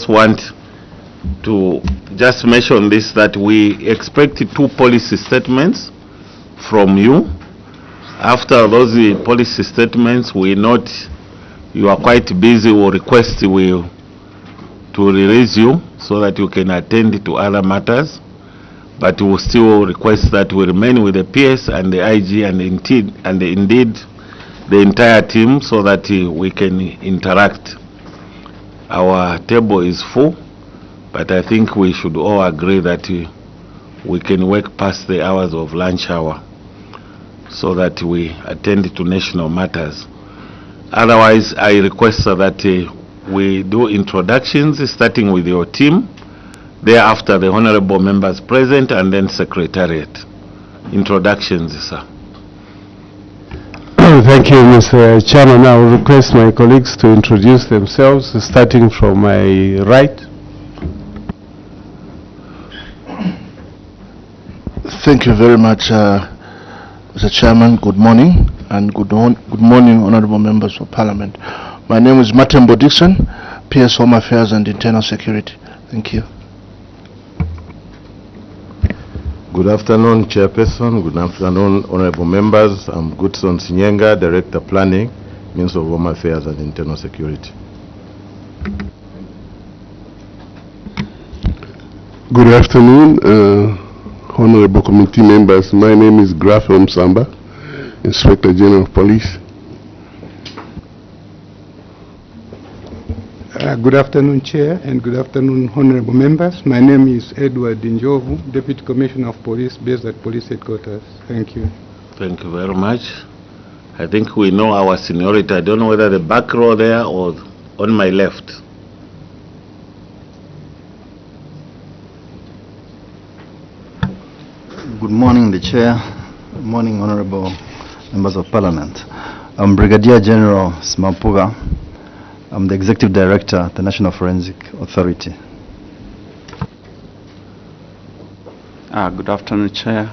just want to just mention this, that we expect 2 policy statements from you. After those policy statements, we note you are quite busy. We'll request to release you so that you can attend to other matters. But we will still request that we remain with the PS and the IG and indeed the entire team so that we can interact. Our table is full, but I think we should all agree that we can work past the hours of lunch hour so that we attend to national matters. Otherwise, I request that we do introductions starting with your team, thereafter the honorable members present, and then secretariat. Introductions, sir. Thank you, Mr. Chairman. I will request my colleagues to introduce themselves, starting from my right. Thank you very much, Mr. Chairman. Good morning, and good morning, honorable members of Parliament. My name is Martin Dixon, PS Home Affairs and Internal Security. Thank you. Good afternoon, Chairperson. Good afternoon, honorable members. I'm Goodson Sinyenga, Director Planning, Minister of Home Affairs and Internal Security. Good afternoon, honorable committee members. My name is Grafel Msamba, Inspector General of Police. Good afternoon, Chair, and good afternoon, honorable members. My name is Edward Njovu, Deputy Commissioner of Police based at Police Headquarters. Thank you. Thank you very much. I think we know our seniority. I don't know whether the back row there or on my left. Good morning, the Chair. Good morning, honorable members of Parliament. I'm Brigadier General Smapuga. I'm the Executive Director at the National Forensic Authority. Good afternoon, Chair.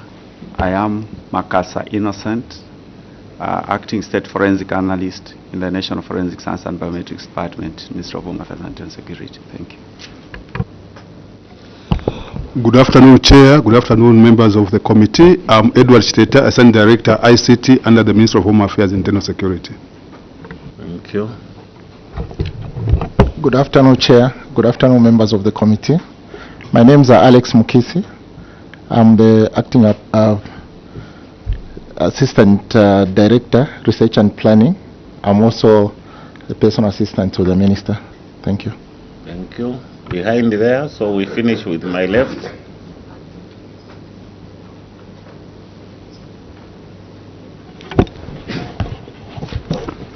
I am Makasa Innocent, Acting State Forensic Analyst in the National Forensic Science and Biometrics Department, Ministry of Home Affairs and Internal Security. Thank you. Good afternoon, Chair. Good afternoon, members of the committee. I'm Edward Chiteta, Assistant Director, ICT, under the Ministry of Home Affairs and Internal Security. Thank you. Good afternoon, Chair. Good afternoon, members of the committee. My name is Alex Mukisi. I'm the Acting Assistant Director, Research and Planning. I'm also the personal assistant to the Minister. Thank you. Thank you. Behind there, so we finish with my left.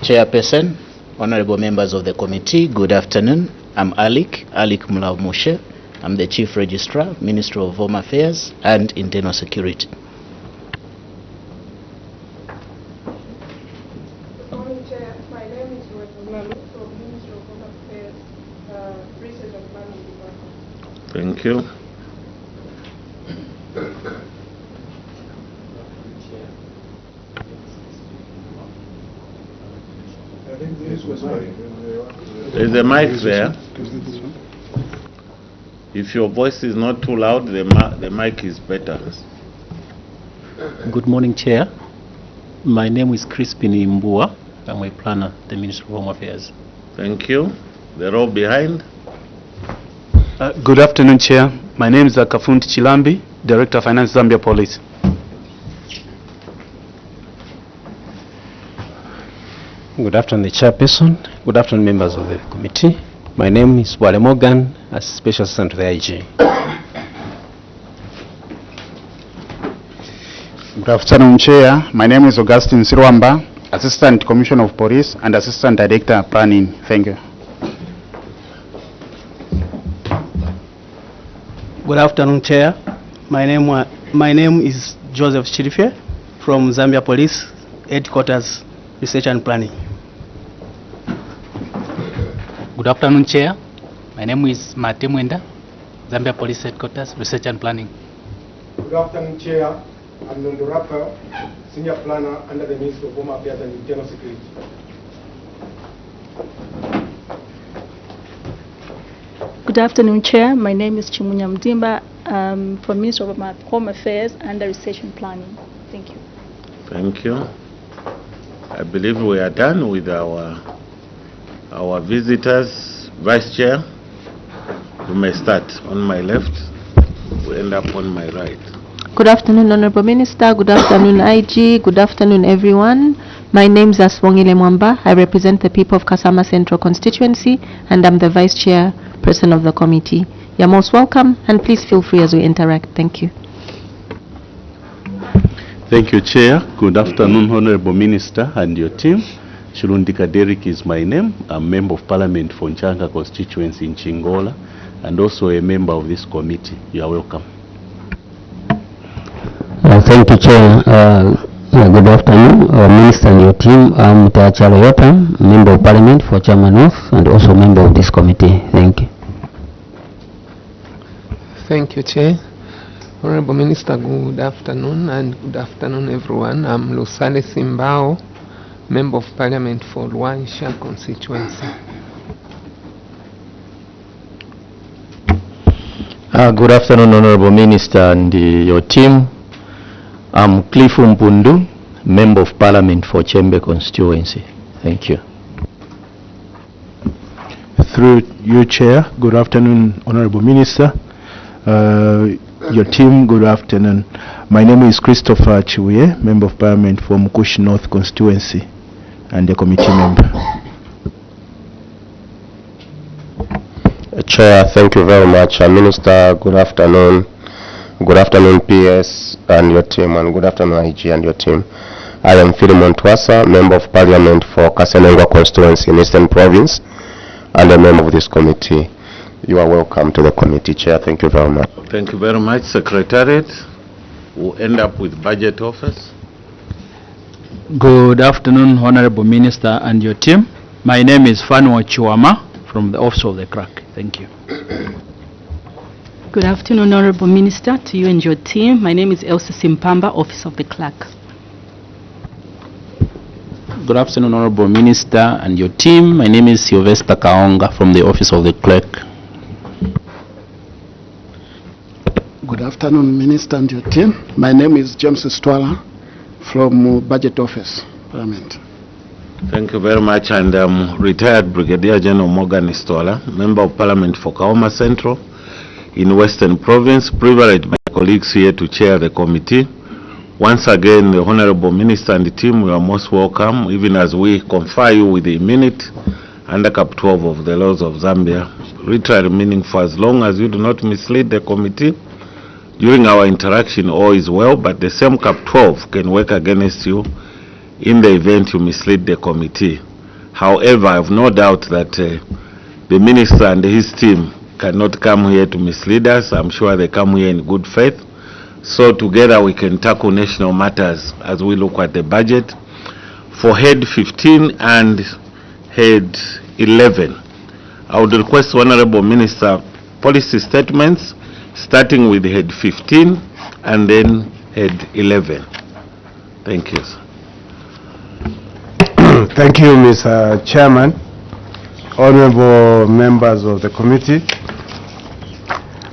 Chairperson, honorable members of the committee, good afternoon. I'm Alik Mulav Moshe. I'm the Chief Registrar, Ministry of Home Affairs and Internal Security. Good morning, Chair. My name is Nalu from Ministry of Home Affairs, Research and Planning Department. Thank you. There's a mic there. If your voice is not too loud, the mic is better. Good morning, Chair. My name is Crispin Imbua. I'm a planner, the Ministry of Home Affairs. Thank you. The row behind. Good afternoon, Chair. My name is Kafundi Chilambi, Director of Finance, Zambia Police. Good afternoon, Chairperson. Good afternoon, members of the committee. My name is Wale Morgan, as Special Assistant to the IG. Good afternoon, Chair. My name is Augustine Sirwamba, Assistant Commissioner of Police and Assistant Director Planning. Thank you. Good afternoon, Chair. My name is Joseph Chirife from Zambia Police Headquarters, Research and Planning. Good afternoon, Chair. My name is Mate Mwenda, Zambia Police Headquarters, Research and Planning. Good afternoon, Chair. I'm Nondo Rapper, Senior Planner under the Ministry of Home Affairs and Internal Security. Good afternoon, Chair. My name is Chimunya Mdimba from Ministry of Home Affairs and Research and Planning. Thank you. Thank you. I believe we are done with our visitors. Vice Chair, you may start on my left. We end up on my right. Good afternoon, Honorable Minister. Good afternoon, IG. Good afternoon, everyone. My name is Aswongile Mwamba. I represent the people of Kasama Central Constituency, and I'm the Vice Chairperson of the committee. You're most welcome, and please feel free as we interact. Thank you. Thank you, Chair. Good afternoon, Honorable Minister and your team. Chilundika Derek is my name. I'm Member of Parliament for Nchanga constituency in Chingola, and also a member of this committee. You are welcome. Thank you, Chair. Good afternoon, Minister and your team. I'm Tachalo Yotam, Member of Parliament for Chama North, and also member of this committee. Thank you. Thank you, Chair. Honorable Minister, good afternoon, and good afternoon, everyone. I'm Lusale Simbao, Member of Parliament for Luansha constituency. Good afternoon, Honorable Minister and your team. I'm Cliff Mpundu, Member of Parliament for Chembe constituency. Thank you. Through you, Chair, good afternoon, Honorable Minister. Your team, good afternoon. My name is Christopher Chiuye, Member of Parliament for Mukushi North constituency and a committee member. Chair, thank you very much. Minister, good afternoon. Good afternoon, PS and your team, and good afternoon, IG and your team. I am Philemon Twasa, Member of Parliament for Kasenengwa constituency in Eastern Province, and a member of this committee. You are welcome to the committee, Chair. Thank you very much. Thank you very much, Secretariat. We'll end up with Budget Office. Good afternoon, Honorable Minister and your team. My name is Fanwa Chiwama from the Office of the Clerk. Thank you. Good afternoon, Honorable Minister, to you and your team. My name is Elsa Simpamba, Office of the Clerk. Good afternoon, Honorable Minister and your team. My name is Sylvester Kaonga from the Office of the Clerk. Good afternoon, Minister and your team. My name is James Stwala from Budget Office, Parliament. Thank you very much. And retired Brigadier General Morgan Istola, Member of Parliament for Kaoma Central in Western Province, privileged my colleagues here to chair the committee. Once again, the Honorable Minister and the team, you are most welcome, even as we confer you with the immunity under Cap 12 of the laws of Zambia, literally meaning for as long as you do not mislead the committee. During our interaction, all is well, but the same Cap 12 can work against you in the event you mislead the committee. However, I have no doubt that the Minister and his team cannot come here to mislead us. I'm sure they come here in good faith. So together we can tackle national matters as we look at the budget. For Head 15 and Head 11, I would request Honorable Minister policy statements starting with Head 15 and then Head 11. Thank you, sir. Thank you, Mr. Chairman, honorable members of the committee.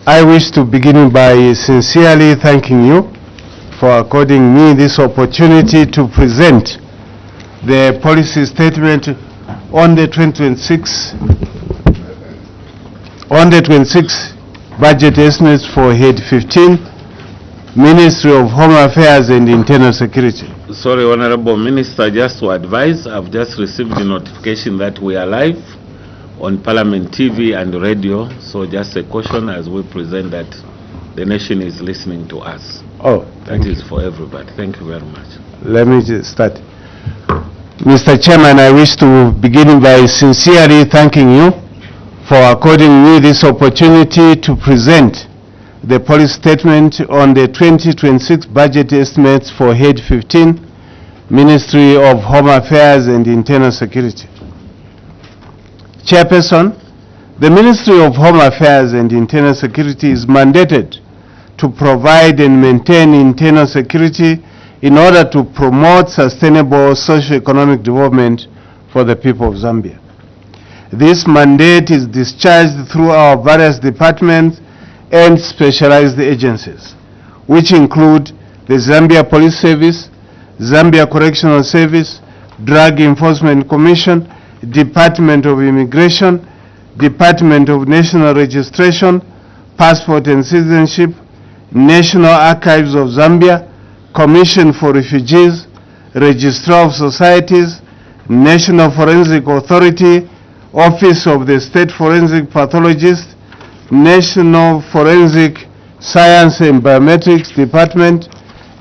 I wish to begin by sincerely thanking you for according me this opportunity to present the policy statement on the 2026 budget estimates for Head 15, Ministry of Home Affairs and Internal Security. Sorry, Honorable Minister, just to advise, I've just received the notification that we are live on Parliament TV and radio, so just a caution as we present that the nation is listening to us. Oh, that is for everybody. Thank you very much. Let me just start. Mr. Chairman, I wish to begin by sincerely thanking you for according me this opportunity to present the policy statement on the 2026 budget estimates for Head 15, Ministry of Home Affairs and Internal Security. Chairperson, the Ministry of Home Affairs and Internal Security is mandated to provide and maintain internal security in order to promote sustainable socio-economic development for the people of Zambia. This mandate is discharged through our various departments and specialized agencies, which include the Zambia Police Service, Zambia Correctional Service, Drug Enforcement Commission, Department of Immigration, Department of National Registration, Passport and Citizenship, National Archives of Zambia, Commission for Refugees, Registrar of Societies, National Forensic Authority, Office of the State Forensic Pathologist, National Forensic Science and Biometrics Department,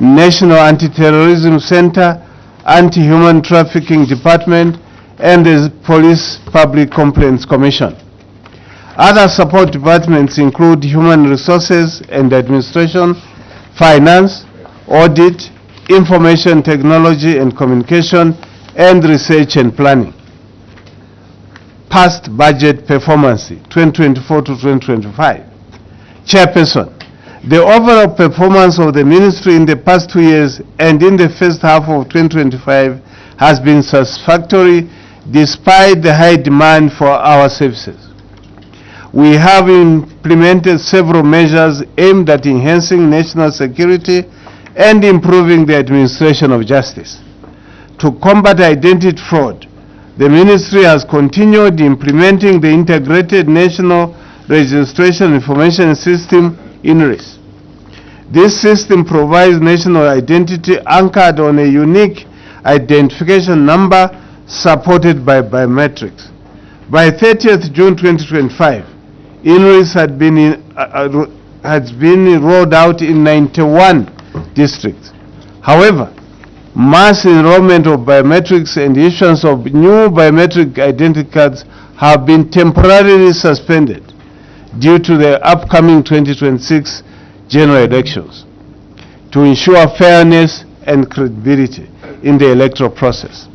National Anti-Terrorism Center, Anti-Human Trafficking Department, and the Police Public Complaints Commission. Other support departments include Human Resources and Administration, Finance, Audit, Information Technology and Communication, and Research and Planning. Past budget performance 2024 to 2025. Chairperson, the overall performance of the ministry in the past 2 years and in the first half of 2025 has been satisfactory despite the high demand for our services. We have implemented several measures aimed at enhancing national security and improving the administration of justice. To combat identity fraud, the ministry has continued implementing the Integrated National Registration Information System, INRIS. This system provides national identity anchored on a unique identification number supported by biometrics. By 30th June 2025, INRIS has been rolled out in 91 districts. However, mass enrollment of biometrics and issuance of new biometric identity cards have been temporarily suspended due to the upcoming 2026 general elections to ensure fairness and credibility in the electoral process.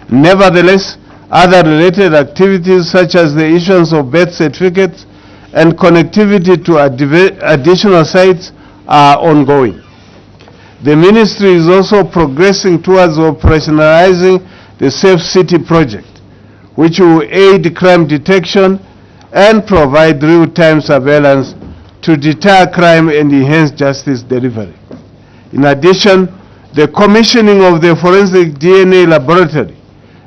Nevertheless, other related activities such as the issuance of birth certificates and connectivity to additional sites are ongoing. The ministry is also progressing towards operationalizing the Safe City project, which will aid crime detection and provide real-time surveillance to deter crime and enhance justice delivery. In addition, the commissioning of the forensic DNA laboratory,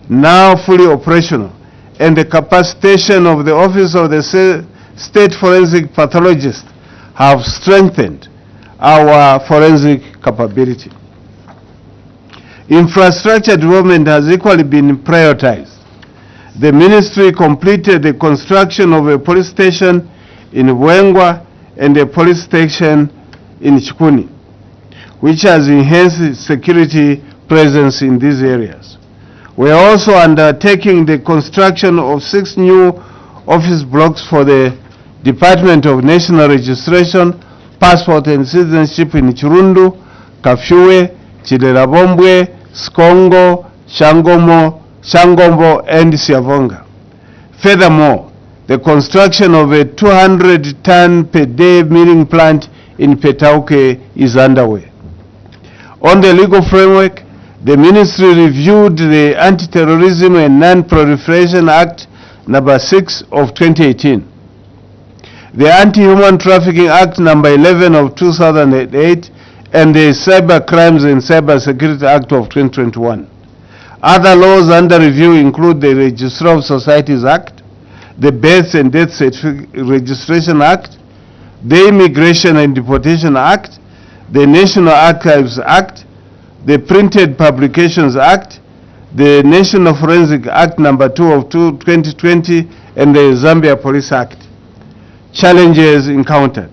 now fully operational, and the capacitation of the Office of the State Forensic Pathologist have strengthened our forensic capability. Infrastructure development has equally been prioritized. The ministry completed the construction of a police station in Bwengwa and a police station in Chikuni, which has enhanced security presence in these areas. We are also undertaking the construction of 6 new office blocks for the Department of National Registration, Passport and Citizenship in Chirundu, Kafyue, Chilerabombwe, Skongo, Shangombo, and Siavonga. Furthermore, the construction of a 200-ton per day milling plant in Petauke is underway. On the legal framework, the ministry reviewed the Anti-Terrorism and Non-Proliferation Act number 6 of 2018, the Anti-Human Trafficking Act number 11 of 2008, and the Cyber Crimes and Cyber Security Act of 2021. Other laws under review include the Registrar of Societies Act, the Birth and Death Certificate Registration Act, the Immigration and Deportation Act, the National Archives Act, the Printed Publications Act, the National Forensic Act number 2 of 2020, and the Zambia Police Act. Challenges encountered.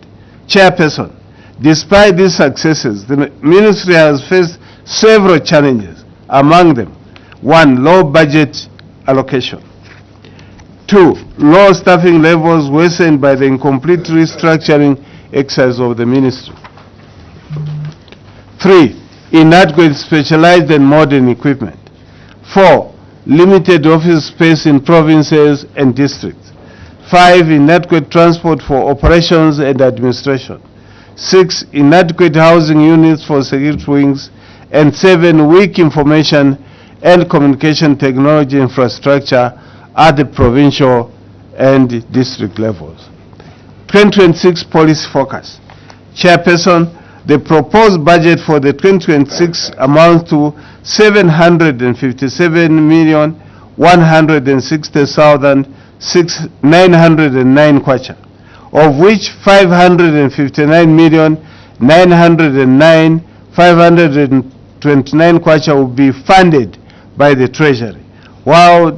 Chairperson, despite these successes, the ministry has faced several challenges. Among them, 1, low budget allocation. 2, low staffing levels worsened by the incomplete restructuring exercise of the ministry. 3, inadequate specialized and modern equipment. 4, limited office space in provinces and districts. 5, inadequate transport for operations and administration. 6, inadequate housing units for security wings. And 7, weak information and communication technology infrastructure at the provincial and district levels. 2026 policy focus. Chairperson, the proposed budget for the 2026 amounts to 757,160,909 kwacha, of which 559,909,529 kwacha will be funded by the Treasury, while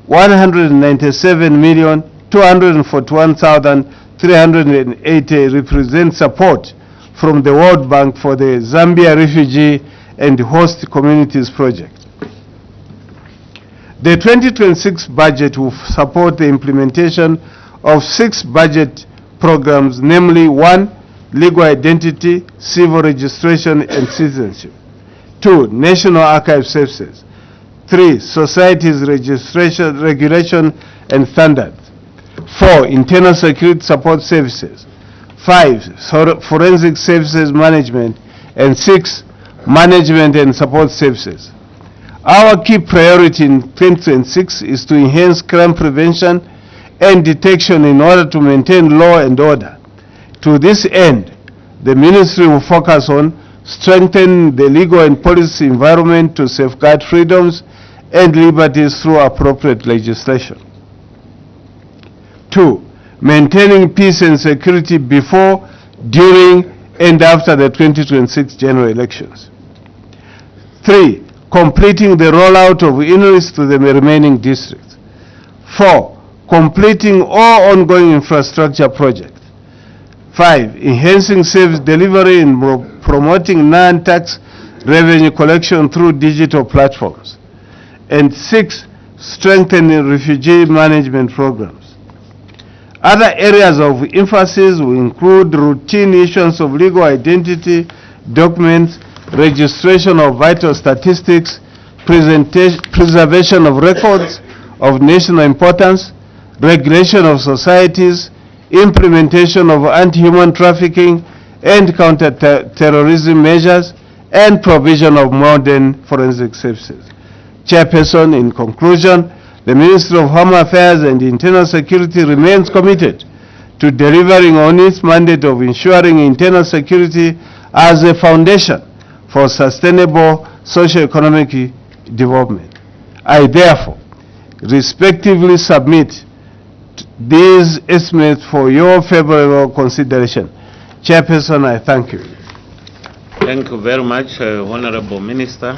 197,241,380 represent support from the World Bank for the Zambia Refugee and Host Communities Project. The 2026 budget will support the implementation of 6 budget programs, namely 1. Legal identity, civil registration and citizenship. 2. National Archive Services. 3. Societies registration, regulation and standards. 4. Internal security support services. 5. Forensic services management. And 6. Management and support services. Our key priority in 2026 is to enhance crime prevention and detection in order to maintain law and order. To this end, the Ministry will focus on strengthening the legal and policy environment to safeguard freedoms and liberties through appropriate legislation. 2. Maintaining peace and security before, during, and after the 2026 general elections. 3. Completing the rollout of INRIS to the remaining districts. 4. Completing all ongoing infrastructure projects. 5. Enhancing service delivery and promoting non-tax revenue collection through digital platforms. And 6. Strengthening refugee management programs. Other areas of emphasis will include routine issuance of legal identity documents, registration of vital statistics, preservation of records of national importance, regulation of societies, implementation of anti-human trafficking and counter-terrorism measures, and provision of modern forensic services. Chairperson, in conclusion, the Ministry of Home Affairs and Internal Security remains committed to delivering on its mandate of ensuring internal security as a foundation for sustainable socio-economic development. I therefore respectively submit these estimates for your favorable consideration. Chairperson, I thank you. Thank you very much, Honorable Minister,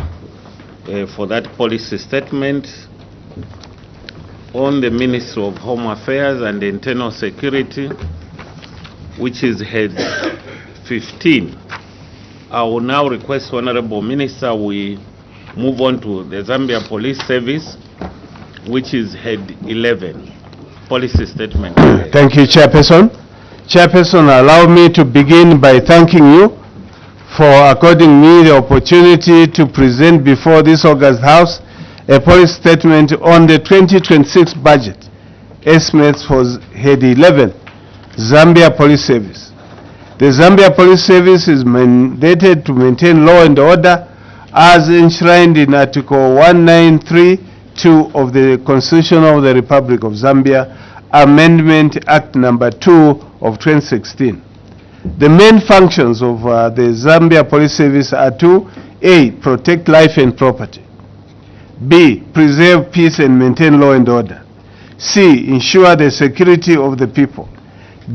for that policy statement on the Ministry of Home Affairs and Internal Security, which is head 15. I will now request, Honorable Minister, we move on to the Zambia Police Service, which is head 11. Policy statement. Thank you, Chairperson. Chairperson, allow me to begin by thanking you for according me the opportunity to present before this August House a policy statement on the 2026 budget estimates for head 11, Zambia Police Service. The Zambia Police Service is mandated to maintain law and order as enshrined in Article 1932 of the Constitution of the Republic of Zambia, Amendment Act number 2 of 2016. The main functions of the Zambia Police Service are to A. Protect life and property. B. Preserve peace and maintain law and order. C. Ensure the security of the people.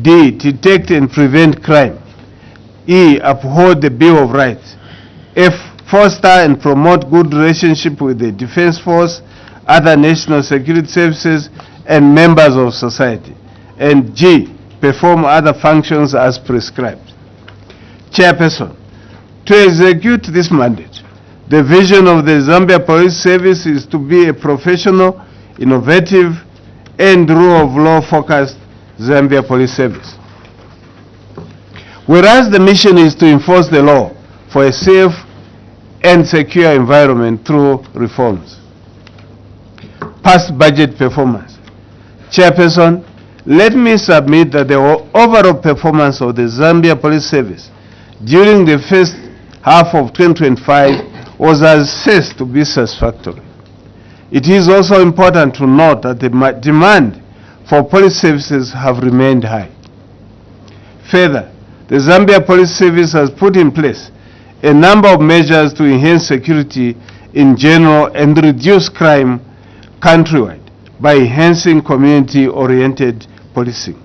D. Detect and prevent crime. E. Uphold the Bill of Rights. F. Foster and promote good relationship with the Defense Force, other national security services, and members of society. And G. Perform other functions as prescribed. Chairperson, to execute this mandate, the vision of the Zambia Police Service is to be a professional, innovative, and rule of law focused Zambia Police Service. Whereas the mission is to enforce the law for a safe and secure environment through reforms. Past budget performance. Chairperson, let me submit that the overall performance of the Zambia Police Service during the first half of 2025 was assessed to be satisfactory. It is also important to note that the demand for police services have remained high. Further, the Zambia Police Service has put in place a number of measures to enhance security in general and reduce crime countrywide by enhancing community-oriented policing.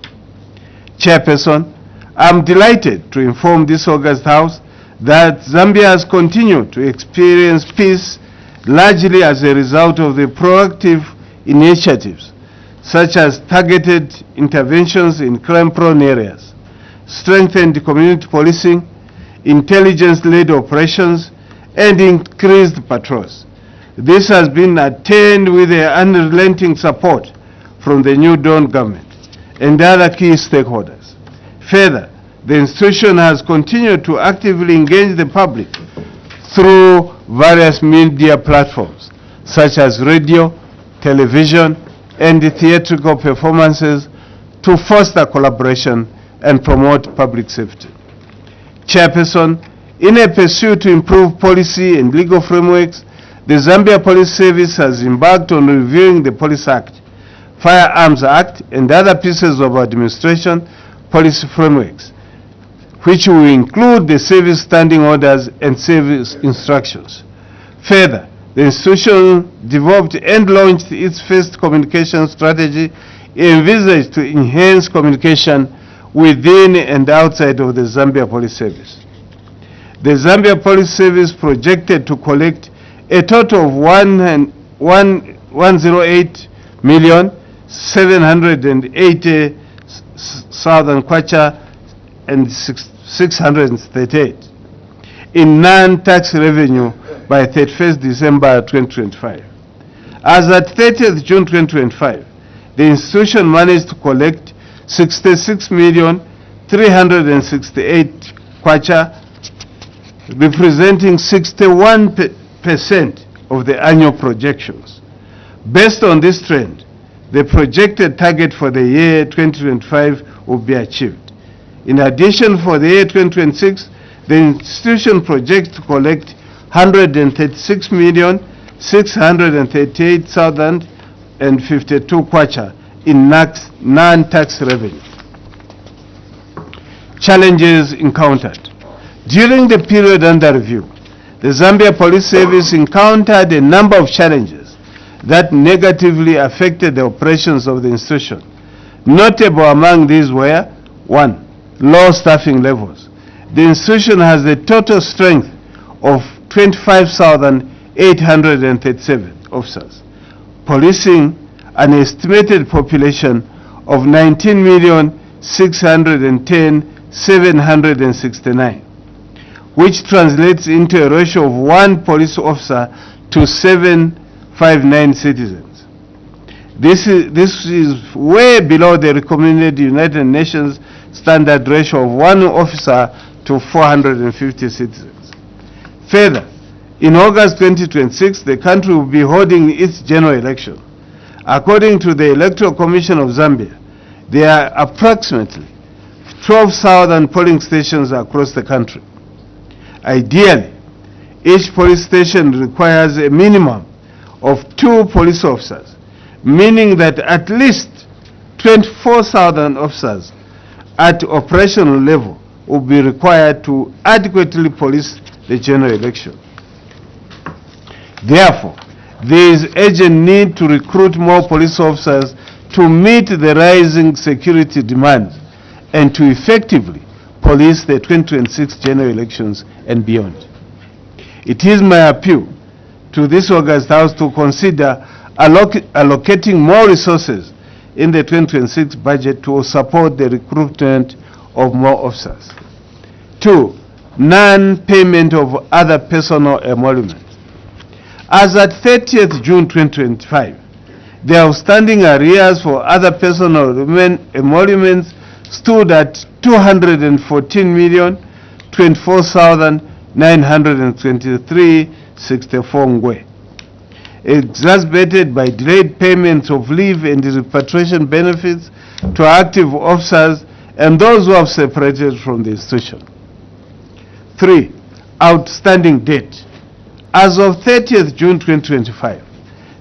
Chairperson, I'm delighted to inform this August House that Zambia has continued to experience peace largely as a result of the proactive initiatives such as targeted interventions in crime-prone areas, strengthened community policing, intelligence-led operations, and increased patrols. This has been attained with the unrelenting support from the New Dawn government and other key stakeholders. Further, the institution has continued to actively engage the public through various media platforms such as radio, television, and theatrical performances to foster collaboration and promote public safety. Chairperson, in a pursuit to improve policy and legal frameworks, the Zambia Police Service has embarked on reviewing the Police Act, Firearms Act, and other pieces of administration policy frameworks, which will include the service standing orders and service instructions. Further, the institution developed and launched its first communication strategy envisaged to enhance communication within and outside of the Zambia Police Service. The Zambia Police Service projected to collect a total of 108,780,000 kwacha and 638 in non-tax revenue by 31st December 2025. As at 30th June 2025, the institution managed to collect 66,368 kwacha, representing 61% of the annual projections. Based on this trend, the projected target for the year 2025 will be achieved. In addition, for the year 2026, the institution projects to collect 136,638,052 kwacha in non-tax revenue. Challenges encountered. During the period under review, the Zambia Police Service encountered a number of challenges that negatively affected the operations of the institution. Notable among these were: 1. Low staffing levels. The institution has a total strength of 25,837 officers, policing an estimated population of 19,610,769, which translates into a ratio of 1 police officer to 759 citizens. This is way below the recommended United Nations standard ratio of 1 officer to 450 citizens. Further, in August 2026, the country will be holding its general election. According to the Electoral Commission of Zambia, there are approximately 12,000 polling stations across the country. Ideally, each police station requires a minimum of 2 police officers, meaning that at least 24,000 officers at operational level will be required to adequately police the general election. Therefore, there is urgent need to recruit more police officers to meet the rising security demands and to effectively police the 2026 general elections and beyond. It is my appeal to this August House to consider allocating more resources in the 2026 budget to support the recruitment of more officers. 2. Non-payment of other personal emoluments. As at 30th June 2025, the outstanding arrears for other personal emoluments stood at 214,024,923.64 ngwe, exacerbated by delayed payments of leave and repatriation benefits to active officers and those who have separated from the institution. 3. Outstanding debt. As of 30th June 2025,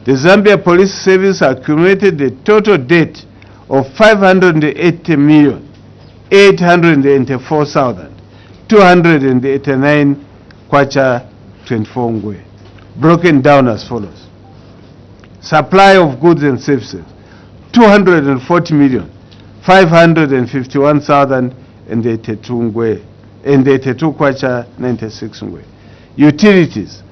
the Zambia Police Service accumulated a total debt of 580,884,289 kwacha 24 ngwe, broken down as follows. Supply of goods and services, 240,551,082 ngwe and 82 kwacha 96 ngwe. Utilities,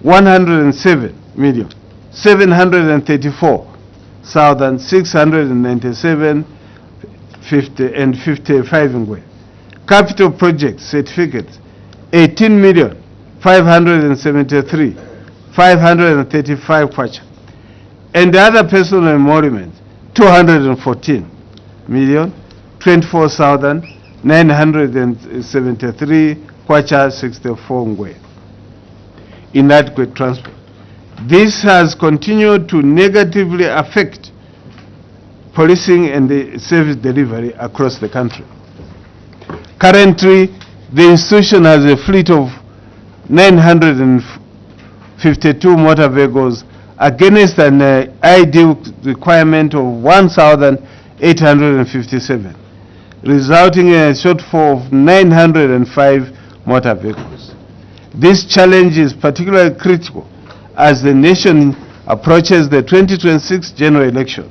107,797,55 ngwe. Capital projects certificates, 18,573,535 kwacha. And other personal emoluments, 214,024,973 kwacha 64 ngwe. Inadequate transport. This has continued to negatively affect policing and the service delivery across the country. Currently, the institution has a fleet of 952 motor vehicles against an ideal requirement of 1,857, resulting in a shortfall of 905 motor vehicles. This challenge is particularly critical as the nation approaches the 2026 general election,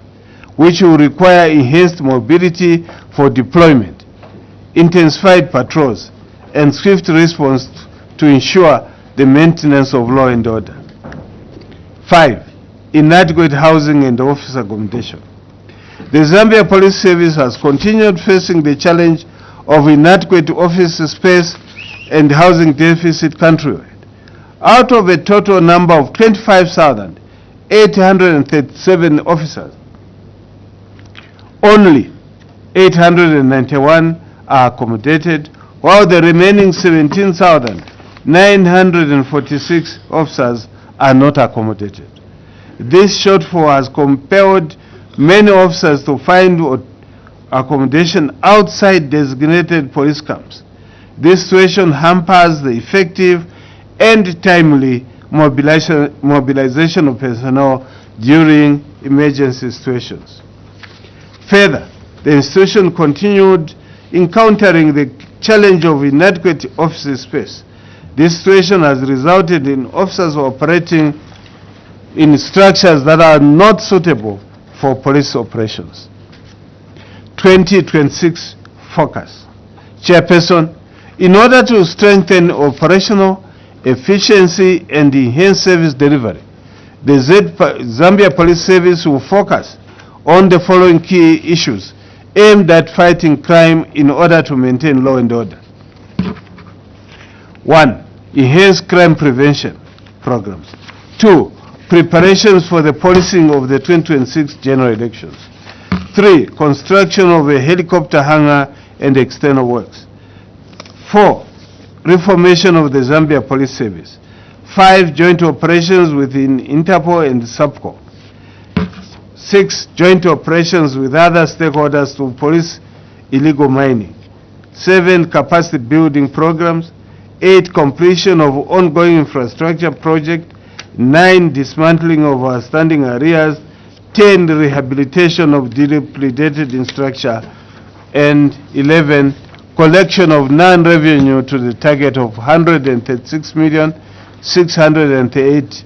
which will require enhanced mobility for deployment, intensified patrols, and swift response to ensure the maintenance of law and order. 5. Inadequate housing and office accommodation. The Zambia Police Service has continued facing the challenge of inadequate office space and housing deficit countrywide. Out of a total number of 25,837 officers, only 891 are accommodated, while the remaining 17,946 officers are not accommodated. This shortfall has compelled many officers to find accommodation outside designated police camps. This situation hampers the effective and timely mobilization of personnel during emergency situations. Further, the institution continued encountering the challenge of inadequate office space. This situation has resulted in officers operating in structures that are not suitable for police operations. 2026 focus. Chairperson, in order to strengthen operational efficiency and enhance service delivery, the Zambia Police Service will focus on the following key issues aimed at fighting crime in order to maintain law and order. 1. Enhance crime prevention programs. 2. Preparations for the policing of the 2026 general elections. 3. Construction of a helicopter hangar and external works. 4. Reformation of the Zambia Police Service. 5. Joint operations within Interpol and SUPCO. 6. Joint operations with other stakeholders to police illegal mining. 7. Capacity building programs. 8. Completion of ongoing infrastructure project. 9. Dismantling of outstanding arrears. 10. Rehabilitation of dilapidated infrastructure. And 11. Collection of non-revenue to the target of 136,608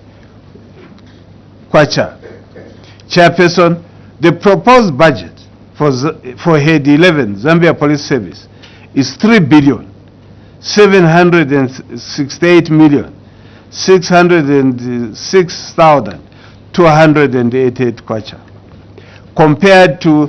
kwacha. Chairperson, the proposed budget for Head 11 Zambia Police Service is 3,768,606,288 kwacha, compared to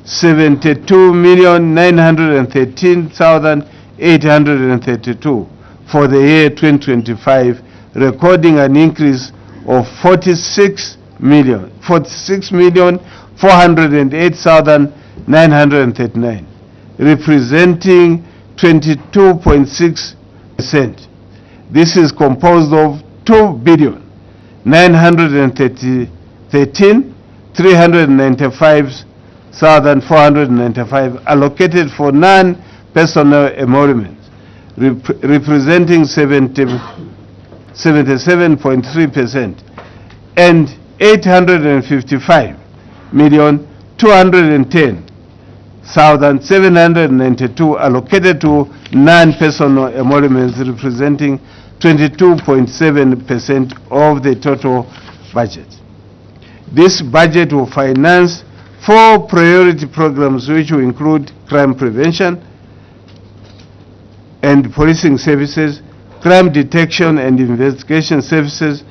3,072,913,832 for the year 2025, recording an increase of 46,408,939, representing 22.6%. This is composed of 2,913,395,495 allocated for non-personnel emoluments, representing 77.3%, and 855,210,792 allocated to non-personal emoluments, representing 22.7% of the total budget. This budget will finance 4 priority programs, which will include crime prevention and policing services, crime detection and investigation services,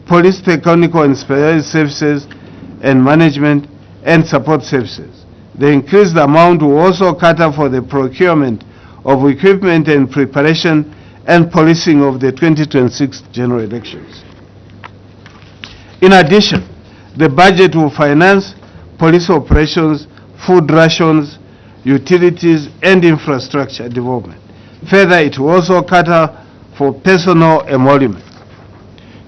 police technical and specialized services, and management and support services. The increased amount will also cater for the procurement of equipment and preparation and policing of the 2026 general elections. In addition, the budget will finance police operations, food rations, utilities, and infrastructure development. Further, it will also cater for personal emolument.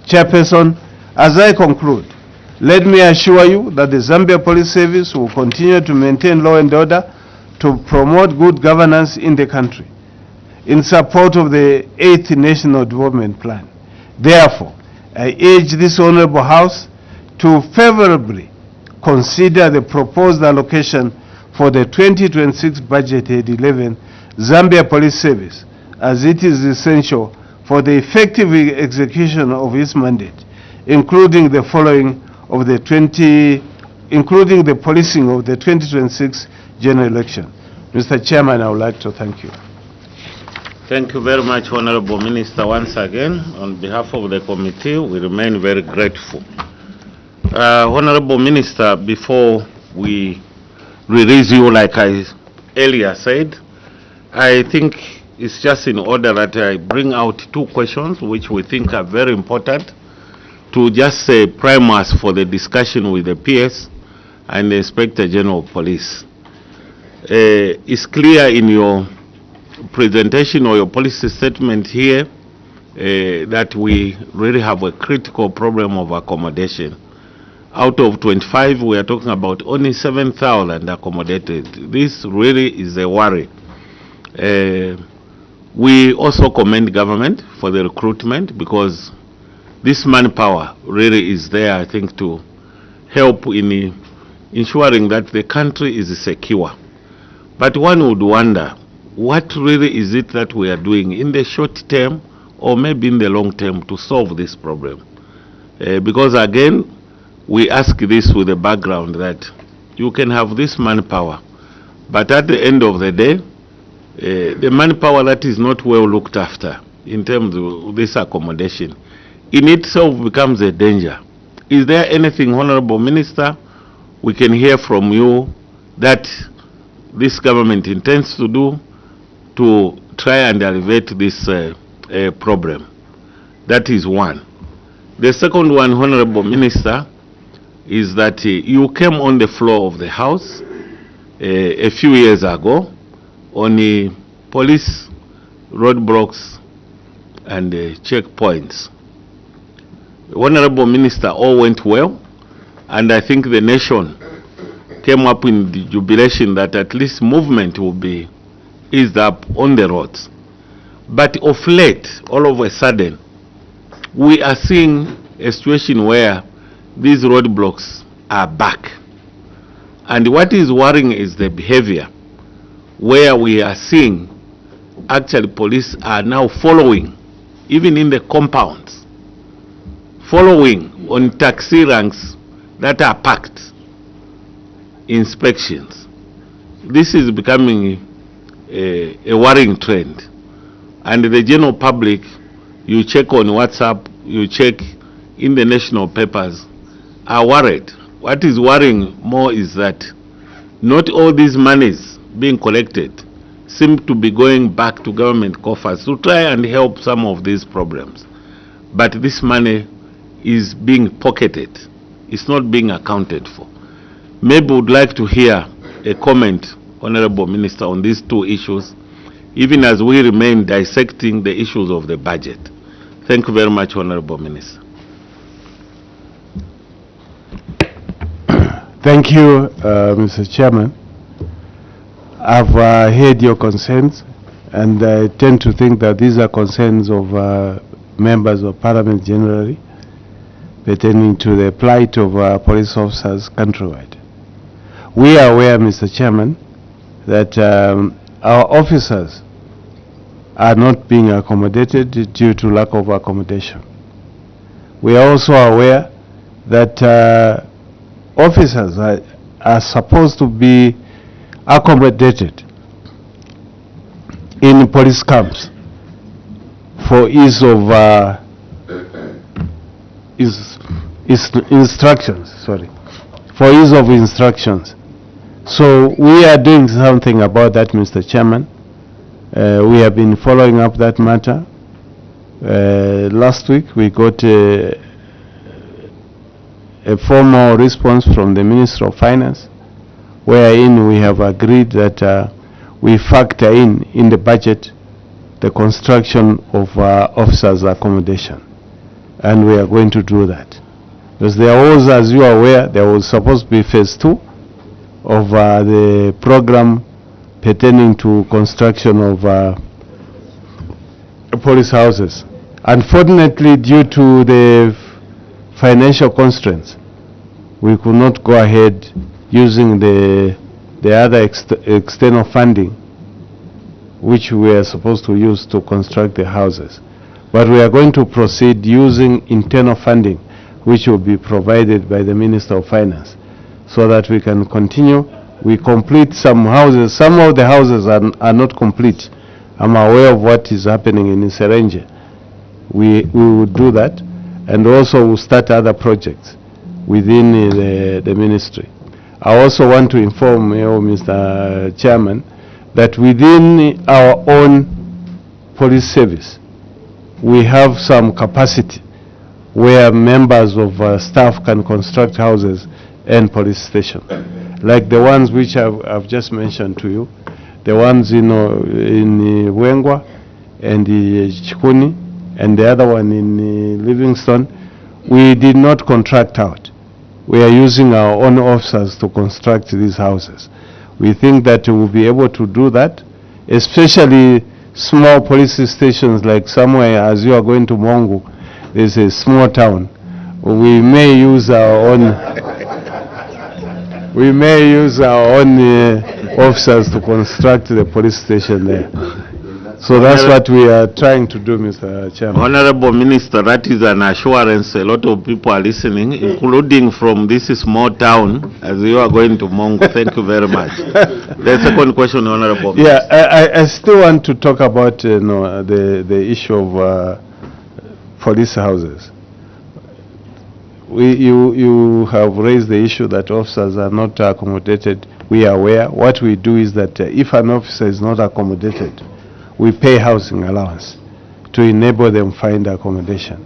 Chairperson, as I conclude, let me assure you that the Zambia Police Service will continue to maintain law and order, to promote good governance in the country, in support of the 8th National Development Plan. Therefore, I urge this Honorable House to favorably consider the proposed allocation for the 2026 budget head 11 Zambia Police Service, as it is essential for the effective execution of its mandate, including the following of the including the policing of the 2026 general election. Mr. Chairman, I would like to thank you. Thank you very much, Honorable Minister, once again. On behalf of the committee, we remain very grateful. Honorable Minister, before we release you, like I earlier said, I think it's just in order that I bring out 2 questions which we think are very important to just prime us for the discussion with the PS and the Inspector General of Police. It's clear in your presentation or your policy statement here that we really have a critical problem of accommodation. Out of 25, we are talking about only 7,000 accommodated. This really is a worry. We also commend government for the recruitment, because this manpower really is there, I think, to help in ensuring that the country is secure. But one would wonder, what really is it that we are doing in the short term or maybe in the long term to solve this problem? Because again, we ask this with the background that you can have this manpower, but at the end of the day, the manpower that is not well looked after in terms of this accommodation in itself becomes a danger. Is there anything, Honorable Minister, we can hear from you that this government intends to do to try and alleviate this problem? That is one. The second one, Honorable Minister, is that you came on the floor of the House a few years ago on the police roadblocks and checkpoints. Honorable Minister, all went well, and I think the nation came up in the jubilation that at least movement will be eased up on the roads. But of late, all of a sudden, we are seeing a situation where these roadblocks are back. And what is worrying is the behavior, where we are seeing actually police are now following, even in the compounds, following on taxi ranks that are packed, inspections. This is becoming a worrying trend. And the general public, you check on WhatsApp, you check in the national papers, are worried. What is worrying more is that not all these monies being collected seem to be going back to government coffers to try and help some of these problems. But this money is being pocketed. It's not being accounted for. Maybe would like to hear a comment, Honorable Minister, on these 2 issues, even as we remain dissecting the issues of the budget. Thank you very much, Honorable Minister. Thank you, Mr. Chairman. I've heard your concerns, and I tend to think that these are concerns of members of parliament generally pertaining to the plight of police officers countrywide. We are aware, Mr. Chairman, that our officers are not being accommodated due to lack of accommodation. We are also aware that officers are supposed to be accommodated in police camps for ease of instructions, for ease of instructions. So we are doing something about that, Mr. Chairman. We have been following up that matter. Last week we got a formal response from the Minister of Finance, wherein we have agreed that we factor in the budget the construction of officers' accommodation, and we are going to do that. Because there was, as you are aware, there was supposed to be phase 2 of the program pertaining to construction of police houses. Unfortunately, due to the financial constraints, we could not go ahead using the other external funding which we are supposed to use to construct the houses. But we are going to proceed using internal funding which will be provided by the Minister of Finance so that we can continue. We complete some houses. Some of the houses are not complete. I'm aware of what is happening in Serenge. We will do that, and also we'll start other projects within the ministry. I also want to inform you, Mr. Chairman, that within our own police service, we have some capacity where members of staff can construct houses and police stations, like the ones which I've just mentioned to you, the ones in Wengwa and Chikuni, and the other one in Livingston. We did not contract out. We are using our own officers to construct these houses. We think that we will be able to do that, especially small police stations like somewhere, as you are going to Mongu, there's a small town. We may use our own officers to construct the police station there. So that's what we are trying to do, Mr. Chairman. Honorable Minister, that is an assurance. A lot of people are listening, including from this small town, as you are going to Mongo. Thank you very much. The second question, Honorable Minister. Yeah, I still want to talk about the issue of police houses. You have raised the issue that officers are not accommodated. We are aware. What we do is that if an officer is not accommodated, we pay housing allowance to enable them find accommodation.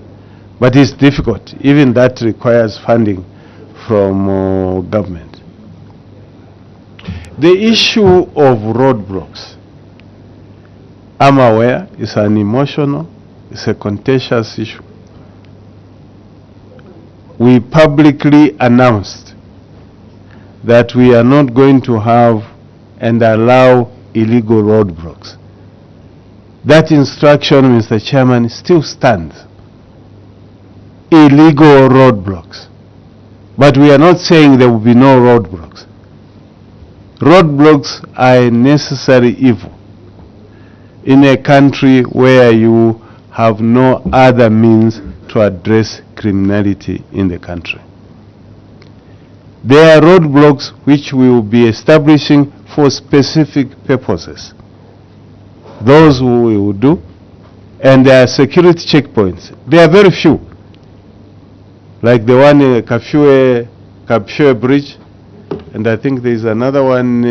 But it's difficult. Even that requires funding from government. The issue of roadblocks, I'm aware, is an emotional, it's a contentious issue. We publicly announced that we are not going to have and allow illegal roadblocks. That instruction, Mr. Chairman, still stands. Illegal roadblocks. But we are not saying there will be no roadblocks. Roadblocks are a necessary evil in a country where you have no other means to address criminality in the country. There are roadblocks which we will be establishing for specific purposes. Those we will do, and there are security checkpoints. There are very few, like the one in Kapshue Bridge, and I think there is another one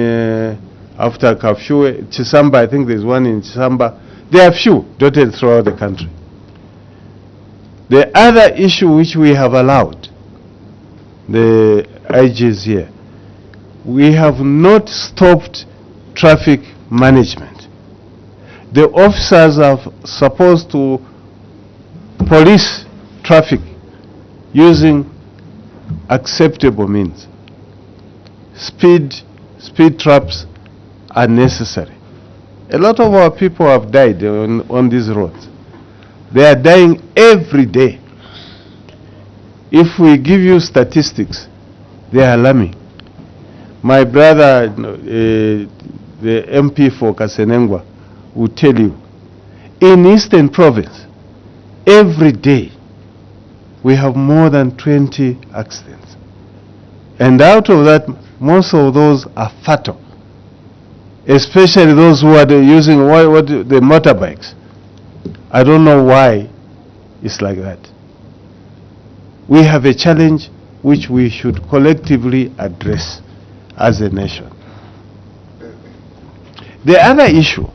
after Kapshue, Chisamba. I think there is one in Chisamba. There are few dotted throughout the country. The other issue which we have allowed, the IGs here, we have not stopped traffic management. The officers are supposed to police traffic using acceptable means. Speed traps are necessary. A lot of our people have died on these roads. They are dying every day. If we give you statistics, they are alarming. My brother, the MP for Kasenengwa, will tell you, in Eastern Province, every day, we have more than 20 accidents. And out of that, most of those are fatal. Especially those who are using the motorbikes. I don't know why it's like that. We have a challenge which we should collectively address as a nation. The other issue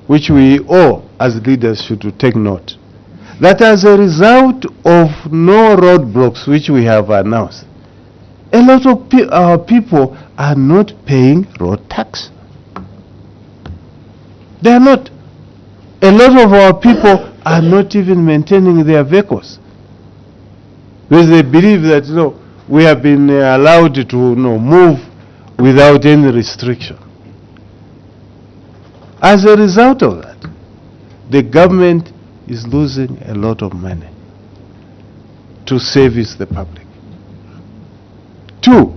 which we all as leaders should take note, that as a result of no roadblocks which we have announced, a lot of our people are not paying road tax. They are not. A lot of our people are not even maintaining their vehicles. Because they believe that, we have been allowed to move without any restriction. As a result of that, the government is losing a lot of money to service the public. 2,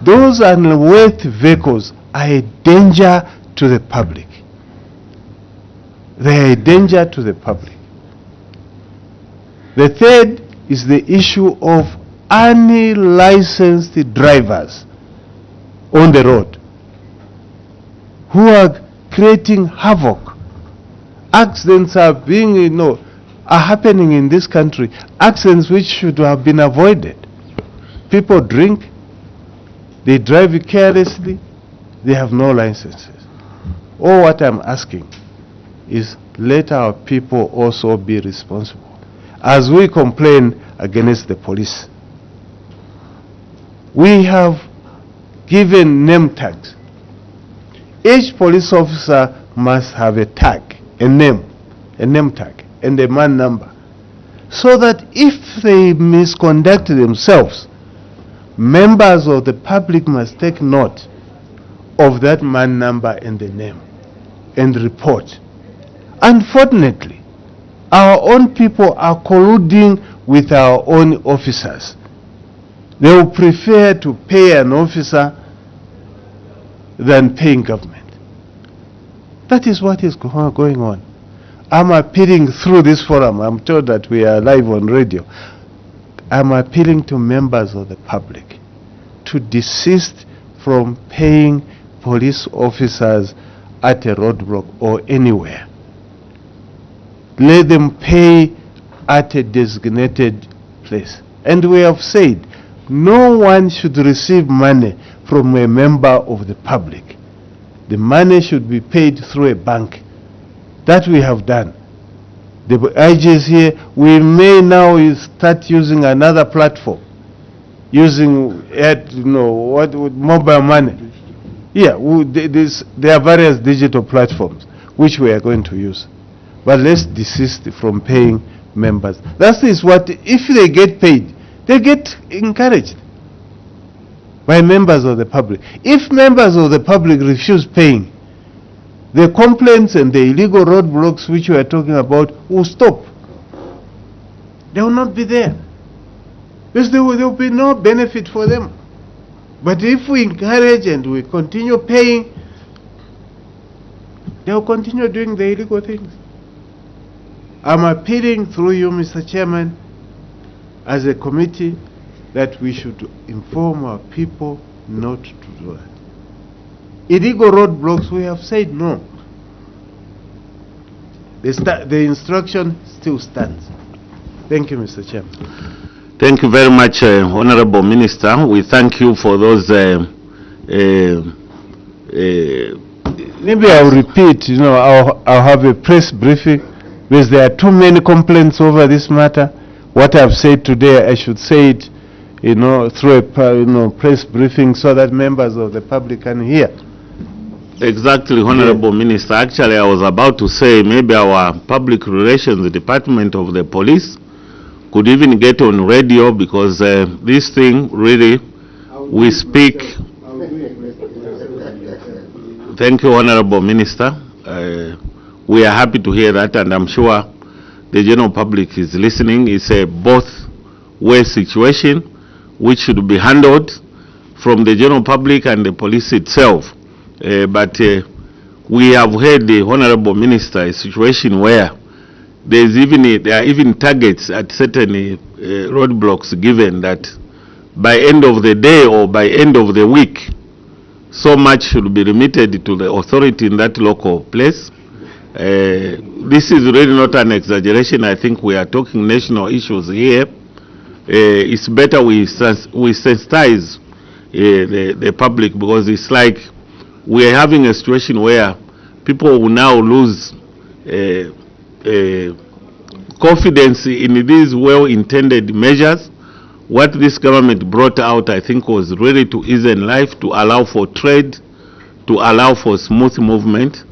those unworthy vehicles are a danger to the public. They are a danger to the public. The third is the issue of unlicensed drivers on the road who are creating havoc. Accidents are happening in this country, accidents which should have been avoided. People drink, they drive carelessly, they have no licenses. All what I'm asking is let our people also be responsible. As we complain against the police, we have given name tags. Each police officer must have a tag, a name tag, and a man number, so that if they misconduct themselves, members of the public must take note of that man number and the name and report. Unfortunately, our own people are colluding with our own officers. They will prefer to pay an officer than paying government. That is what is going on. I'm appealing through this forum. I'm told that we are live on radio. I'm appealing to members of the public to desist from paying police officers at a roadblock or anywhere. Let them pay at a designated place. And we have said no one should receive money from a member of the public. The money should be paid through a bank. That we have done. The IGs here, we may now start using another platform, using mobile money. Yeah, there are various digital platforms which we are going to use. But let's desist from paying members. That is what, if they get paid, they get encouraged by members of the public. If members of the public refuse paying, the complaints and the illegal roadblocks which we are talking about will stop. They will not be there. Because there will be no benefit for them. But if we encourage and we continue paying, they will continue doing the illegal things. I'm appealing through you, Mr. Chairman, as a committee, that we should inform our people not to do that. Illegal roadblocks, we have said no. The instruction still stands. Thank you, Mr. Chairman. Thank you very much, Honorable Minister. We thank you for those. Maybe I'll repeat, I'll have a press briefing, because there are too many complaints over this matter. What I've said today, I should say it, through a press briefing so that members of the public can hear. Exactly, Honorable Minister. Actually, I was about to say maybe our public relations department of the police could even get on radio, because this thing really, we speak. Thank you, Honorable Minister. we are happy to hear that, and I'm sure the general public is listening. It's a both-way situation which should be handled from the general public and the police itself. But we have heard the Honorable Minister a situation where there are even targets at certain roadblocks given that by end of the day or by end of the week, so much should be remitted to the authority in that local place. This is really not an exaggeration. I think we are talking national issues here. It's better we sensitize the public, because it's like we are having a situation where people will now lose confidence in these well-intended measures. What this government brought out, I think, was really to ease in life, to allow for trade, to allow for smooth movement.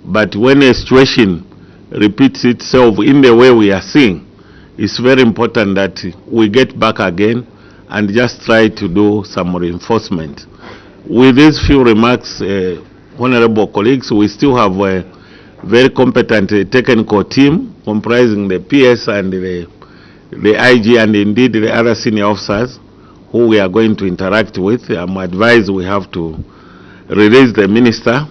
But when a situation repeats itself in the way we are seeing, it's very important that we get back again and just try to do some reinforcement. With these few remarks, honorable colleagues, we still have a very competent technical team comprising the PS and the IG and indeed the other senior officers who we are going to interact with. I'm advised we have to release the minister.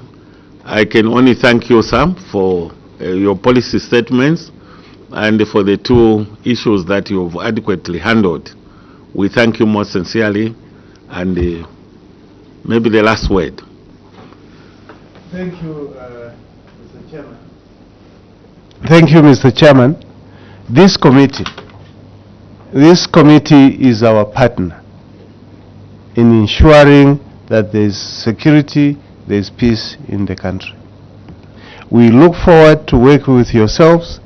I can only thank you, sir, for your policy statements and for the two issues that you've adequately handled. We thank you most sincerely, and maybe the last word. Thank you, Mr. Chairman. Thank you, Mr. Chairman. This committee is our partner in ensuring that there is security, there is peace in the country. We look forward to work with yourselves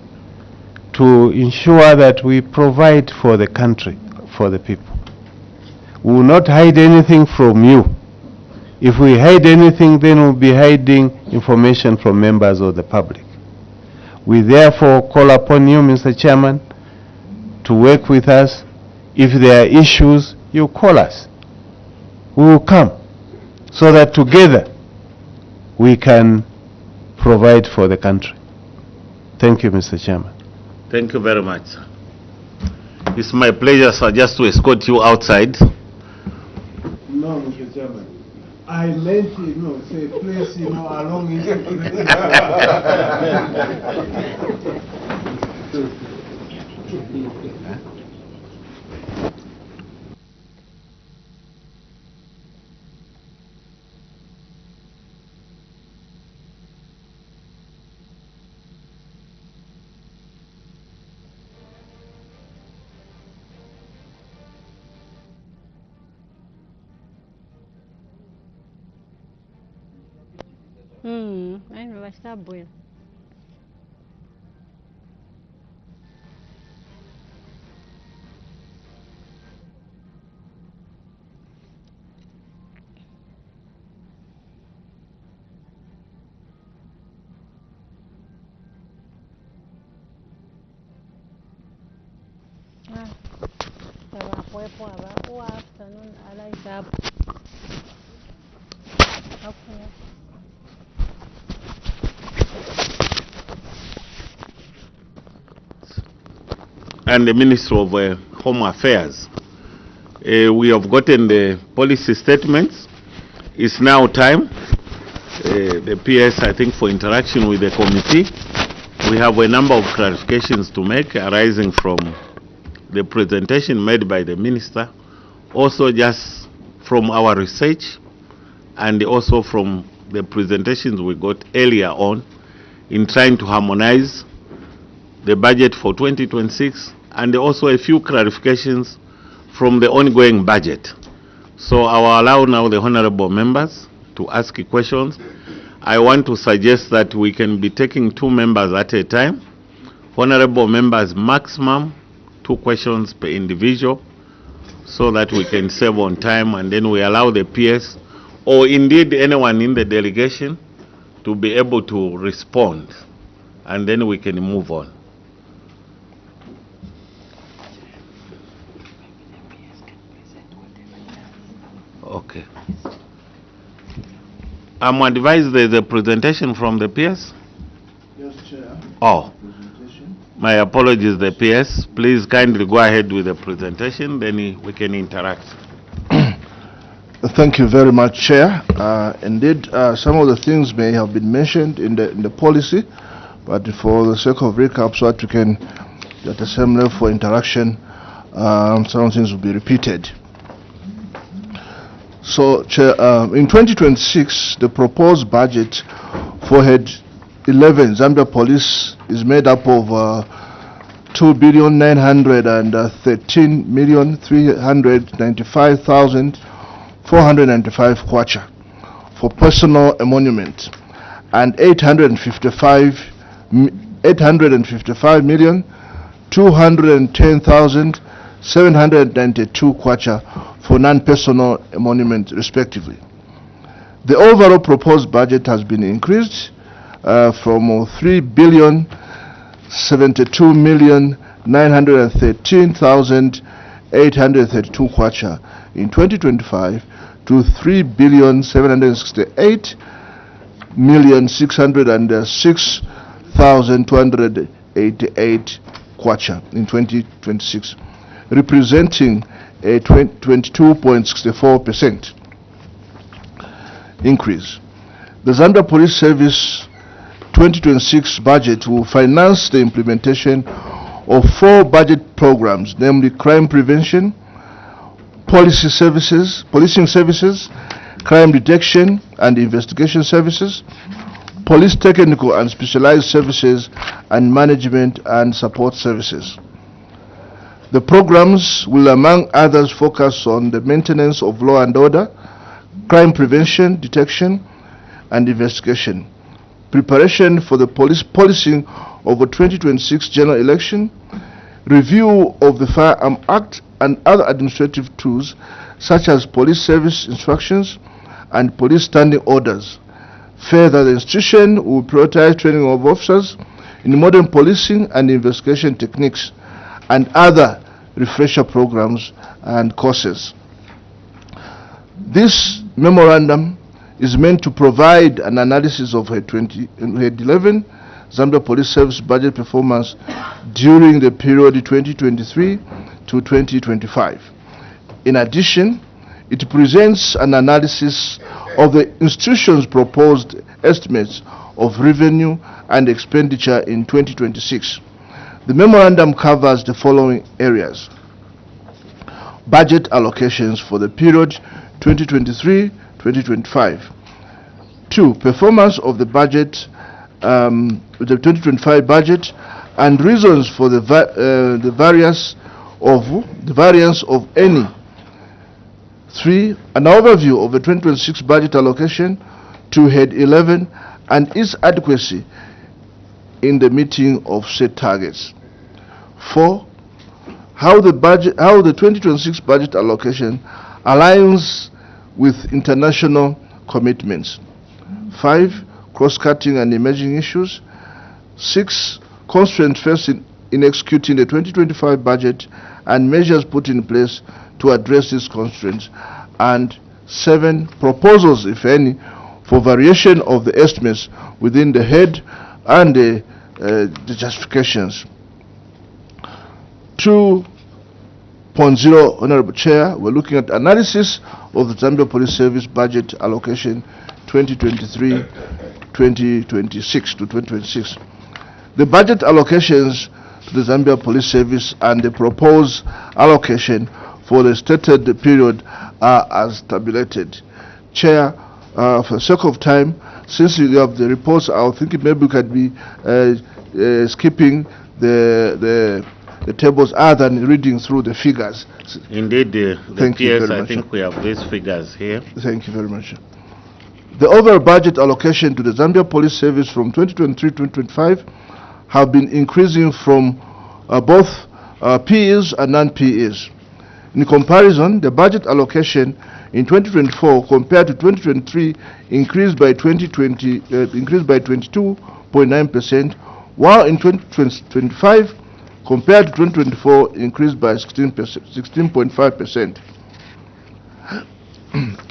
to ensure that we provide for the country, for the people. We will not hide anything from you. If we hide anything, then we'll be hiding information from members of the public. We therefore call upon you, Mr. Chairman, to work with us. If there are issues, you call us. We will come so that together we can provide for the country. Thank you, Mr. Chairman. Thank you very much, sir. It's my pleasure, sir, just to escort you outside. No, Mr. Chairman. I meant, say, place, along I know, I start boil. Good afternoon, I like that. And the Minister of Home Affairs. We have gotten the policy statements. It's now time, the PS, I think, for interaction with the committee. We have a number of clarifications to make arising from the presentation made by the Minister, also just from our research, and also from the presentations we got earlier on in trying to harmonize the budget for 2026, and also a few clarifications from the ongoing budget. So I will allow now the honorable members to ask questions. I want to suggest that we can be taking 2 members at a time. Honorable members, maximum 2 questions per individual, so that we can save on time, and then we allow the PS or indeed anyone in the delegation to be able to respond, and then we can move on. Okay. I'm advised there's a presentation from the PS. Yes, Chair. Oh, my apologies, the PS. Please kindly go ahead with the presentation, then we can interact. Thank you very much, Chair. Indeed, some of the things may have been mentioned in the policy, but for the sake of recap, so that we can, at the same level for interaction, some things will be repeated. So, Chair, in 2026, the proposed budget for Head 11 Zambia Police is made up of 2,913,395,495 kwacha for personal emolument and 855,210,792 kwacha for non-personal emolument, respectively. The overall proposed budget has been increased from 3,072,913,832 kwacha in 2025 to 3,768,606,288 kwacha in 2026, representing a 22.64% increase. The Zambia Police Service 2026 budget will finance the implementation of 4 budget programs, namely crime prevention, policing services, crime detection and investigation services, police technical and specialized services, and management and support services. The programs will, among others, focus on the maintenance of law and order, crime prevention, detection, and investigation, preparation for the policing of the 2026 general election, review of the Firearm Act and other administrative tools such as police service instructions and police standing orders. Further, the institution will prioritize training of officers in modern policing and investigation techniques and other refresher programs and courses. This memorandum is meant to provide an analysis of Head 11 Zambia Police Service budget performance during the period 2023 to 2025. In addition, it presents an analysis of the institution's proposed estimates of revenue and expenditure in 2026. The memorandum covers the following areas: budget allocations for the period 2023-2025. 2. Performance of the budget, the 2025 budget, and reasons for the variance of any. 3. An overview of the 2026 budget allocation to Head 11 and its adequacy in the meeting of set targets. 4. How the 2026 budget allocation aligns with international commitments. 5. Cross-cutting and emerging issues. 6. Constraints faced in executing the 2025 budget and measures put in place to address these constraints. And 7. Proposals, if any, for variation of the estimates within the head and the justifications. 2.0, Honorable Chair, we're looking at analysis of the Zambia Police Service budget allocation 2023-2026 to 2026. The budget allocations to the Zambia Police Service and the proposed allocation for the stated period are as tabulated. Chair, for the sake of time, since you have the reports, I was thinking maybe we could be skipping the tables other than reading through the figures. Indeed, the PS, I think we have these figures here. Thank you very much. The overall budget allocation to the Zambia Police Service from 2023-2025 have been increasing from both PEs and non-PEs. In comparison, the budget allocation in 2024 compared to 2023 increased by 22.9%, while in 2025 compared to 2024 increased by 16.5%.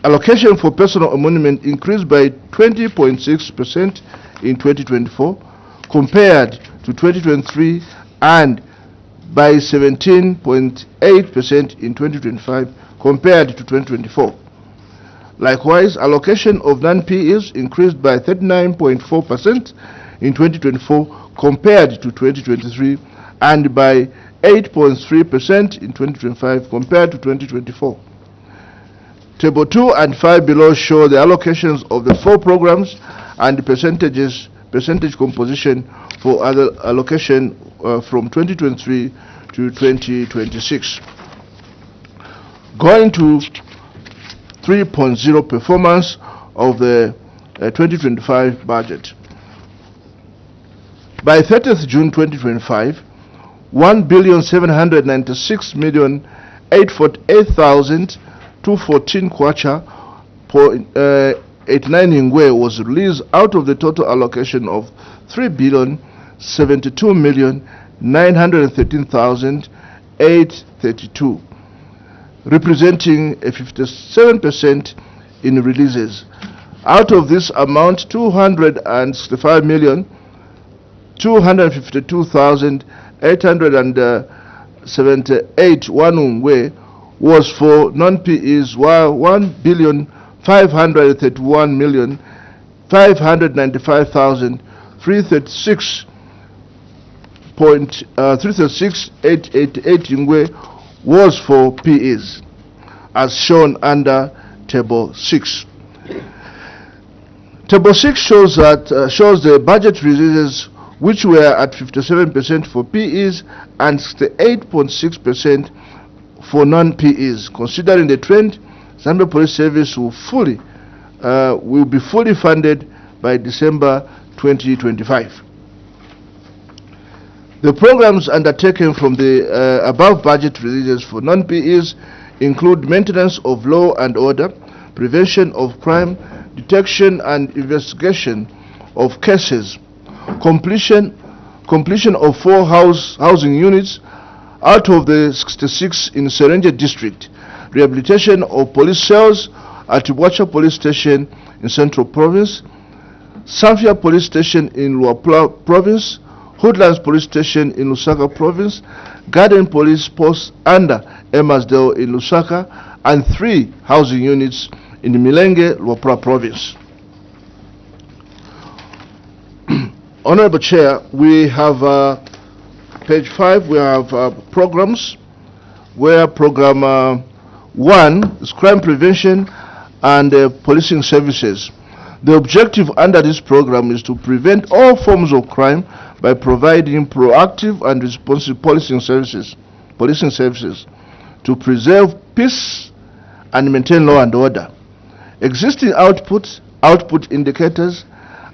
Allocation for personal emolument increased by 20.6% in 2024 compared to to 2023 and by 17.8% in 2025 compared to 2024. Likewise, allocation of non-PEs increased by 39.4% in 2024 compared to 2023 and by 8.3% in 2025 compared to 2024. Table 2 and 5 below show the allocations of the 4 programs and the percentage composition for other allocation from 2023 to 2026. Going to 3.0 performance of the 2025 budget. By 30th June 2025, 1,796,848,214 kwacha per 89 ingwe was released out of the total allocation of 3,072,913,832, representing a 57% in releases. Out of this amount, 265,252,878 wanungwe was for non-PEs, while 1,531,336,888 ingwe was for PEs, as shown under Table 6. Table 6 shows the budget releases, which were at 57% for PEs and 68.6% for non-PEs. Considering the trend, Zambia Police Service will be fully funded by December 2025. The programs undertaken from the above budget releases for non-PEs include maintenance of law and order, prevention of crime, detection and investigation of cases, completion of 4 housing units out of the 66 in Serenje district, rehabilitation of police cells at Iwacha Police Station in Central Province, Samfya Police Station in Luapula Province, Hoodlands Police Station in Lusaka Province, Garden Police Post under Emersdale in Lusaka, and 3 housing units in the Milenge, Luapula Province. Honorable Chair, we have page 5, we have programs where program 1 is crime prevention and policing services. The objective under this program is to prevent all forms of crime by providing proactive and responsive policing services to preserve peace and maintain law and order. Existing output indicators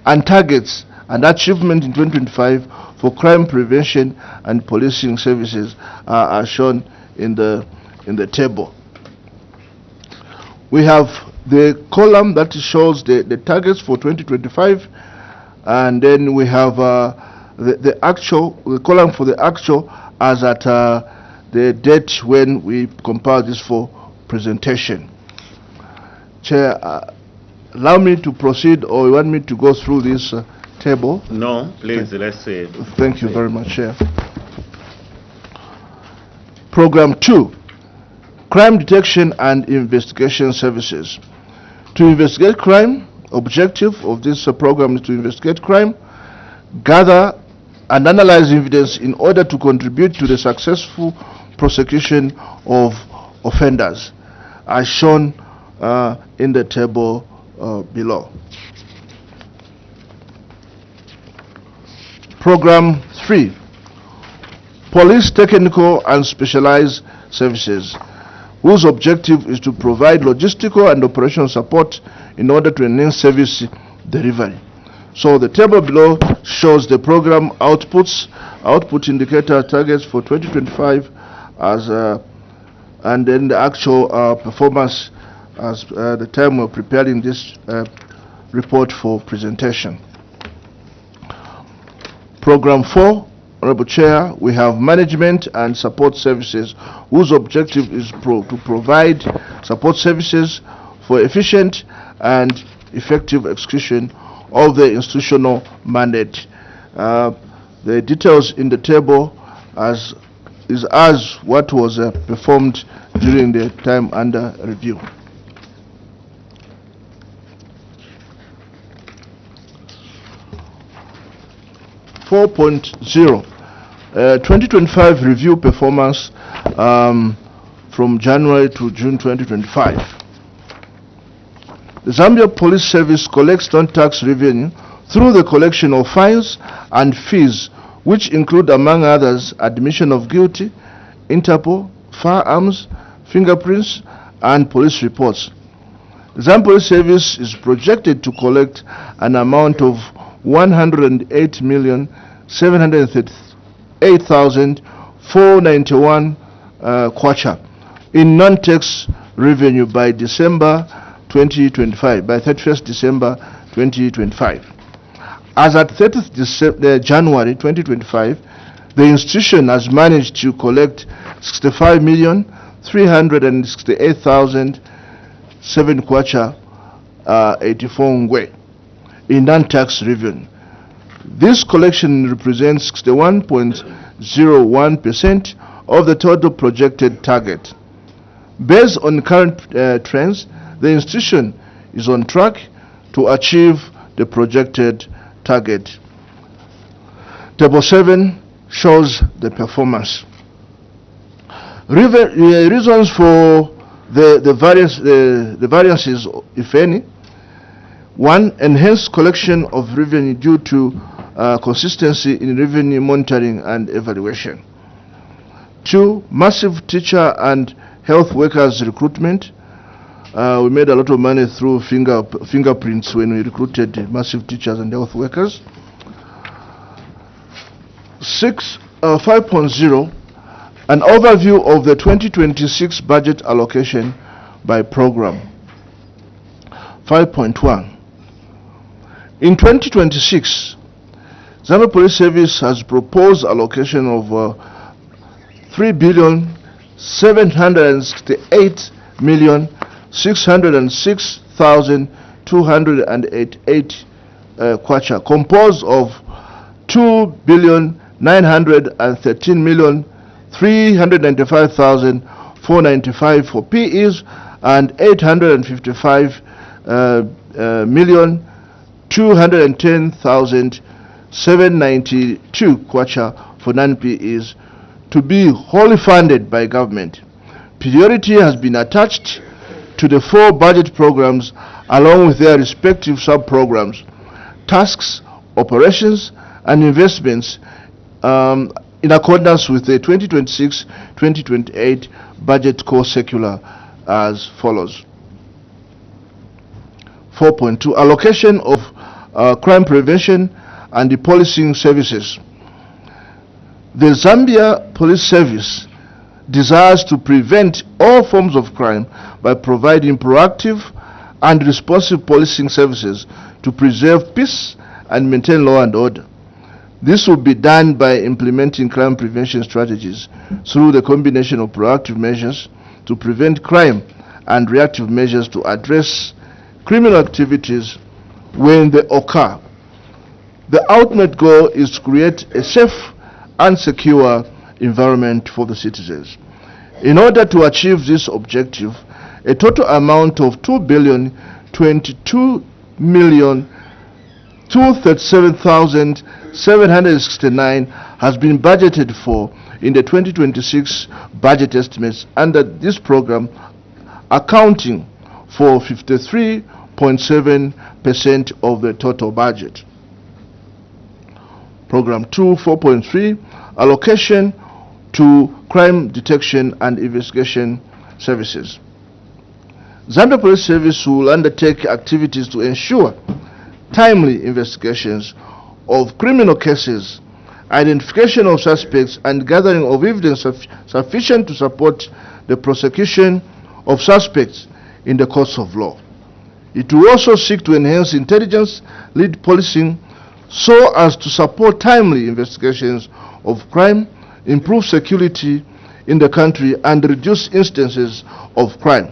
and targets and achievement in 2025 for crime prevention and policing services are shown in the table. We have the column that shows the targets for 2025, and then we have the column for the actual as at the date when we compile this for presentation. Chair, allow me to proceed, or you want me to go through this table? No, please, let's say. Thank you very much, Chair. Program 2, Crime Detection and Investigation Services. To investigate crime, objective of this program is to investigate crime, gather and analyze evidence in order to contribute to the successful prosecution of offenders, as shown in the table below. Program 3, Police Technical and Specialized Services, whose objective is to provide logistical and operational support in order to enhance service delivery. So the table below shows the program output indicator targets for 2025 as and then the actual performance as the time we're preparing this report for presentation. Program 4, Honorable Chair, we have management and support services, whose objective is to provide support services for efficient and effective execution of the institutional mandate. The details in the table is as what was performed during the time under review. (4.0) 2025 review performance from January to June 2025. The Zambia Police Service collects non-tax revenue through the collection of fines and fees, which include, among others, admission of guilty, Interpol, firearms, fingerprints, and police reports. The Zambia Police Service is projected to collect an amount of 108,738,491 kwacha in non-tax revenue by December 2025, by 31st December 2025. As at 30th January 2025, the institution has managed to collect 65,368,007 kwacha 84 ngwe in non-tax revenue. This collection represents 61.01% of the total projected target. Based on current trends, the institution is on track to achieve the projected target. Table 7 shows the performance. Reasons for the variances, if any: 1. Enhanced collection of revenue due to consistency in revenue monitoring and evaluation. 2. Massive teacher and health workers recruitment. We made a lot of money through fingerprints when we recruited massive teachers and health workers. 5.0, an overview of the 2026 budget allocation by program. 5.1, in 2026, Zambia Police Service has proposed allocation of 3,768,606,288 kwacha, composed of 2,913,395,495 for PEs and 855,210,792 kwacha for non-PEs, to be wholly funded by government. Priority has been attached to the 4 budget programs along with their respective sub-programs, tasks, operations, and investments in accordance with the 2026-2028 budget core circular as follows. 4.2, allocation of crime prevention and the policing services. The Zambia Police Service desires to prevent all forms of crime by providing proactive and responsive policing services to preserve peace and maintain law and order. This will be done by implementing crime prevention strategies through the combination of proactive measures to prevent crime and reactive measures to address criminal activities when they occur. The ultimate goal is to create a safe and secure environment for the citizens. In order to achieve this objective, a total amount of 2,022,237,769 has been budgeted for in the 2026 budget estimates under this program, accounting for 53.7% of the total budget. Program 2, 4.3, allocation to crime detection and investigation services. Zambia Police Service will undertake activities to ensure timely investigations of criminal cases, identification of suspects, and gathering of evidence sufficient to support the prosecution of suspects in the courts of law. It will also seek to enhance intelligence-led policing so as to support timely investigations of crime, improve security in the country, and reduce instances of crime.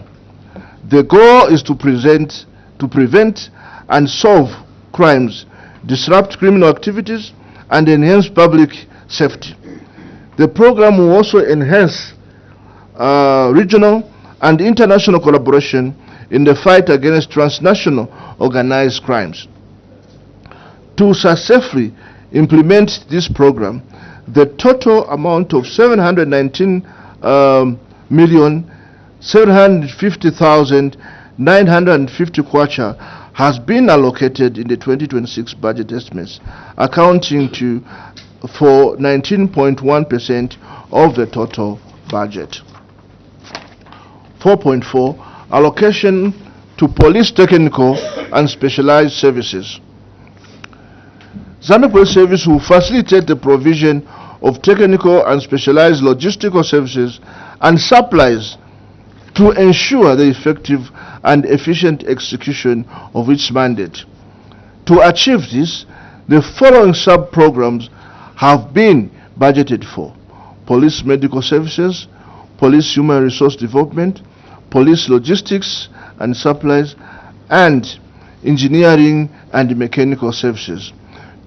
The goal is to prevent and solve crimes, disrupt criminal activities, and enhance public safety. The program will also enhance regional and international collaboration in the fight against transnational organized crimes. To successfully implement this program, the total amount of 719,750,950 kwacha has been allocated in the 2026 budget estimates, accounting for 19.1% of the total budget. 4.4 Allocation to police technical and specialized services. Zambia Police Service will facilitate the provision of technical and specialized logistical services and supplies to ensure the effective and efficient execution of its mandate. To achieve this, the following sub-programs have been budgeted for: police medical services, police human resource development, police logistics and supplies, and engineering and mechanical services.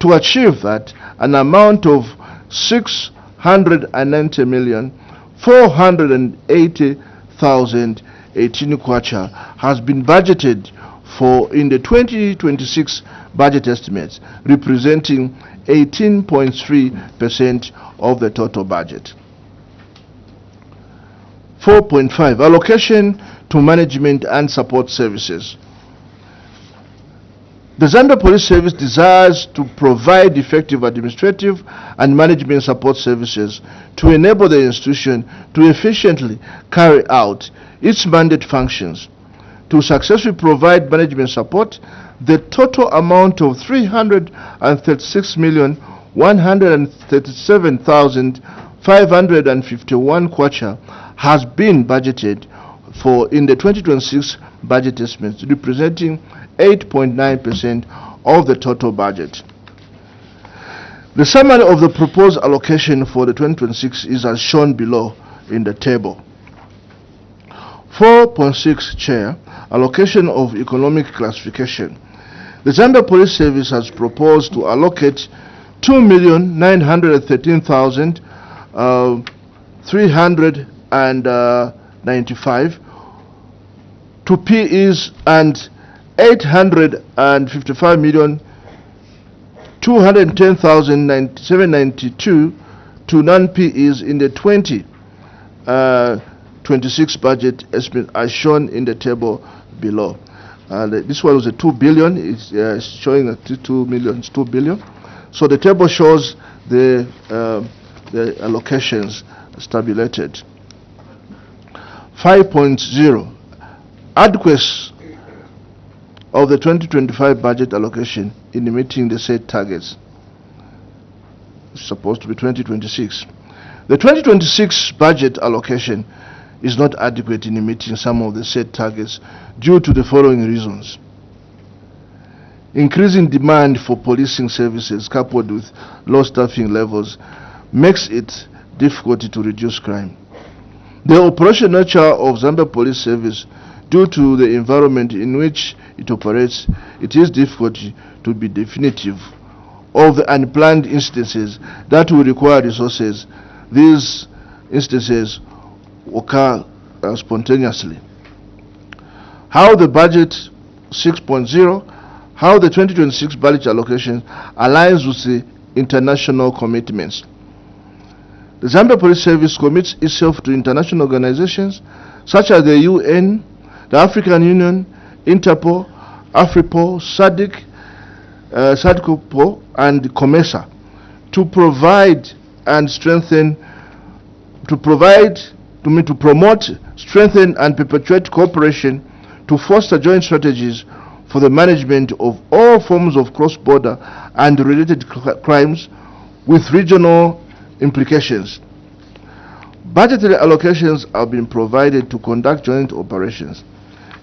To achieve that, an amount of 690,480,018 kwacha has been budgeted for in the 2026 budget estimates, representing 18.3% of the total budget. 4.5 Allocation to management and support services. The Zambia Police Service desires to provide effective administrative and management support services to enable the institution to efficiently carry out its mandate functions. To successfully provide management support, the total amount of 336,137,551 kwacha has been budgeted for in the 2026 budget estimates, representing 8.9% of the total budget. The summary of the proposed allocation for the 2026 is as shown below in the table. 4.6 Chair, allocation of economic classification. The Zambia Police Service has proposed to allocate 2,913,395 to PEs and 855,210,792 to non-PEs in the 2026 budget estimate as shown in the table below. This one was a 2 billion, it's showing a 2 million, it's 2 billion. So the table shows the allocations tabulated. 5.0 Adequacy of the 2025 budget allocation in meeting the said targets. It's supposed to be 2026. The 2026 budget allocation is not adequate in meeting some of the said targets due to the following reasons. Increasing demand for policing services coupled with low staffing levels makes it difficult to reduce crime. The operational nature of Zambia Police Service, due to the environment in which it operates, it is difficult to be definitive of the unplanned instances that will require resources. These instances occur spontaneously. How the budget 6.0, how the 2026 budget allocation aligns with the international commitments. The Zambia Police Service commits itself to international organizations such as the UN, the African Union, Interpol, Afripol, SADC, SADCOPO, and COMESA to provide and strengthen, to promote, strengthen, and perpetuate cooperation to foster joint strategies for the management of all forms of cross-border and related crimes with regional implications. Budgetary allocations have been provided to conduct joint operations.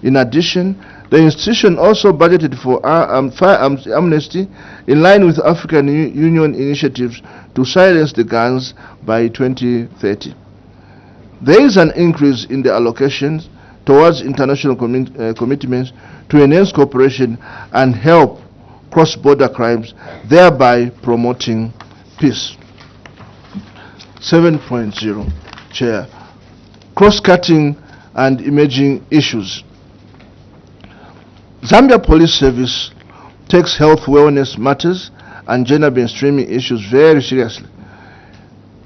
In addition, the institution also budgeted for firearms amnesty in line with African Union initiatives to silence the guns by 2030. There is an increase in the allocations towards international commitments to enhance cooperation and help cross-border crimes, thereby promoting peace. 7.0, Chair. Cross-cutting and emerging issues. Zambia Police Service takes health wellness matters and gender mainstreaming issues very seriously.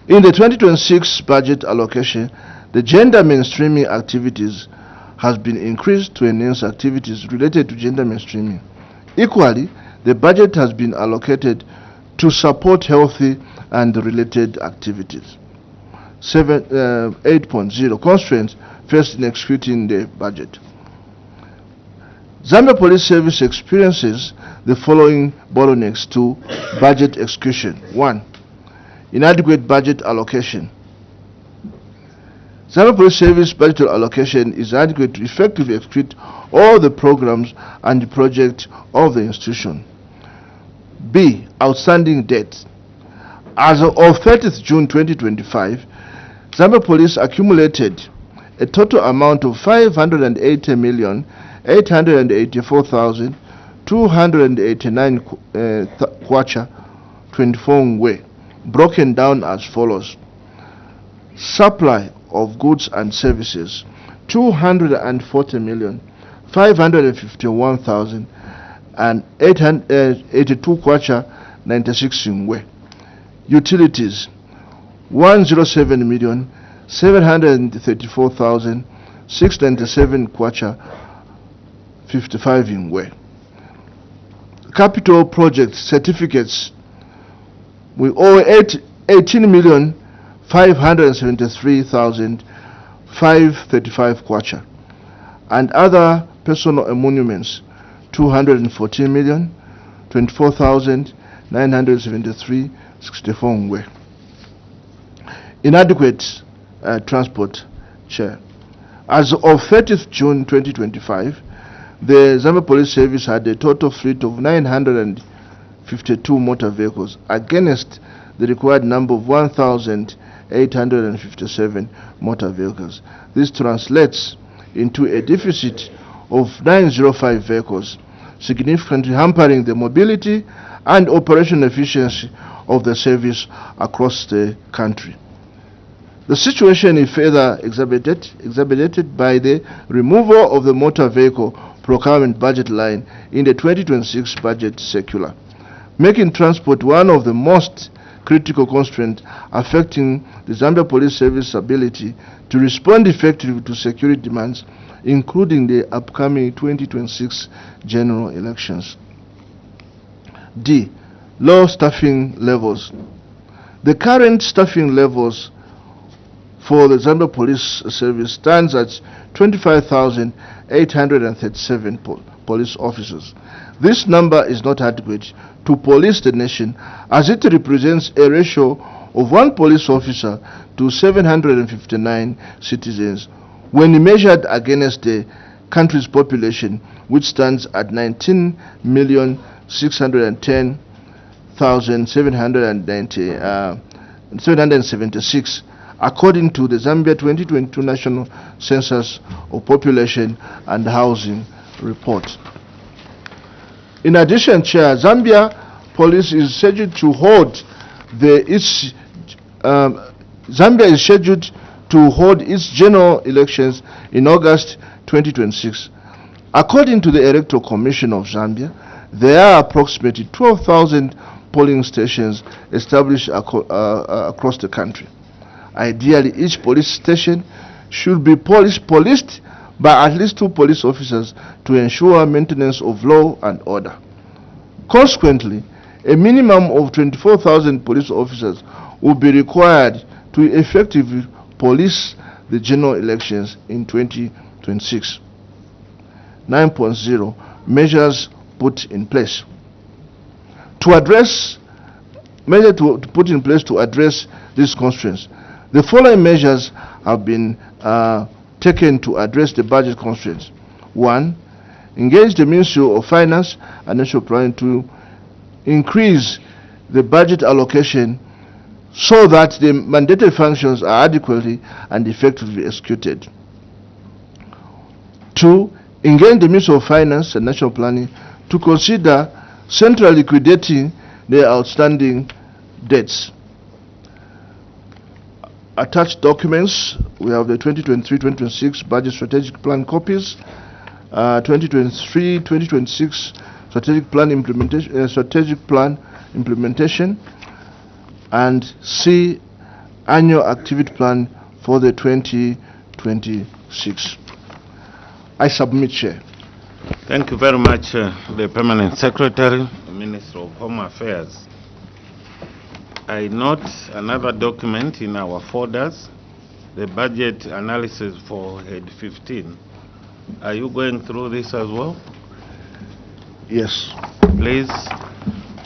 In the 2026 budget allocation, the gender mainstreaming activities has been increased to enhance activities related to gender mainstreaming. Equally, the budget has been allocated to support healthy and related activities. 8.0, constraints faced in executing the budget. Zambia Police Service experiences the following bottlenecks to budget execution. 1. Inadequate budget allocation. Zambia Police Service budget allocation is adequate to effectively execute all the programs and the projects of the institution. B. Outstanding debt. As of 30th June 2025, Zambia Police accumulated a total amount of 580,884,289 kwacha 24 ngwe, broken down as follows. Supply of goods and services 240,551,882 kwacha 96 ngwe. Utilities 107,734,697 kwacha 55 ngwe. Capital project certificates, we owe 18,573,535 kwacha, and other personal emoluments 214,024,973 ngwe. Inadequate transport, Chair. As of 30th June 2025, the Zambia Police Service had a total fleet of 952 motor vehicles against the required number of 1,857 motor vehicles. This translates into a deficit of 905 vehicles, significantly hampering the mobility and operational efficiency of the service across the country. The situation is further exacerbated by the removal of the motor vehicle procurement budget line in the 2026 budget circular, making transport one of the most critical constraints affecting the Zambia Police Service's ability to respond effectively to security demands, including the upcoming 2026 general elections. D. Low staffing levels. The current staffing levels for the Zambia Police Service stands at 25,837 police officers. This number is not adequate to police the nation, as it represents a ratio of 1 police officer to 759 citizens when measured against the country's population, which stands at 19,610,776, according to the Zambia 2022 National Census of Population and Housing Report. In addition, Chair, Zambia Police is scheduled to hold Zambia is scheduled to hold its general elections in August 2026. According to the Electoral Commission of Zambia, there are approximately 12,000 polling stations established across the country. Ideally, each police station should be policed by at least 2 police officers to ensure maintenance of law and order. Consequently, a minimum of 24,000 police officers will be required to effectively police the general elections in 2026. 9.0, measures put in place. Measures put in place to address these constraints. The following measures have been taken to address the budget constraints. 1. Engage the Ministry of Finance and National Planning to increase the budget allocation so that the mandated functions are adequately and effectively executed. 2. Engage the Ministry of Finance and National Planning to consider centrally liquidating the outstanding dates. Attached documents, we have the 2023-2026 budget strategic plan copies, 2023-2026 strategic plan implementation, and C, annual activity plan for the 2026. I submit, Chair. Thank you very much, the Permanent Secretary, the Minister of Home Affairs. I note another document in our folders, the budget analysis for Head 15. Are you going through this as well? Yes. Please,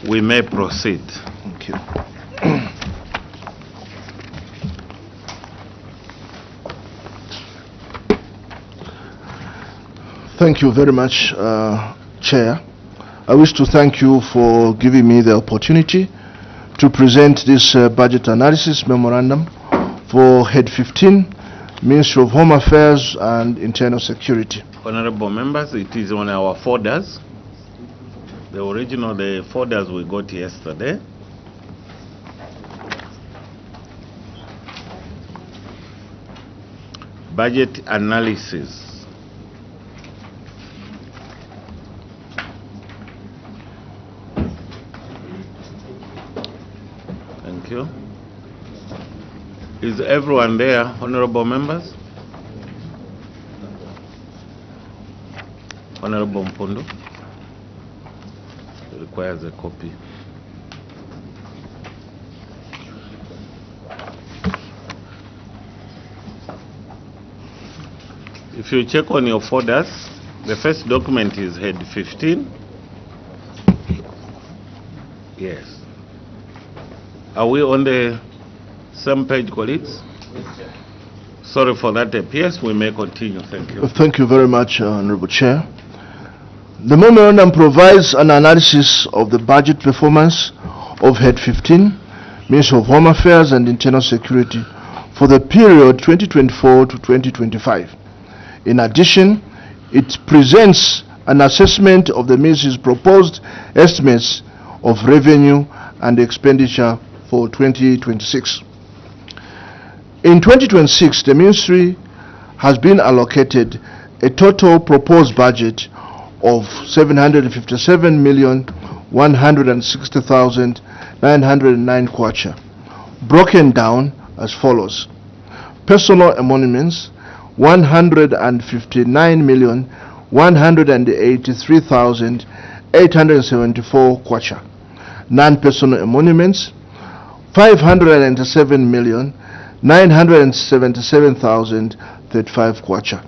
we may proceed. Thank you. Thank you very much, Chair. I wish to thank you for giving me the opportunity to present this budget analysis memorandum for Head 15, Ministry of Home Affairs and Internal Security. Honorable members, it is on our folders. The original, the folders we got yesterday. Budget analysis. Thank you. Is everyone there, honorable members? Honorable Mpondo requires a copy. If you check on your folders, the first document is Head 15. Yes. Are we on the same page, colleagues? Sorry for that. Yes, we may continue. Thank you. Thank you very much, Honorable Chair. The memorandum provides an analysis of the budget performance of Head 15, Ministry of Home Affairs and Internal Security for the period 2024 to 2025. In addition, it presents an assessment of the Ministry's proposed estimates of revenue and expenditure for 2026. In 2026, the Ministry has been allocated a total proposed budget of 757,160,909 kwacha, broken down as follows: personal emoluments 159,183,874 kwacha, non-personal emoluments 577,977,035 kwacha.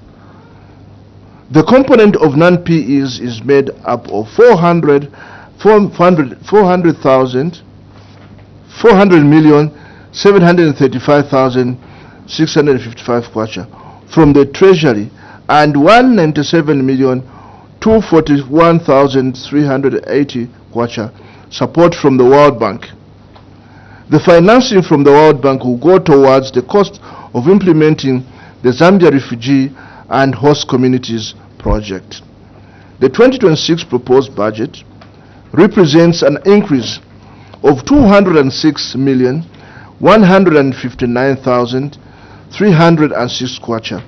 The component of non-PEs is made up of 400,735,655 kwacha from the Treasury and 197,241,380 kwacha support from the World Bank. The financing from the World Bank will go towards the cost of implementing the Zambia Refugee and Host Communities project. The 2026 proposed budget represents an increase of 206,159,306 kwacha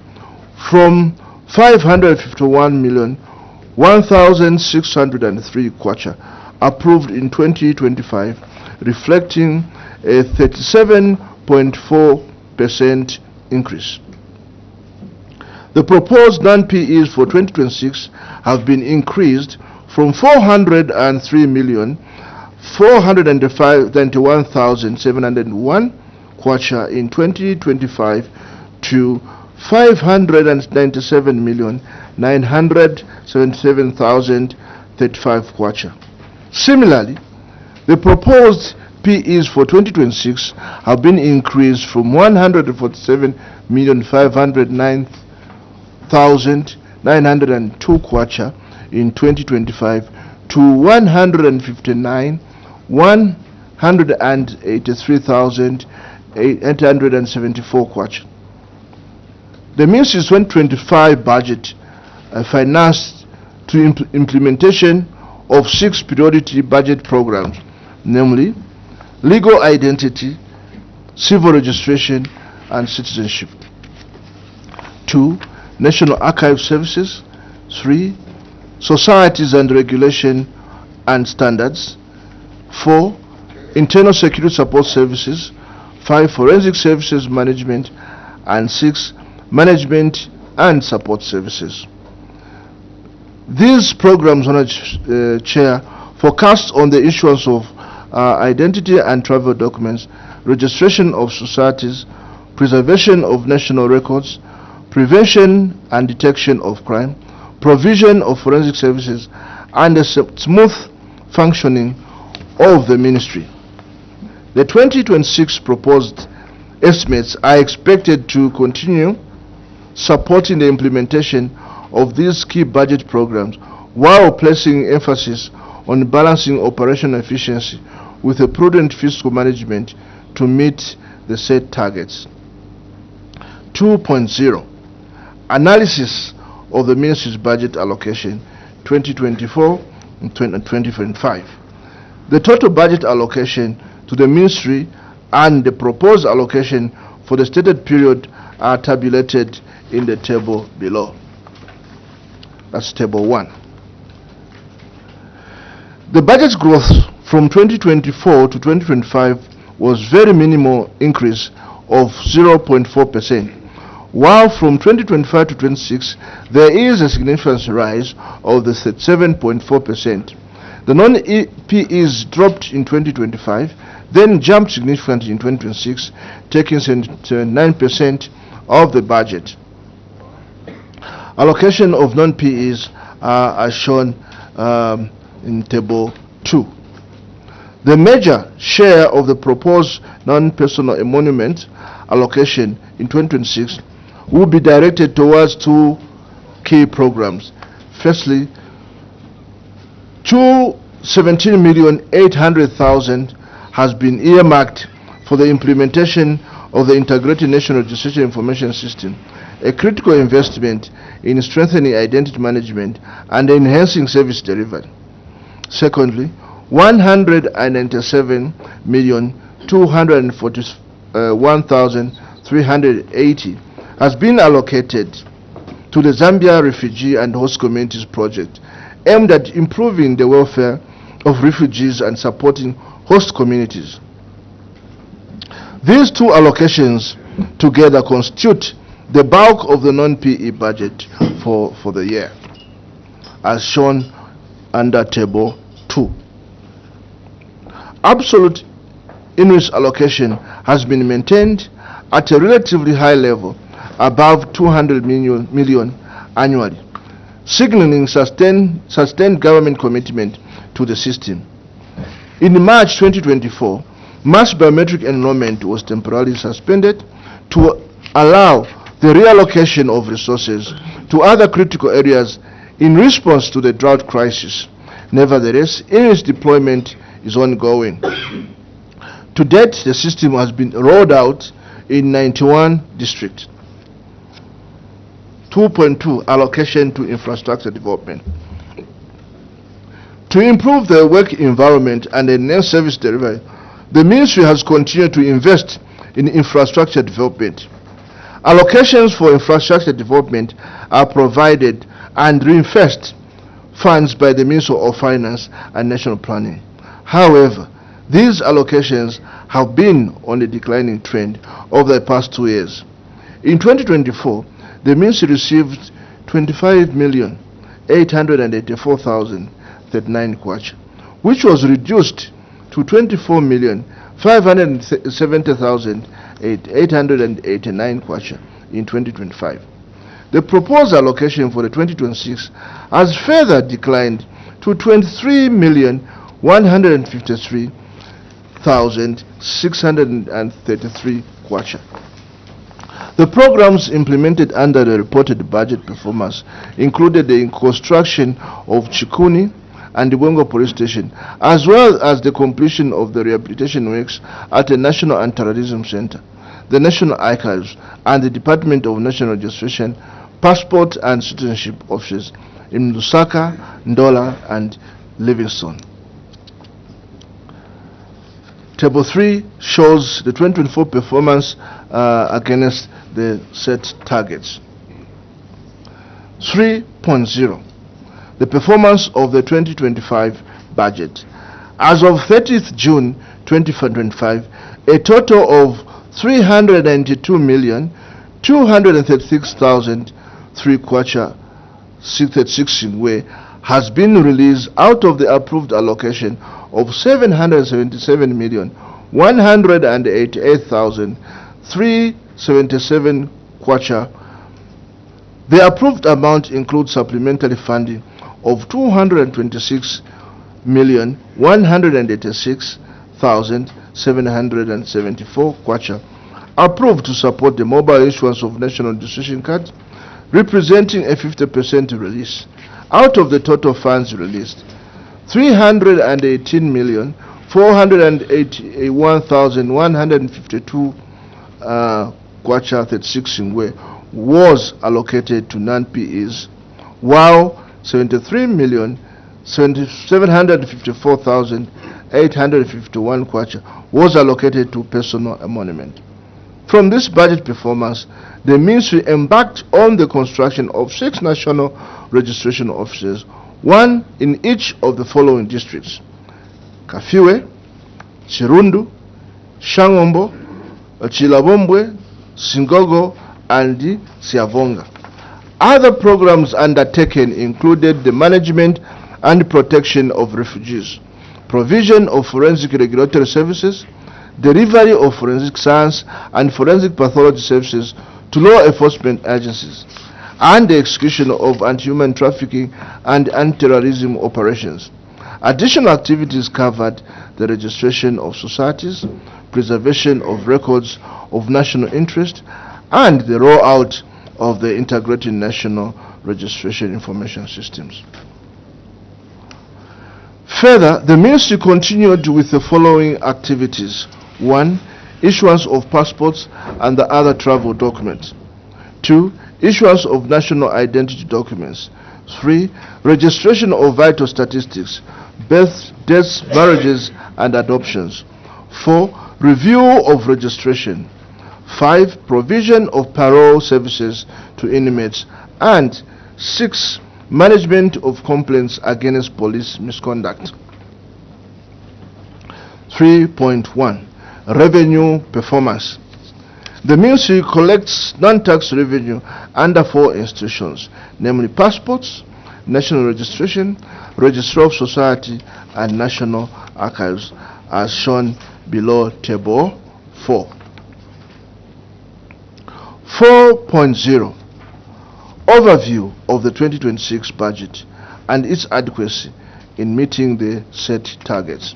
from 551,1,603 kwacha approved in 2025, reflecting a 37.4% increase. The proposed non-PEs for 2026 have been increased from 403,491,701 kwacha in 2025 to 597,977,035 kwacha. Similarly, the proposed PEs for 2026 have been increased from 147,509,902 kwacha in 2025 to 159,183,874 kwacha. The Ministry's 2025 budget financed to implementation of 6 priority budget programs, namely legal identity, civil registration, and citizenship. 2. National Archive Services. 3. Societies and regulation and standards. 4. Internal security support services. 5. Forensic services management. And 6. Management and support services. These programs, Honourable Chair, focus on the issuance of identity and travel documents, registration of societies, preservation of national records, prevention and detection of crime, provision of forensic services, and the smooth functioning of the ministry. The 2026 proposed estimates are expected to continue supporting the implementation of these key budget programs while placing emphasis on balancing operational efficiency with a prudent fiscal management to meet the set targets. 2.0 Analysis of the Ministry's budget allocation 2024 and 2025. The total budget allocation to the Ministry and the proposed allocation for the stated period are tabulated in the table below. That's table 1. The budget growth from 2024 to 2025 was very minimal increase of 0.4%, while from 2025 to 26 there is a significant rise of the 7.4%. The non-PEs dropped in 2025, then jumped significantly in 2026, taking 9% of the budget. Allocation of non-PEs are shown in table 2. The major share of the proposed non-personal emolument allocation in 2026 will be directed towards 2 key programs. Firstly, 17,800,000 has been earmarked for the implementation of the Integrated National Registration Information System, a critical investment in strengthening identity management and enhancing service delivery. Secondly, 197,241,380 has been allocated to the Zambia Refugee and Host Communities Project, aimed at improving the welfare of refugees and supporting host communities. These 2 allocations together constitute the bulk of the non-PE budget for the year, as shown under table 2. Absolute INRIS allocation has been maintained at a relatively high level, above 200 million annually, signaling sustained government commitment to the system. In March 2024, mass biometric enrollment was temporarily suspended to allow the reallocation of resources to other critical areas in response to the drought crisis. Nevertheless, INRIS deployment is ongoing. To date, the system has been rolled out in 91 districts. 2.2 Allocation to infrastructure development. To improve the work environment and enhance service delivery, the Ministry has continued to invest in infrastructure development. Allocations for infrastructure development are provided and reinvest funds by the Ministry of Finance and National Planning. However, these allocations have been on a declining trend over the past 2 years. In 2024, the Ministry received 25,884,039 kwacha, which was reduced to 24,570,889 kwacha in 2025. The proposed allocation for the 2026 has further declined to 23,153,633 kwacha. The programs implemented under the reported budget performance included the construction of Chikuni and the Wengo Police Station, as well as the completion of the rehabilitation works at the National Anti-Terrorism Center, the National Archives, and the Department of National Registration, Passport and Citizenship Offices in Lusaka, Ndola, and Livingstone. Table 3 shows the 2024 performance against the set targets. 3.0, the performance of the 2025 budget. As of 30th June 2025, a total of 392,236,003 kwacha 636 ingwe has been released out of the approved allocation of 777,188,377 kwacha. The approved amount includes supplementary funding of 226,186,774 kwacha, approved to support the mobile issuance of national registration cards, representing a 50% release. Out of the total funds released, 318,481,152 kwacha 36 ingwe was allocated to non-PEs, while 73,754,851 kwacha was allocated to personal emolument. From this budget performance, the Ministry embarked on the construction of 6 national registration offices, 1 in each of the following districts: Kafiwe, Chirundu, Shangombo, Chilabombwe, Singogo, and Siavonga. Other programs undertaken included the management and protection of refugees, provision of forensic regulatory services, delivery of forensic science and forensic pathology services to law enforcement agencies, and the execution of anti-human trafficking and anti-terrorism operations. Additional activities covered the registration of societies, preservation of records of national interest, and the rollout of the integrated national registration information systems. Further, the Ministry continued with the following activities: 1. Issuance of passports and the other travel documents. 2. Issuance of national identity documents. 3. Registration of vital statistics, births, deaths, marriages, and adoptions. 4. Review of registration. 5. Provision of parole services to inmates. And 6. Management of complaints against police misconduct. 3.1. Revenue performance. The Ministry collects non-tax revenue under 4 institutions, namely passports, national registration, registrar of society, and national archives, as shown below Table 4. 4.0. Overview of the 2026 budget and its adequacy in meeting the set targets.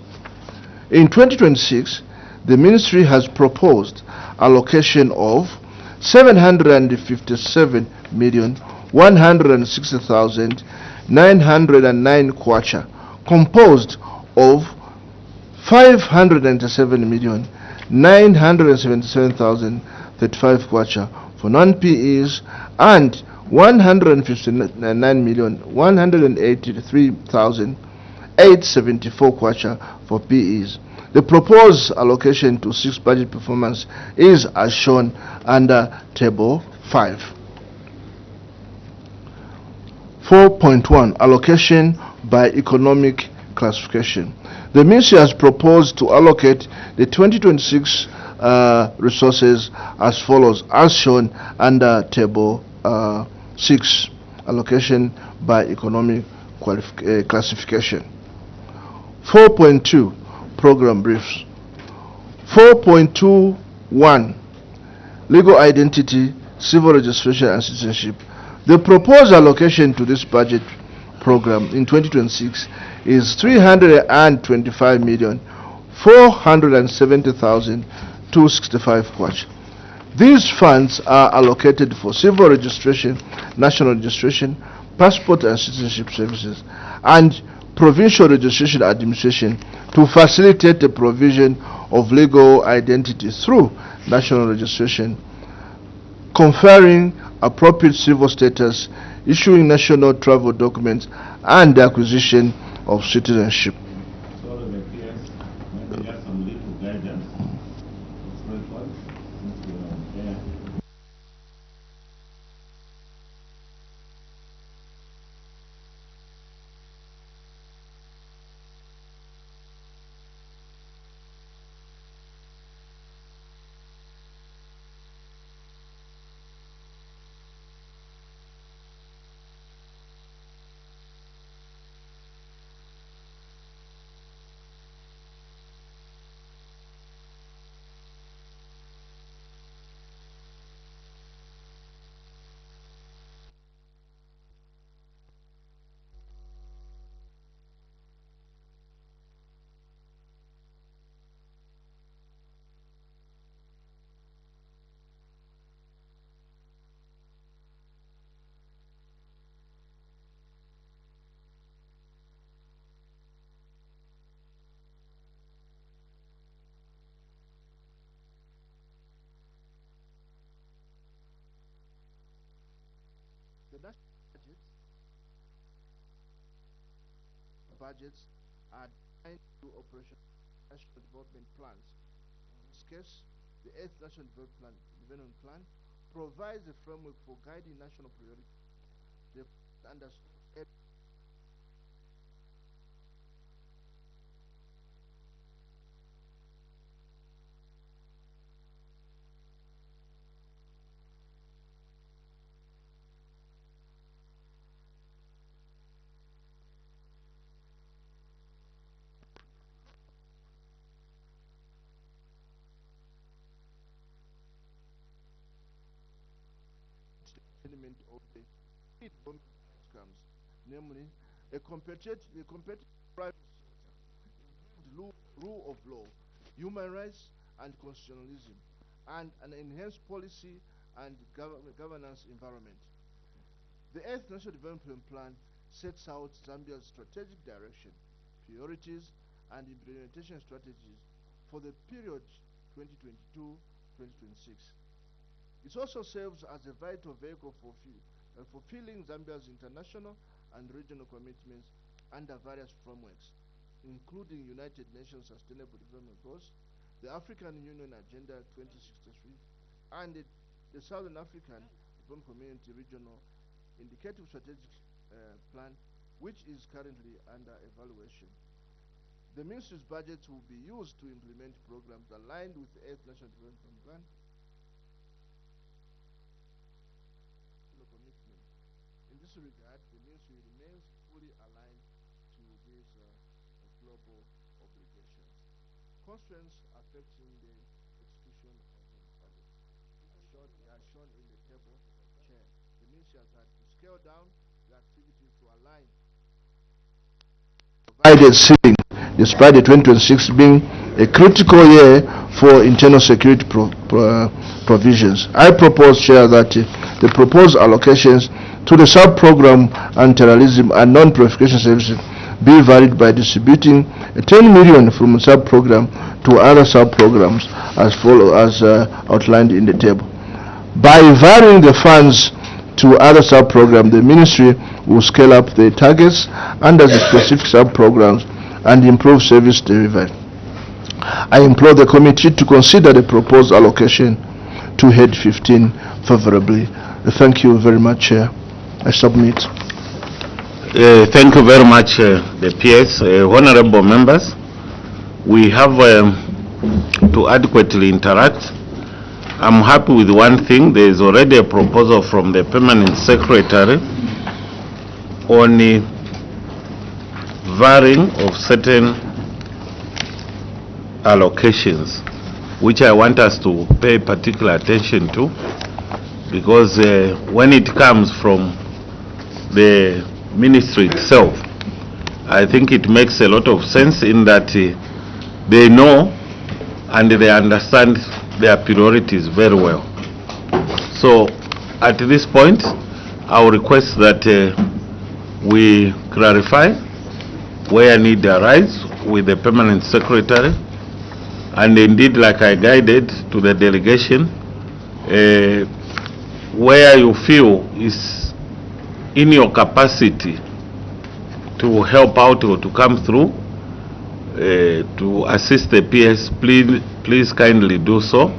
In 2026, the Ministry has proposed allocation of 757,160,909 kwacha, composed of 507,977,035 kwacha for non-PEs and 159,183,874 kwacha for PEs. The proposed allocation to 6 budget performance is as shown under Table 5. 4.1. Allocation by economic classification. The Ministry has proposed to allocate the 2026 resources as follows, as shown under Table 6. Allocation by economic classification. 4.2. Program briefs. 4.21. Legal identity, civil registration and citizenship. The proposed allocation to this budget program in 2026 is 325,470,265 kwacha. These funds are allocated for civil registration, national registration, passport and citizenship services, and provincial registration administration to facilitate the provision of legal identity through national registration, conferring appropriate civil status, issuing national travel documents, and the acquisition of citizenship. guidance. Explain to us, since we are there. The national budgets are designed to operation national development plans. In this case, the 8th National Development Plan provides a framework for guiding national priorities. The understood element of the outcomes, namely a competitive private rule of law, human rights and constitutionalism, and an enhanced policy and governance environment. The 8th National Development Plan sets out Zambia's strategic direction, priorities, and implementation strategies for the period 2022-2026. It also serves as a vital vehicle for fulfilling Zambia's international and regional commitments under various frameworks, including United Nations Sustainable Development Goals, the African Union Agenda 2063, and the Southern African Development Community Regional Indicative Strategic Plan, which is currently under evaluation. The Ministry's budget will be used to implement programs aligned with the 8th National Development Plan commitment. In this regard, the Ministry remains fully aligned to these global obligations. Constraints affecting the execution of the budget are shown in the table, Chair. The Ministry has had to scale down the activities to align provided ceiling, despite the 2026 being a critical year for internal security provisions. I propose, Chair, that the proposed allocations to the sub-program anti-terrorism and non-proliferation services be varied by distributing 10 million from sub-program to other sub-programs as outlined in the table. By varying the funds to other sub-programs, the Ministry will scale up the targets under the specific sub-programs and improve service delivery. I implore the committee to consider the proposed allocation to Head 15 favorably. Thank you very much, Chair. I submit. Thank you very much, the PS. Honorable members, we have to adequately interact. I'm happy with one thing. There is already a proposal from the Permanent Secretary on the varying of certain allocations, which I want us to pay particular attention to, because when it comes from the ministry itself, I think it makes a lot of sense in that they know and they understand their priorities very well. So at this point, I will request that we clarify where need arise with the Permanent Secretary, and indeed, like I guided to the delegation, where you feel is in your capacity to help out or to come through, to assist the PS, please kindly do so.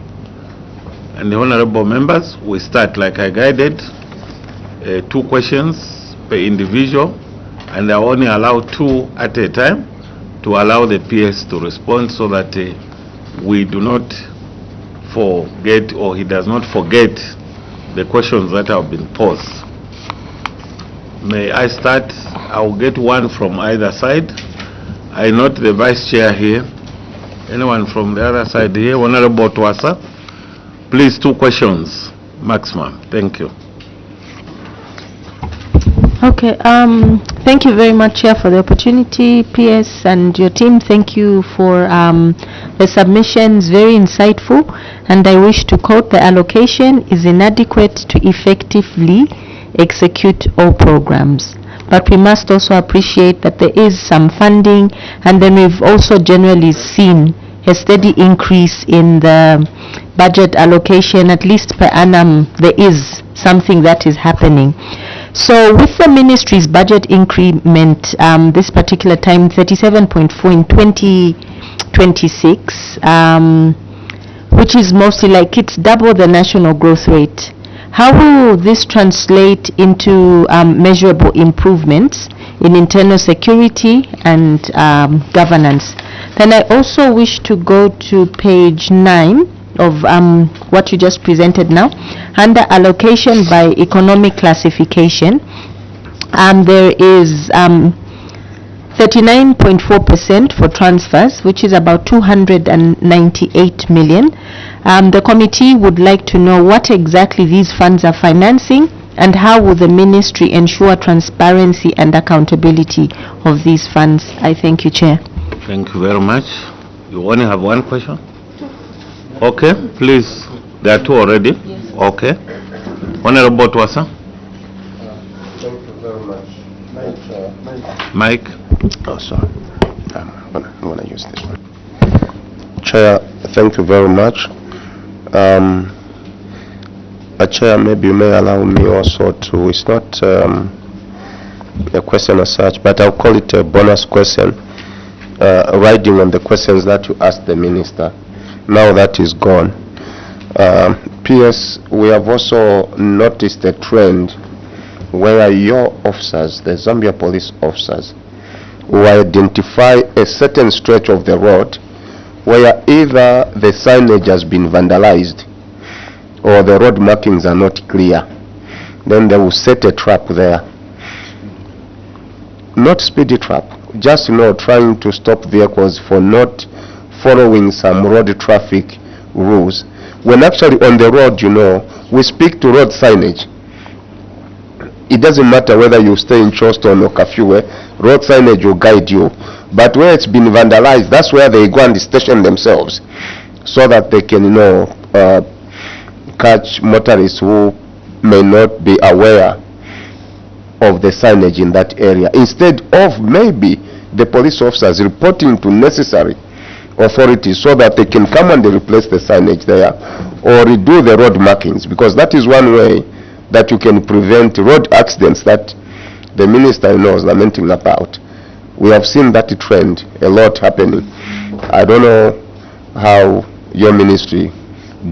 And the honorable members, we start like I guided, 2 questions per individual, and I only allow 2 at a time to allow the PS to respond, so that we do not forget, or he does not forget, the questions that have been posed. May I start? I'll get 1 from either side. I note the vice chair here. Anyone from the other side here? Honorable Twasa. Please, 2 questions maximum. Thank you. Okay, thank you very much, Chair, for the opportunity. PS and your team, thank you for the submissions, very insightful. And I wish to quote, the allocation is inadequate to effectively execute all programs. But we must also appreciate that there is some funding, and then we've also generally seen a steady increase in the budget allocation, at least per annum. There is something that is happening. So with the ministry's budget increment, this particular time 37.4 in 2026, which is mostly like it's double the national growth rate. How will this translate into measurable improvements in internal security and governance? Then I also wish to go to page 9 of what you just presented now. Under allocation by economic classification, there is 39.4% for transfers, which is about 298 million. The committee would like to know what exactly these funds are financing, and how will the ministry ensure transparency and accountability of these funds? I thank you, Chair. Thank you very much. You only have 1 question? Okay, please. There are 2 already? Yes. Okay. Honorable Twasa. Thank you very much. Mike. Oh, sorry. I'm going to use this one. Chair, thank you very much. Chair, maybe you may allow me also to, it's not a question as such, but I'll call it a bonus question, riding on the questions that you asked the minister. Now that is gone. PS, we have also noticed a trend where your officers, the Zambia police officers, will identify a certain stretch of the road where either the signage has been vandalized or the road markings are not clear. Then they will set a trap there. Not speedy trap, just trying to stop vehicles for not following some road traffic rules. When actually on the road, we speak to road signage. It doesn't matter whether you stay in Charleston or Kafue, road signage will guide you. But where it's been vandalized, that's where they go and station themselves, so that they can, catch motorists who may not be aware of the signage in that area. Instead of maybe the police officers reporting to necessary authorities so that they can come and replace the signage there or redo the road markings, because that is one way that you can prevent road accidents that the minister knows lamenting about. We have seen that trend a lot happening. I don't know how your ministry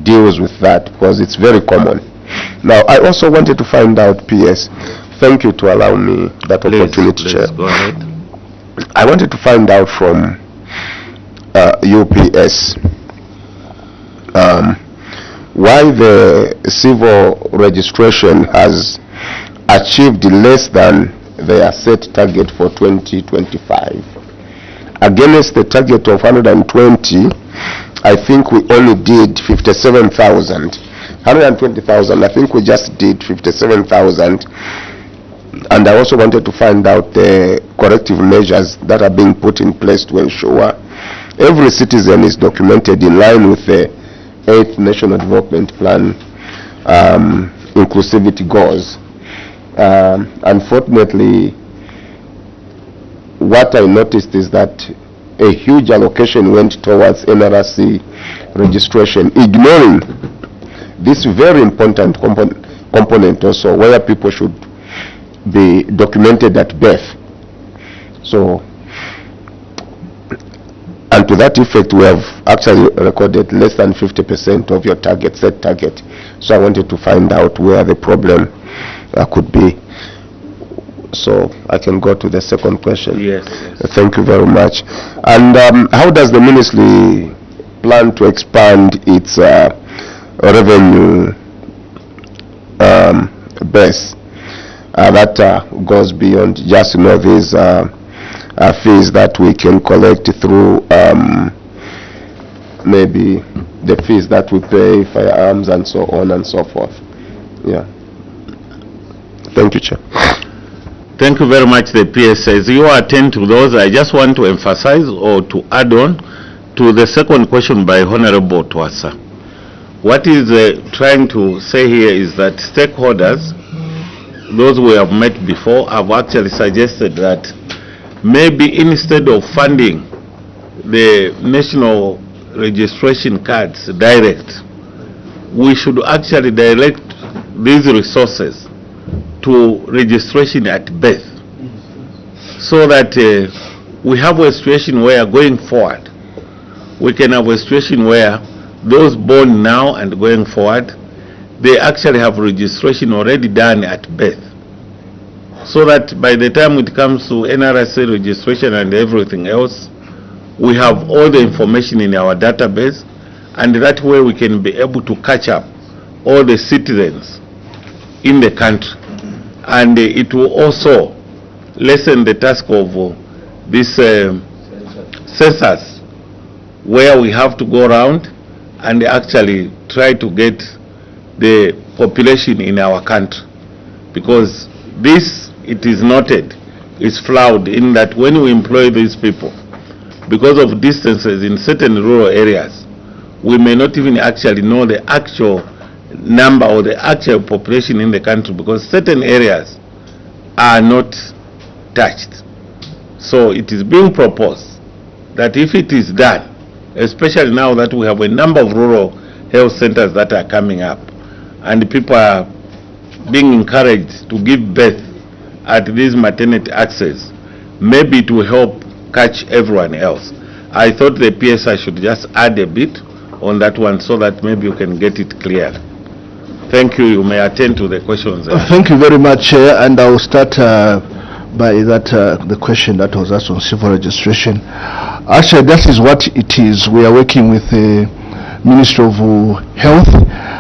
deals with that, because it's very common. Now, I also wanted to find out, PS, thank you to allow me that opportunity, Chair. Go ahead. I wanted to find out from UPS why the civil registration has achieved less than their set target for 2025. Against the target of 120, I think we only did 57,000. 120,000, I think we just did 57,000. And I also wanted to find out the corrective measures that are being put in place to ensure every citizen is documented in line with the 8th National Development Plan inclusivity goals. Unfortunately, what I noticed is that a huge allocation went towards NRC registration, ignoring this very important component also, where people should be documented at birth. So And to that effect, we have actually recorded less than 50% of your target, set target. So I wanted to find out where the problem could be. So I can go to the second question. Yes. Thank you very much. And how does the ministry plan to expand its revenue base that goes beyond just these fees that we can collect through maybe the fees that we pay, firearms and so on and so forth? Yeah. Thank you, Chair. Thank you very much, the PSAs. You attend to those. I just want to emphasize or to add on to the second question by Honorable Twasa. What is trying to say here is that stakeholders, those we have met before, have actually suggested that maybe instead of funding the national registration cards direct, we should actually direct these resources to registration at birth, so that we have a situation where going forward we can have a situation where those born now and going forward, they actually have registration already done at birth, so that by the time it comes to NRSA registration and everything else, we have all the information in our database, and that way we can be able to catch up all the citizens in the country. And it will also lessen the task of this census, where we have to go around and actually try to get the population in our country. Because this, it is noted, is flawed in that when we employ these people, because of distances in certain rural areas, we may not even actually know the actual number or the actual population in the country, because certain areas are not touched. So it is being proposed that if it is done, especially now that we have a number of rural health centers that are coming up and people are being encouraged to give birth at these maternity access, maybe it will help catch everyone else. I thought the PSI should just add a bit on that one so that maybe you can get it clear. Thank you. You may attend to the questions. Thank you very much, Chair, and I will start by the question that was asked on civil registration. Actually, that is what it is. We are working with the Ministry of Health,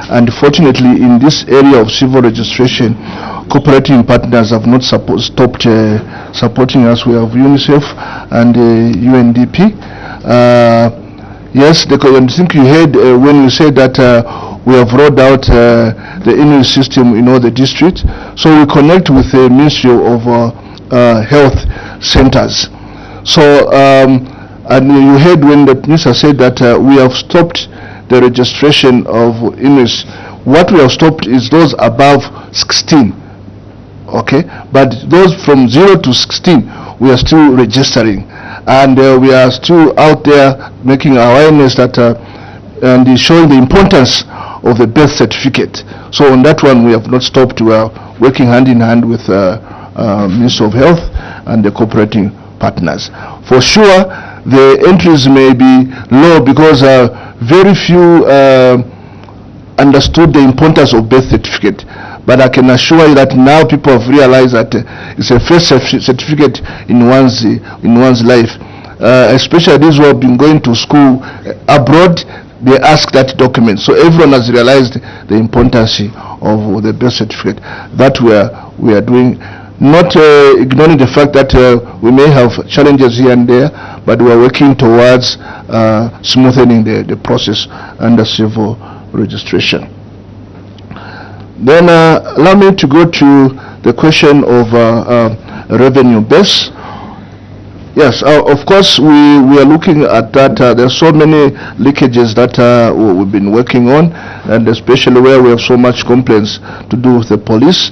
and fortunately in this area of civil registration, cooperating partners have not stopped supporting us. We have UNICEF and UNDP. Yes, I think you heard when you said that we have rolled out the email system in all the districts. So we connect with the Ministry of Health centers. So, and you heard when the minister said that we have stopped the registration of emails. What we have stopped is those above 16. Okay, but those from 0 to 16, we are still registering, and we are still out there making awareness that and showing the importance of the birth certificate. So on that one, we have not stopped. We are working hand in hand with Ministry of Health and the cooperating partners. For sure, the entries may be low because very few understood the importance of birth certificate. But I can assure you that now people have realized that it's a first certificate in one's life. Especially those who have been going to school abroad, they ask that document. So everyone has realized the importance of the birth certificate. That we are doing, not ignoring the fact that we may have challenges here and there, but we are working towards smoothening the process under civil registration. Then allow me to go to the question of revenue base. Yes, of course, we are looking at that. There are so many leakages that we've been working on, and especially where we have so much complaints to do with the police.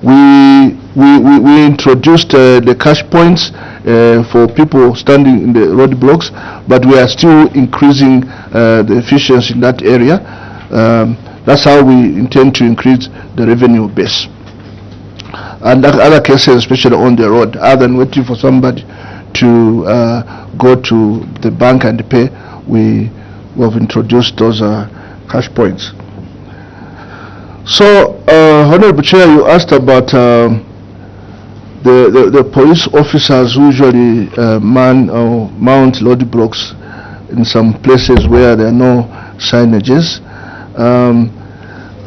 We introduced the cash points for people standing in the roadblocks, but we are still increasing the efficiency in that area. That's how we intend to increase the revenue base. And other cases, especially on the road, other than waiting for somebody to go to the bank and pay, we have introduced those cash points. So, Honorable Chair, you asked about the police officers who usually mount roadblocks in some places where there are no signages.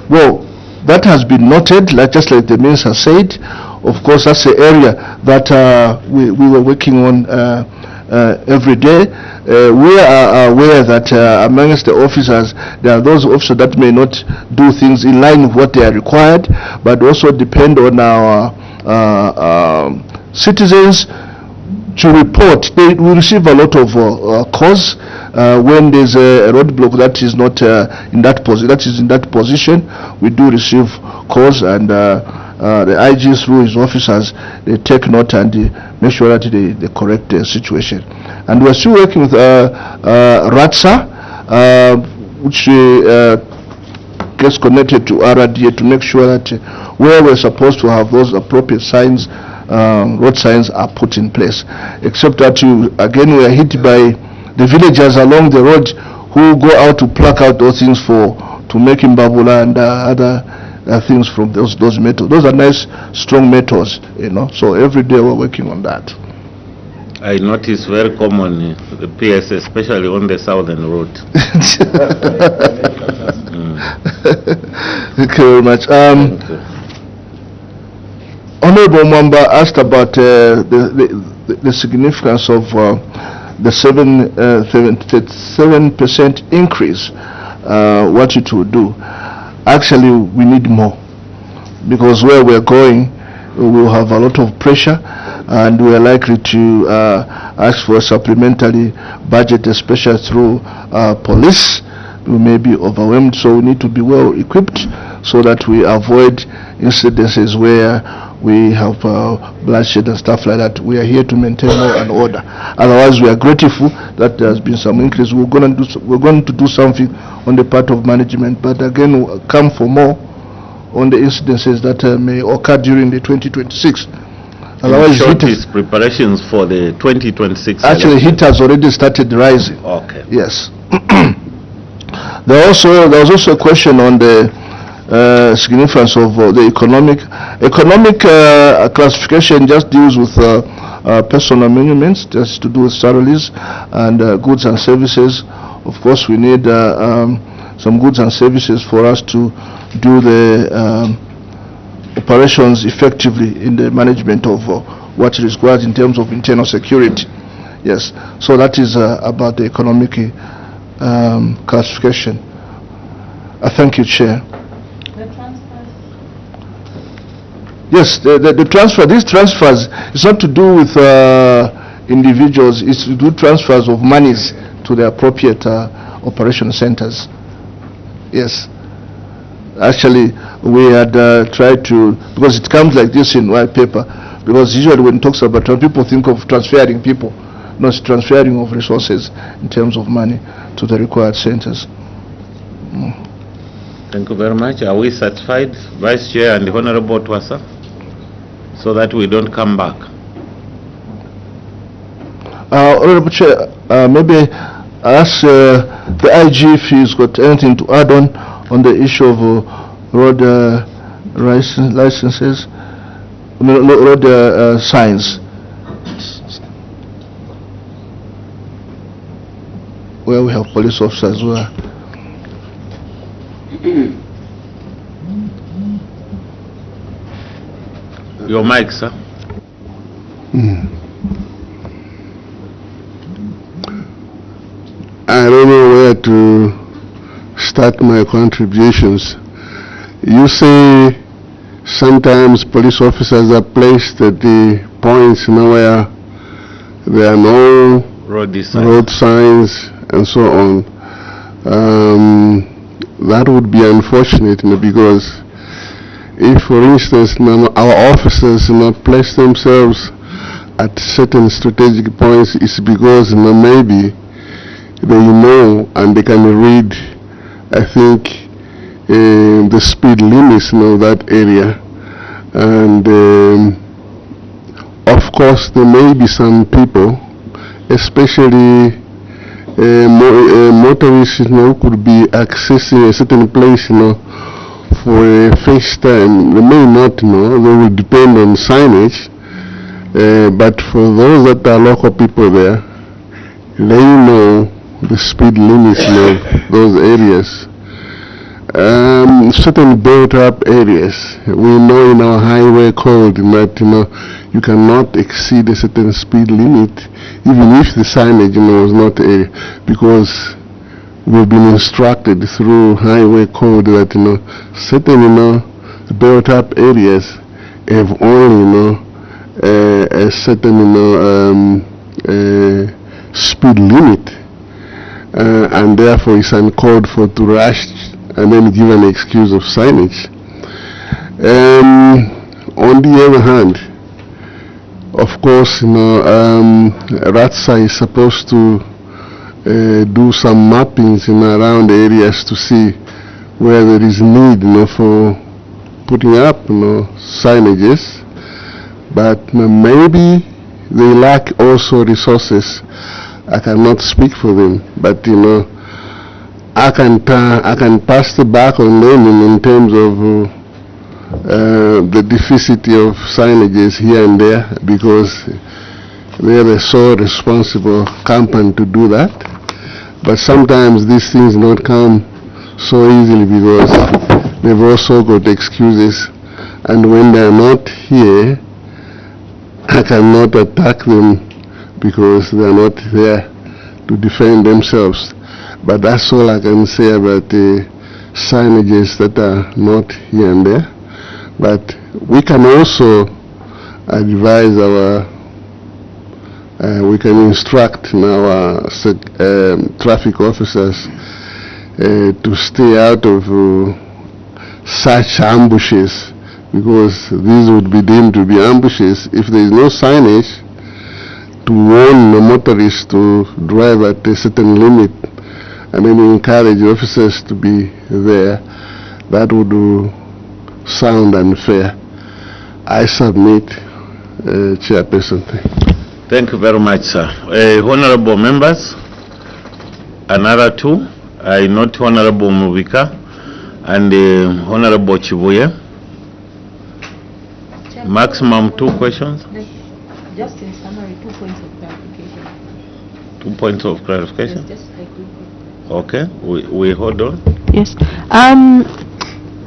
Well, that has been noted, just like the minister said. Of course, that's the area that we were working on every day. We are aware that amongst the officers, there are those officers that may not do things in line with what they are required, but also depend on our citizens to report. We receive a lot of calls when there's a roadblock that is not in that position. We do receive calls, and the IG through his officers, they take note and make sure that they correct the situation. And we're still working with RATSA, which gets connected to RDA, to make sure that where we're supposed to have those appropriate signs, road signs, are put in place. Except that again we are hit by the villagers along the road who go out to pluck out those things to make imbabula and other things from those metals. Those are nice, strong metals, So every day we're working on that. I notice very common the PS, especially on the southern road. Thank you very much. Honorable Mwamba asked about the significance of the 7% increase, what it will do. Actually, we need more, because where we're going, we will have a lot of pressure, and we are likely to ask for a supplementary budget, especially through police. We may be overwhelmed, so we need to be well equipped so that we avoid incidences where we have bloodshed and stuff like that. We are here to maintain law and order. Otherwise, we are grateful that there has been some increase. We're going to do something on the part of management, but again, we'll come for more on the incidences that may occur during the 2026. Otherwise, is preparations for the 2026. Actually, heat has already started rising. Okay. Yes. There was also a question on the significance of the economic classification. Just deals with personal emoluments, just to do with salaries and goods and services. Of course, we need some goods and services for us to do the operations effectively in the management of what is required in terms of internal security. Yes, so that is about the economic classification. Thank you, Chair. Yes, the transfer. These transfers, it's not to do with individuals. It's to do transfers of monies to the appropriate operation centers. Yes. Actually, we had tried to, because it comes like this in white paper, because usually when it talks about transfer, people think of transferring people. No, it's transferring of resources in terms of money to the required centers. Thank you very much. Are we satisfied, Vice Chair and the Honorable Twasa, so that we don't come back? Honorable Chair, maybe ask the IG if he's got anything to add on the issue of road licenses, road signs, where we have police officers who are. Your mic, sir. I don't know where to start my contributions. You say sometimes police officers are placed at the points where there are no road signs and so on. That would be unfortunate, because if, for instance, our officers place themselves at certain strategic points, it's because maybe they know and they can read, I think, the speed limits in that area. And of course, there may be some people, especially motorists, could be accessing a certain place, for a first time. They may not know. They will depend on signage. But for those that are local people there, they know the speed limits of those areas. Certain built-up areas, we know in our highway code that you cannot exceed a certain speed limit, even if the signage was not because we've been instructed through highway code that certain built-up areas have only a certain speed limit, and therefore it's uncalled for to rush and then give an excuse of signage. On the other hand, of course, RATSA is supposed to do some mappings around areas to see where there is need for putting up signages, but maybe they lack also resources. I cannot speak for them, but I can pass the buck on them in terms of the deficit of signages here and there, because they are the sole responsible company to do that. But sometimes these things don't come so easily because they've also got excuses, and when they are not here, I cannot attack them because they are not there to defend themselves. But that's all I can say about the signages that are not here and there. But we can also advise we can instruct our traffic officers to stay out of such ambushes, because these would be deemed to be ambushes if there is no signage to warn the motorists to drive at a certain limit, and then encourage officers to be there. That would sound unfair. I submit, Chairperson. Thank you very much, sir. Honorable members, another two. I note Honorable Muvika and Honorable Chibuye. Maximum 2 questions. Just in summary, 2 points of clarification. 2 points of clarification? Yes, just like 2 points. Okay, we hold on. Yes.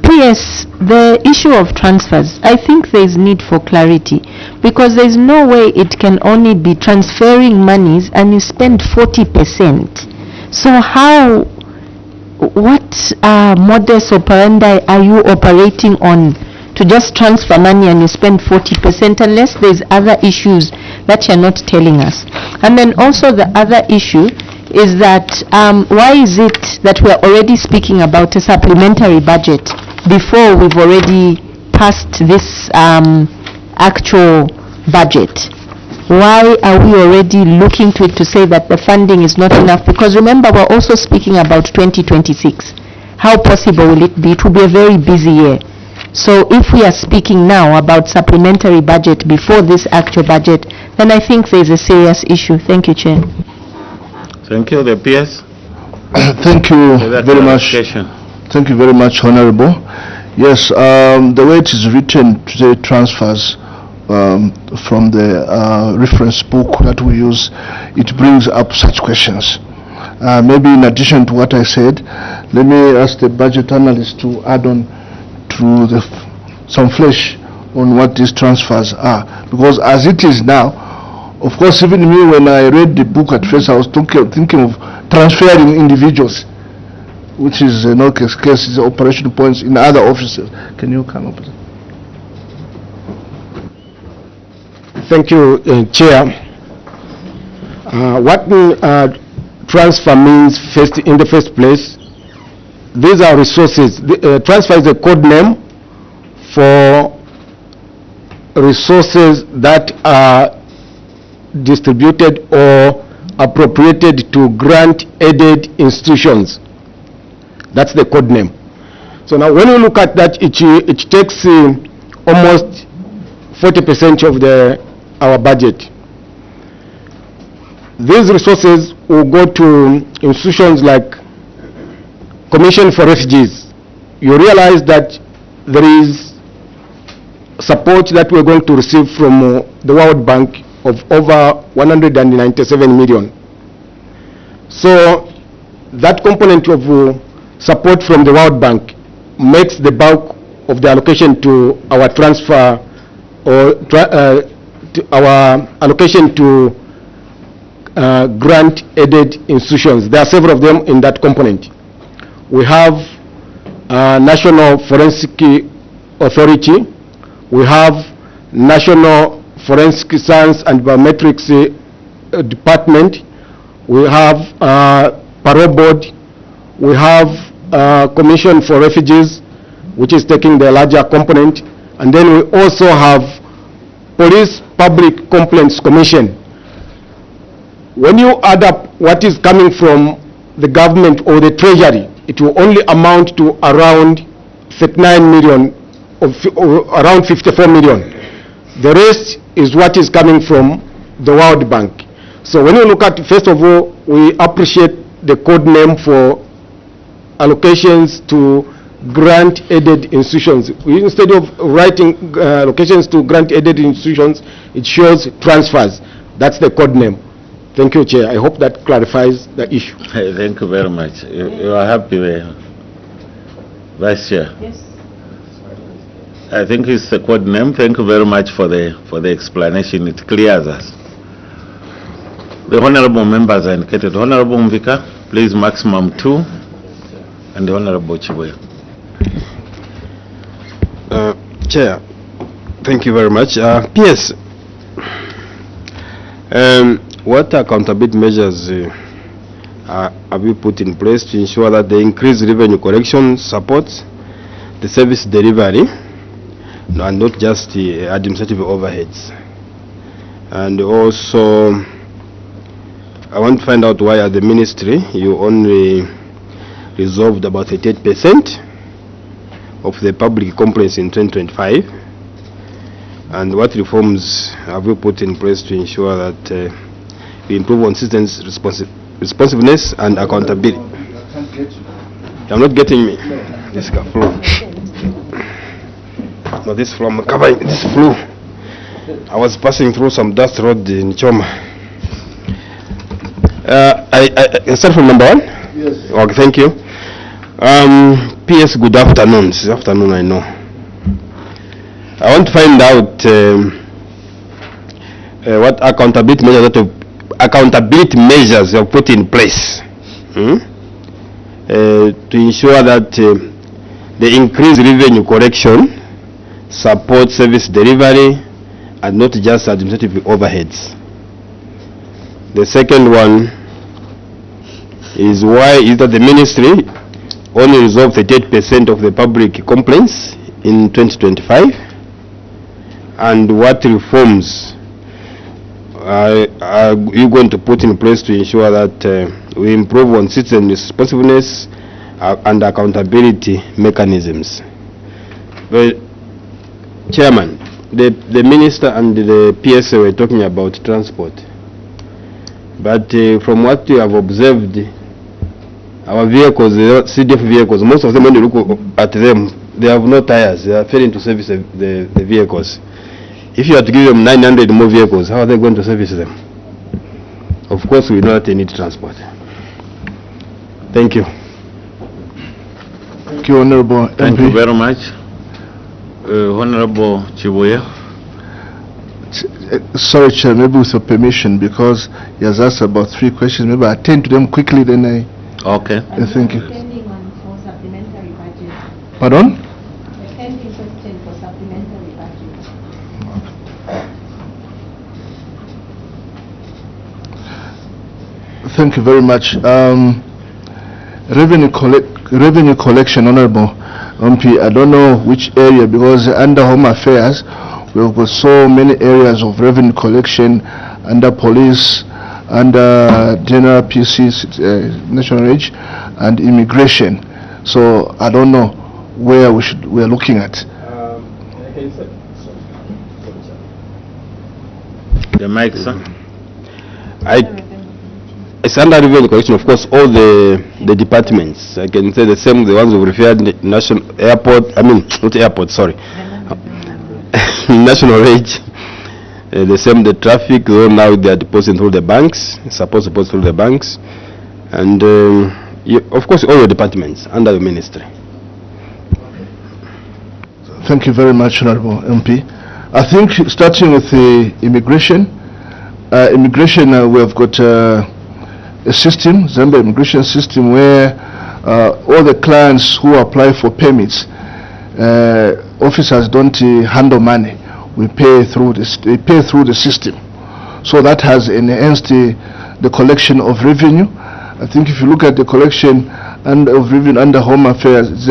PS, the issue of transfers, I think there is need for clarity, because there is no way it can only be transferring monies and you spend 40%. So how, what modus operandi are you operating on to just transfer money and you spend 40%, unless there's other issues that you're not telling us? And then also the other issue is that why is it that we're already speaking about a supplementary budget before we've already passed this actual budget? Why are we already looking to it to say that the funding is not enough? Because remember, we're also speaking about 2026. How possible will it be? It will be a very busy year. So if we are speaking now about supplementary budget before this actual budget, then I think there's a serious issue. Thank you, Chair. Thank you. The PS. Thank you very much. Thank you very much, Honorable. Yes, the way it is written today, transfers from the reference book that we use, it brings up such questions. Maybe in addition to what I said, let me ask the budget analyst to add on to some flesh on what these transfers are. Because as it is now, of course, even me, when I read the book at first, I was thinking of transferring individuals, which is in all cases operation points in other offices. Can you come up with that? Thank you, Chair. What transfer means in the first place, these are resources. Transfer is a code name for resources that are distributed or appropriated to grant-aided institutions. That's the code name. So now when you look at that, it takes almost 40% of the our budget. These resources will go to institutions like Commission for Refugees. You realize that there is support that we're going to receive from the World Bank of over 197 million. So that component of support from the World Bank makes the bulk of the allocation to our transfer or to our allocation to grant-aided institutions. There are several of them in that component. We have National Forensic Authority. We have National Forensic Science and Biometrics Department. We have Parole Board. We have Commission for Refugees, which is taking the larger component. And then we also have Police Public Complaints Commission. When you add up what is coming from the government or the treasury, it will only amount to around 39 million, or around 54 million. The rest is what is coming from the World Bank. So when you look at, first of all, we appreciate the code name for allocations to grant-aided institutions. Instead of writing allocations to grant-aided institutions, it shows transfers. That's the code name. Thank you, Chair. I hope that clarifies the issue. Thank you very much. You are happy there, Vice Chair? Yes. I think it's the code name. Thank you very much for the explanation. It clears us. The honorable members are indicated. Honorable Mvika, please, maximum 2, and the Honorable Chibuya. Chair, thank you very much. PS, what accountability measures have you put in place to ensure that the increased revenue collection supports the service delivery and not just the administrative overheads? And also, I want to find out why at the ministry you only resolved about 38% of the public complaints in 2025, and what reforms have you put in place to ensure that we improve on systems responsiveness and accountability? You're not getting me. This flow. No, this flow. I'm covering this flow. I was passing through some dust road in Choma. I start from number 1? Yes. Okay, thank you. PS, good afternoon. This afternoon, I know. I want to find out what accountability measures you have put in place to ensure that the increased revenue collection supports service delivery and not just administrative overheads. The second one is why is that the ministry only resolved 38% of the public complaints in 2025, and what reforms are you going to put in place to ensure that we improve on citizen responsiveness and accountability mechanisms? Well, Chairman, the minister and the PSA were talking about transport, but from what you have observed, our vehicles, the CDF vehicles, most of them, when you look at them, they have no tires. They are failing to service the vehicles. If you are to give them 900 more vehicles, how are they going to service them? Of course, we know that they need transport. Thank you. Thank you, Honorable MP. Thank you very much. Honorable Chibuya. Sorry, Chair, maybe with your permission, because he has asked about 3 questions. Maybe I attend to them quickly, then I... Okay. Thank you. Pending one for supplementary budget. Pardon? The pending question for supplementary budget. Thank you very much. Revenue collection, Honorable MP, I don't know which area, because under Home Affairs, we've got so many areas of revenue collection under police, under general PCs, national age, and immigration. So I don't know where we are looking at. The mic, sir. It's under revenue collection, of course, all the departments. I can say the same, the ones who referred national airport, not airport, sorry. National rate. The same, the traffic, now they are depositing through the banks, supposed to deposit through the banks. And of course, all your departments under the ministry. Thank you very much, Honorable MP. I think starting with the immigration, we have got a system, Zambia immigration system, where all the clients who apply for permits, officers don't handle money. We pay through this. They pay through the system, so that has enhanced the collection of revenue. I think if you look at the collection of revenue under Home Affairs,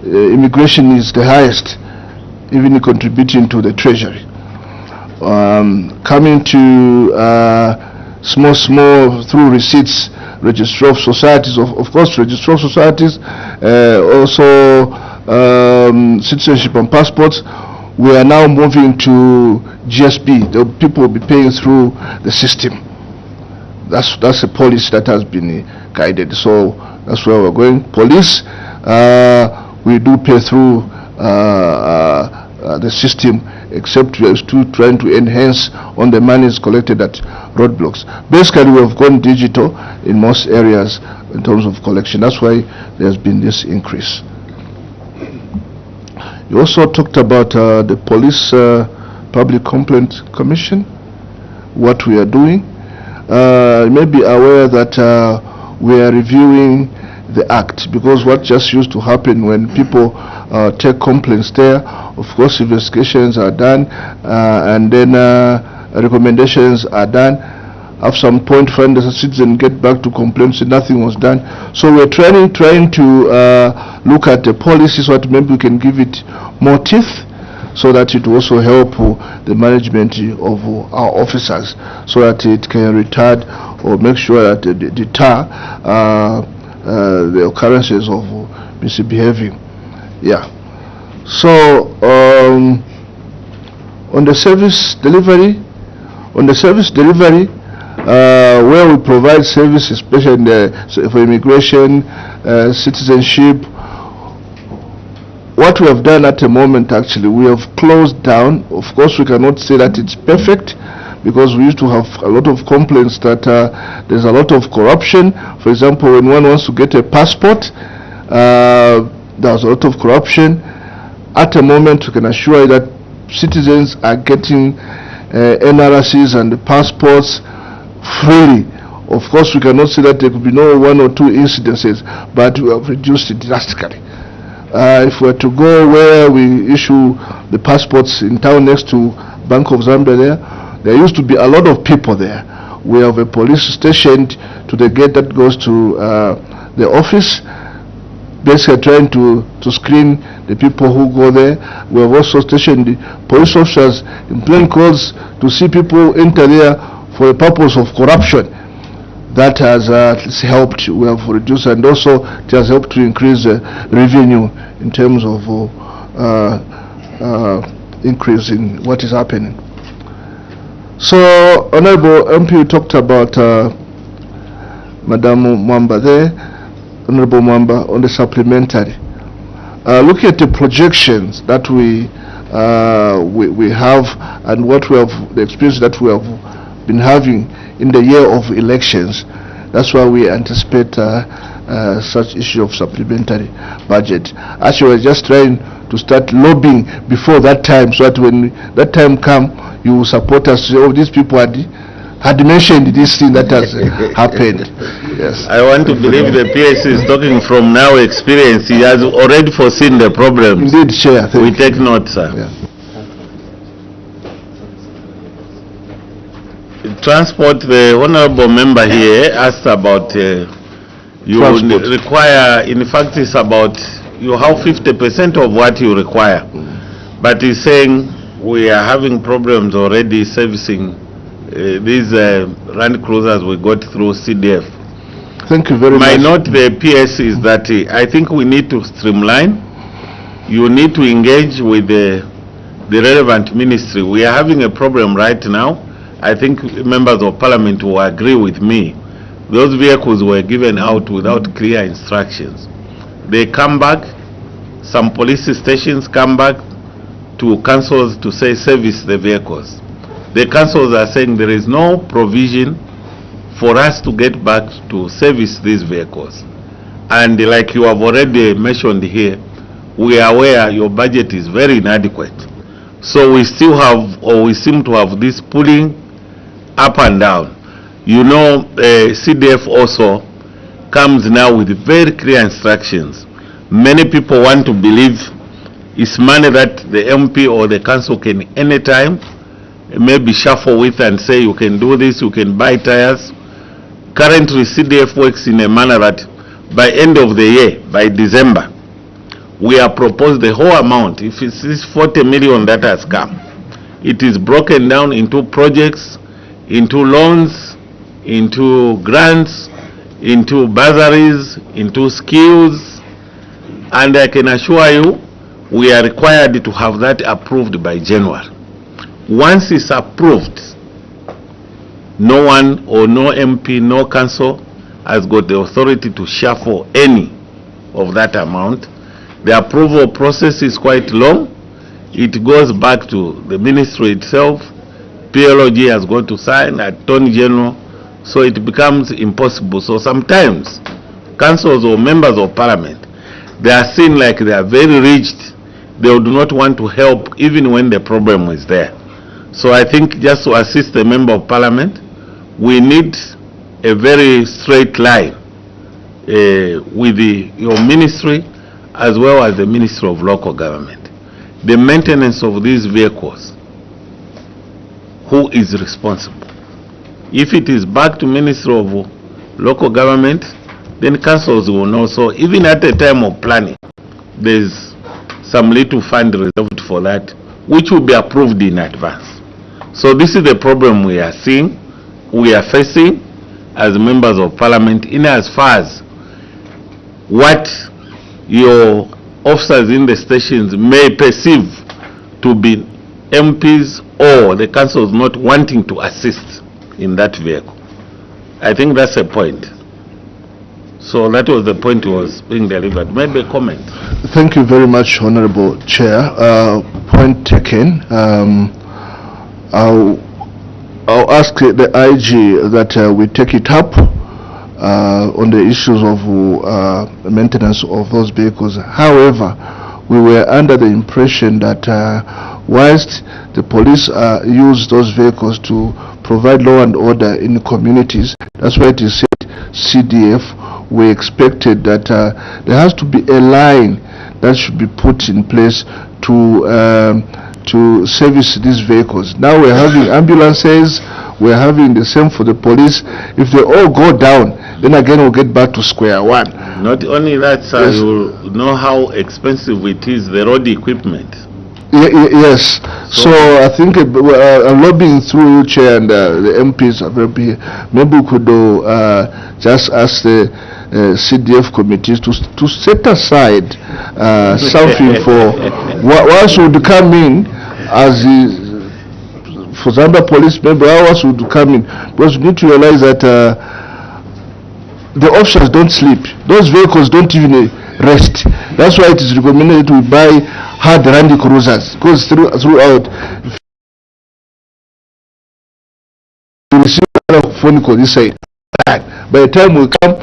immigration is the highest, even contributing to the treasury. Coming to small through receipts, registrar of societies, of course, registrar of societies, also citizenship and passports. We are now moving to GSP. The people will be paying through the system. That's a policy that has been guided. So that's where we're going. Police, we do pay through the system, except we are still trying to enhance on the monies collected at roadblocks. Basically, we have gone digital in most areas in terms of collection. That's why there's been this increase. You also talked about the Police Public Complaint Commission, what we are doing. You may be aware that we are reviewing the act, because what just used to happen when people take complaints there, of course investigations are done and then recommendations are done. At some point, when the citizen get back to complaints, nothing was done. So we're trying to look at the policies, what maybe we can give it more teeth, so that it will also help the management of our officers, so that it can retard or make sure that deter the occurrences of misbehaving. Yeah. So on the service delivery, where we provide services, especially for immigration, citizenship, what we have done at the moment, actually, we have closed down. Of course, we cannot say that it's perfect, because we used to have a lot of complaints that there's a lot of corruption. For example, when one wants to get a passport, there's a lot of corruption. At the moment, we can assure you that citizens are getting NRCs and passports freely. Of course, we cannot say that there could be no one or two incidences, but we have reduced it drastically. If we were to go where we issue the passports in town next to Bank of Zambia, there used to be a lot of people there. We have a police stationed to the gate that goes to the office, basically trying to screen the people who go there. We have also stationed the police officers in plain clothes to see people enter there for the purpose of corruption. That has helped. We have reduced, and also it has helped to increase revenue in terms of increase in what is happening. So, Honorable MP talked about Madam Mwamba there, Honorable Mwamba, on the supplementary. Looking at the projections that we have, and what we have, the experience that we have been having in the year of elections, that's why we anticipate such issue of supplementary budget. Actually, we're just trying to start lobbying before that time, so that when that time comes, you will support us. Oh, these people had mentioned this thing that has happened. Yes. I want to believe the PS is talking from now experience. He has already foreseen the problems. Indeed, Chair. We take note, sir. Yeah. Transport, the honorable member here asked about you require, in fact it's about, you have 50% of what you require. But he's saying we are having problems already servicing these Land Cruisers we got through CDF. Thank you very much. My note, the PS, is that I think we need to streamline. You need to engage with the relevant ministry. We are having a problem right now. I think members of parliament will agree with me. Those vehicles were given out without clear instructions. They come back, some police stations come back to councils to say service the vehicles. The councils are saying there is no provision for us to get back to service these vehicles. And like you have already mentioned here, we are aware your budget is very inadequate. So we still have, or we seem to have this pulling up and down. You know, CDF also comes now with very clear instructions. Many people want to believe it's money that the MP or the council can anytime maybe shuffle with and say you can do this, you can buy tires. Currently CDF works in a manner that by end of the year, by December, we have proposed the whole amount. If it's this 40 million that has come, it is broken down into projects, into loans, into grants, into bursaries, into skills, and I can assure you we are required to have that approved by January. Once it's approved, no one or no MP, no council has got the authority to shuffle any of that amount. The approval process is quite long. It goes back to the ministry itself. PLOG has got to sign, Attorney General, so it becomes impossible. So sometimes councils or members of parliament, they are seen like they are very rigid. They would not want to help even when the problem is there. So I think just to assist the member of parliament, we need a very straight line with your ministry as well as the Ministry of Local Government. The maintenance of these vehicles, who is responsible? If it is back to Ministry of Local Government, then councils will know. So even at the time of planning, there's some little fund reserved for that, which will be approved in advance. So this is the problem we are seeing, we are facing as members of parliament, in as far as what your officers in the stations may perceive to be MPs or the councils not wanting to assist in that vehicle. I think that's a point. So that was the point was being delivered. Maybe a comment. Thank you very much, Honorable Chair. Point taken. I'll ask the IG that we take it up on the issues of maintenance of those vehicles. However, we were under the impression that whilst the police use those vehicles to provide law and order in the communities, that's why it is said CDF, we expected that there has to be a line that should be put in place to service these vehicles. Now we're having ambulances, we're having the same for the police. If they all go down, then again we'll get back to square one. Not only that, sir, yes. You know how expensive it is, the road equipment. Yes. So I think I'm lobbying through you, Chair, and the MPs are very. Maybe we could just ask the CDF committees to set aside something for once would come in as for Zambia police member, hours would come in, because we need to realize that the officers don't sleep. Those vehicles don't even rest. That's why it is recommended we buy hard Randy Cruisers, because throughout you receive a phone call this side. By the time we come,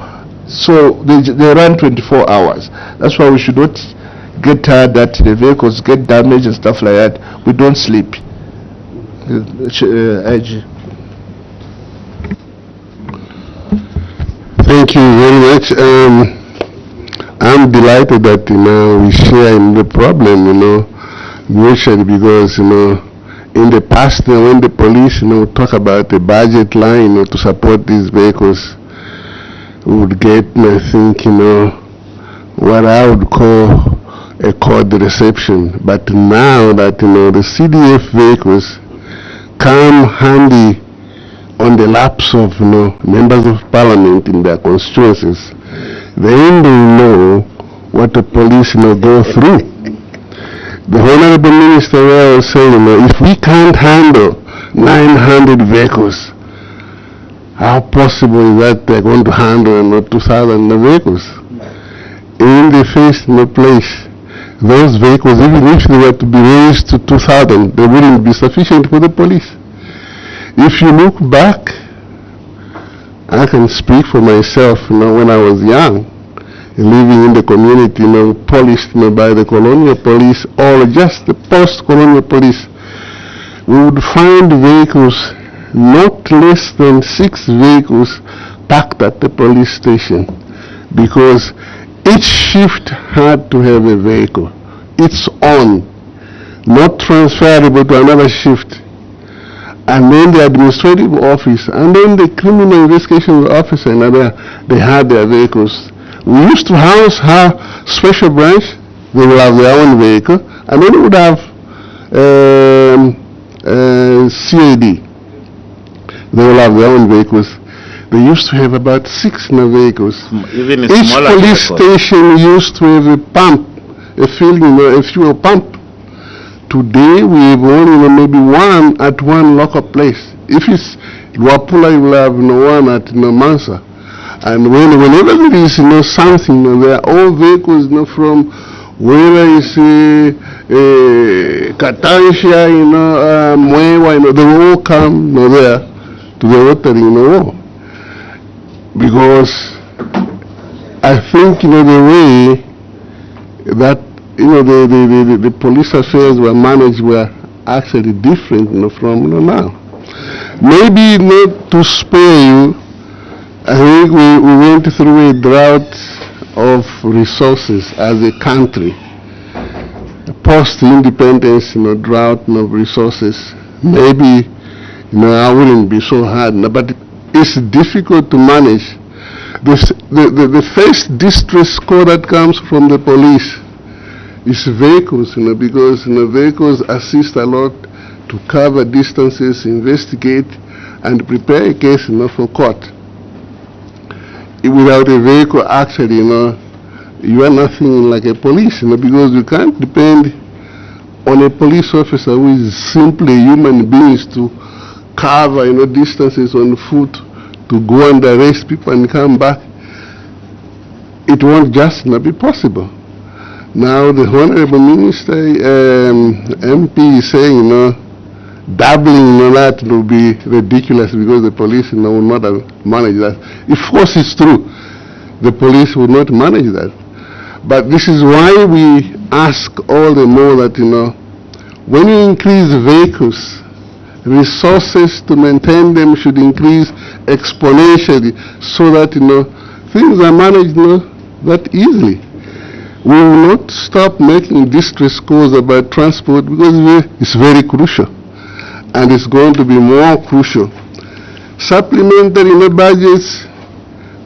so they run 24 hours. That's why we should not get tired that the vehicles get damaged and stuff like that. We don't sleep. IG. Thank you very much. I'm delighted that we share in the problem, mutually, because in the past when the police talk about the budget line to support these vehicles, we would get I think what I would call a cold reception. But now that the CDF vehicles come handy on the laps of members of parliament in their constituencies, then they know what the police go through. The Honorable Minister was saying, if we can't handle 900 vehicles. How possible is that they're going to handle 2,000 vehicles? In the first place, those vehicles, even if they were to be raised to 2,000, they wouldn't be sufficient for the police. If you look back, I can speak for myself. When I was young, living in the community, policed by the colonial police or just the post-colonial police, we would find vehicles, not less than 6 vehicles parked at the police station, because each shift had to have a vehicle, its own, not transferable to another shift. And then the administrative office, and then the criminal investigation officer, they had their vehicles. We used to house special branch, they will have their own vehicle, and then we would have CAD. They will have their own vehicles. They used to have about 6 vehicles. Even each police station used to have a pump, a fuel pump. Today we have only maybe one at one local place. If it's Luapula, you will have one at Mansa. And whenever there is something, there are all vehicles from whether it's Katansha, Mwewa, they will all come there to the Rotary, because I think the way that the police affairs were managed were actually different from now. Maybe not to spare you, I think we went through a drought of resources as a country. Post-independence, drought of resources. Maybe I wouldn't be so hard, but it's difficult to manage. The first distress call that comes from the police is vehicles, because vehicles assist a lot to cover distances, investigate, and prepare a case for court. Without a vehicle, actually, you are nothing like a police, because you can't depend on a police officer who is simply human beings to cover, distances on foot, to go and arrest people and come back. It won't just be possible. Now the Honorable Minister, MP is saying, doubling that will be ridiculous because the police will not manage that. Of course it's true, the police will not manage that. But this is why we ask all the more that, when you increase vehicles, resources to maintain them should increase exponentially so that, things are managed that easily. We will not stop making distress calls about transport because it's very crucial. And it's going to be more crucial. Supplementary budgets,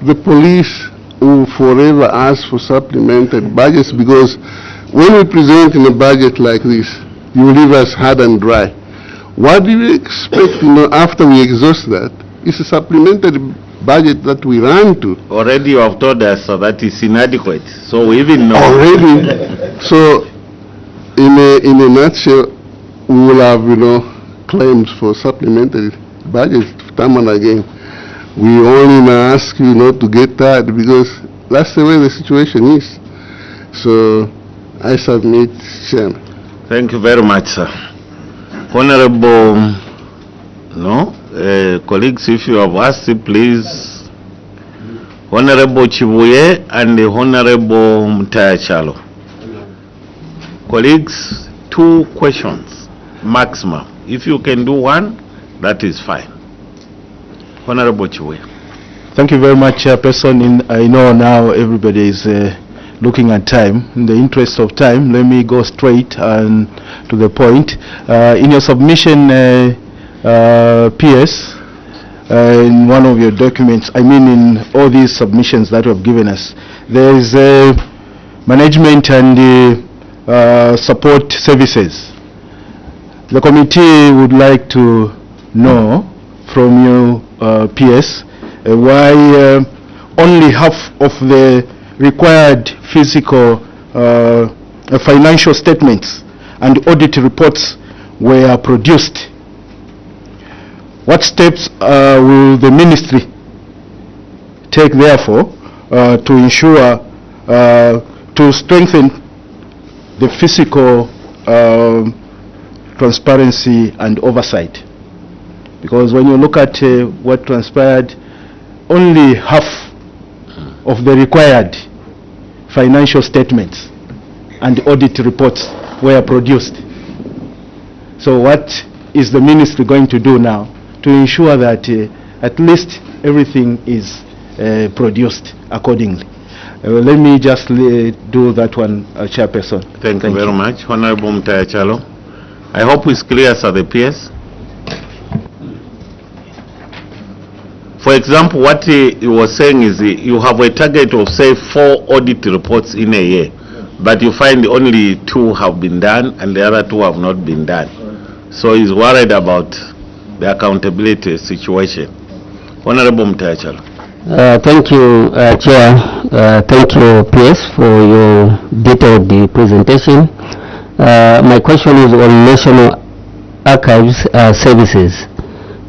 the police will forever ask for supplementary budgets, because when we present in a budget like this, you leave us hard and dry. What do you expect after we exhaust that? It's a supplementary budget that we run to. Already you have told us that it's inadequate, so we even know. Already. So in a nutshell, we will have claims for supplementary budgets time and again. We only ask you not to get tired, because that's the way the situation is. So I submit, Chairman. Thank you very much, sir. Honorable, colleagues, if you have asked, please. Honorable Chibuye and the Honorable Mutayachalo. Colleagues, 2 questions maximum. If you can do 1, that is fine. Honorable Chibuye. Thank you very much, Chairperson. I know now everybody is looking at time. In the interest of time, let me go straight and to the point. In your submission, PS, in one of your documents, in all these submissions that you have given us, there is management and support services. The committee would like to know from you, PS, why only half of the required physical financial statements and audit reports were produced. What steps will the ministry take, therefore, to ensure, to strengthen the physical transparency and oversight? Because when you look at what transpired, only half of the required financial statements and audit reports were produced. So what is the ministry going to do now to ensure that at least everything is produced accordingly? Let me just do that one, Chairperson. Thank you very much. Honorable Mutaya Chalo. I hope it's clear, sir, the PS. For example, what he was saying is you have a target of, say, 4 audit reports in a year, but you find only 2 have been done and the other 2 have not been done. So he's worried about the accountability situation. Honorable Mutaya Chalo. Thank you, Chair. Thank you, PS, for your detailed presentation. My question is on National Archives services.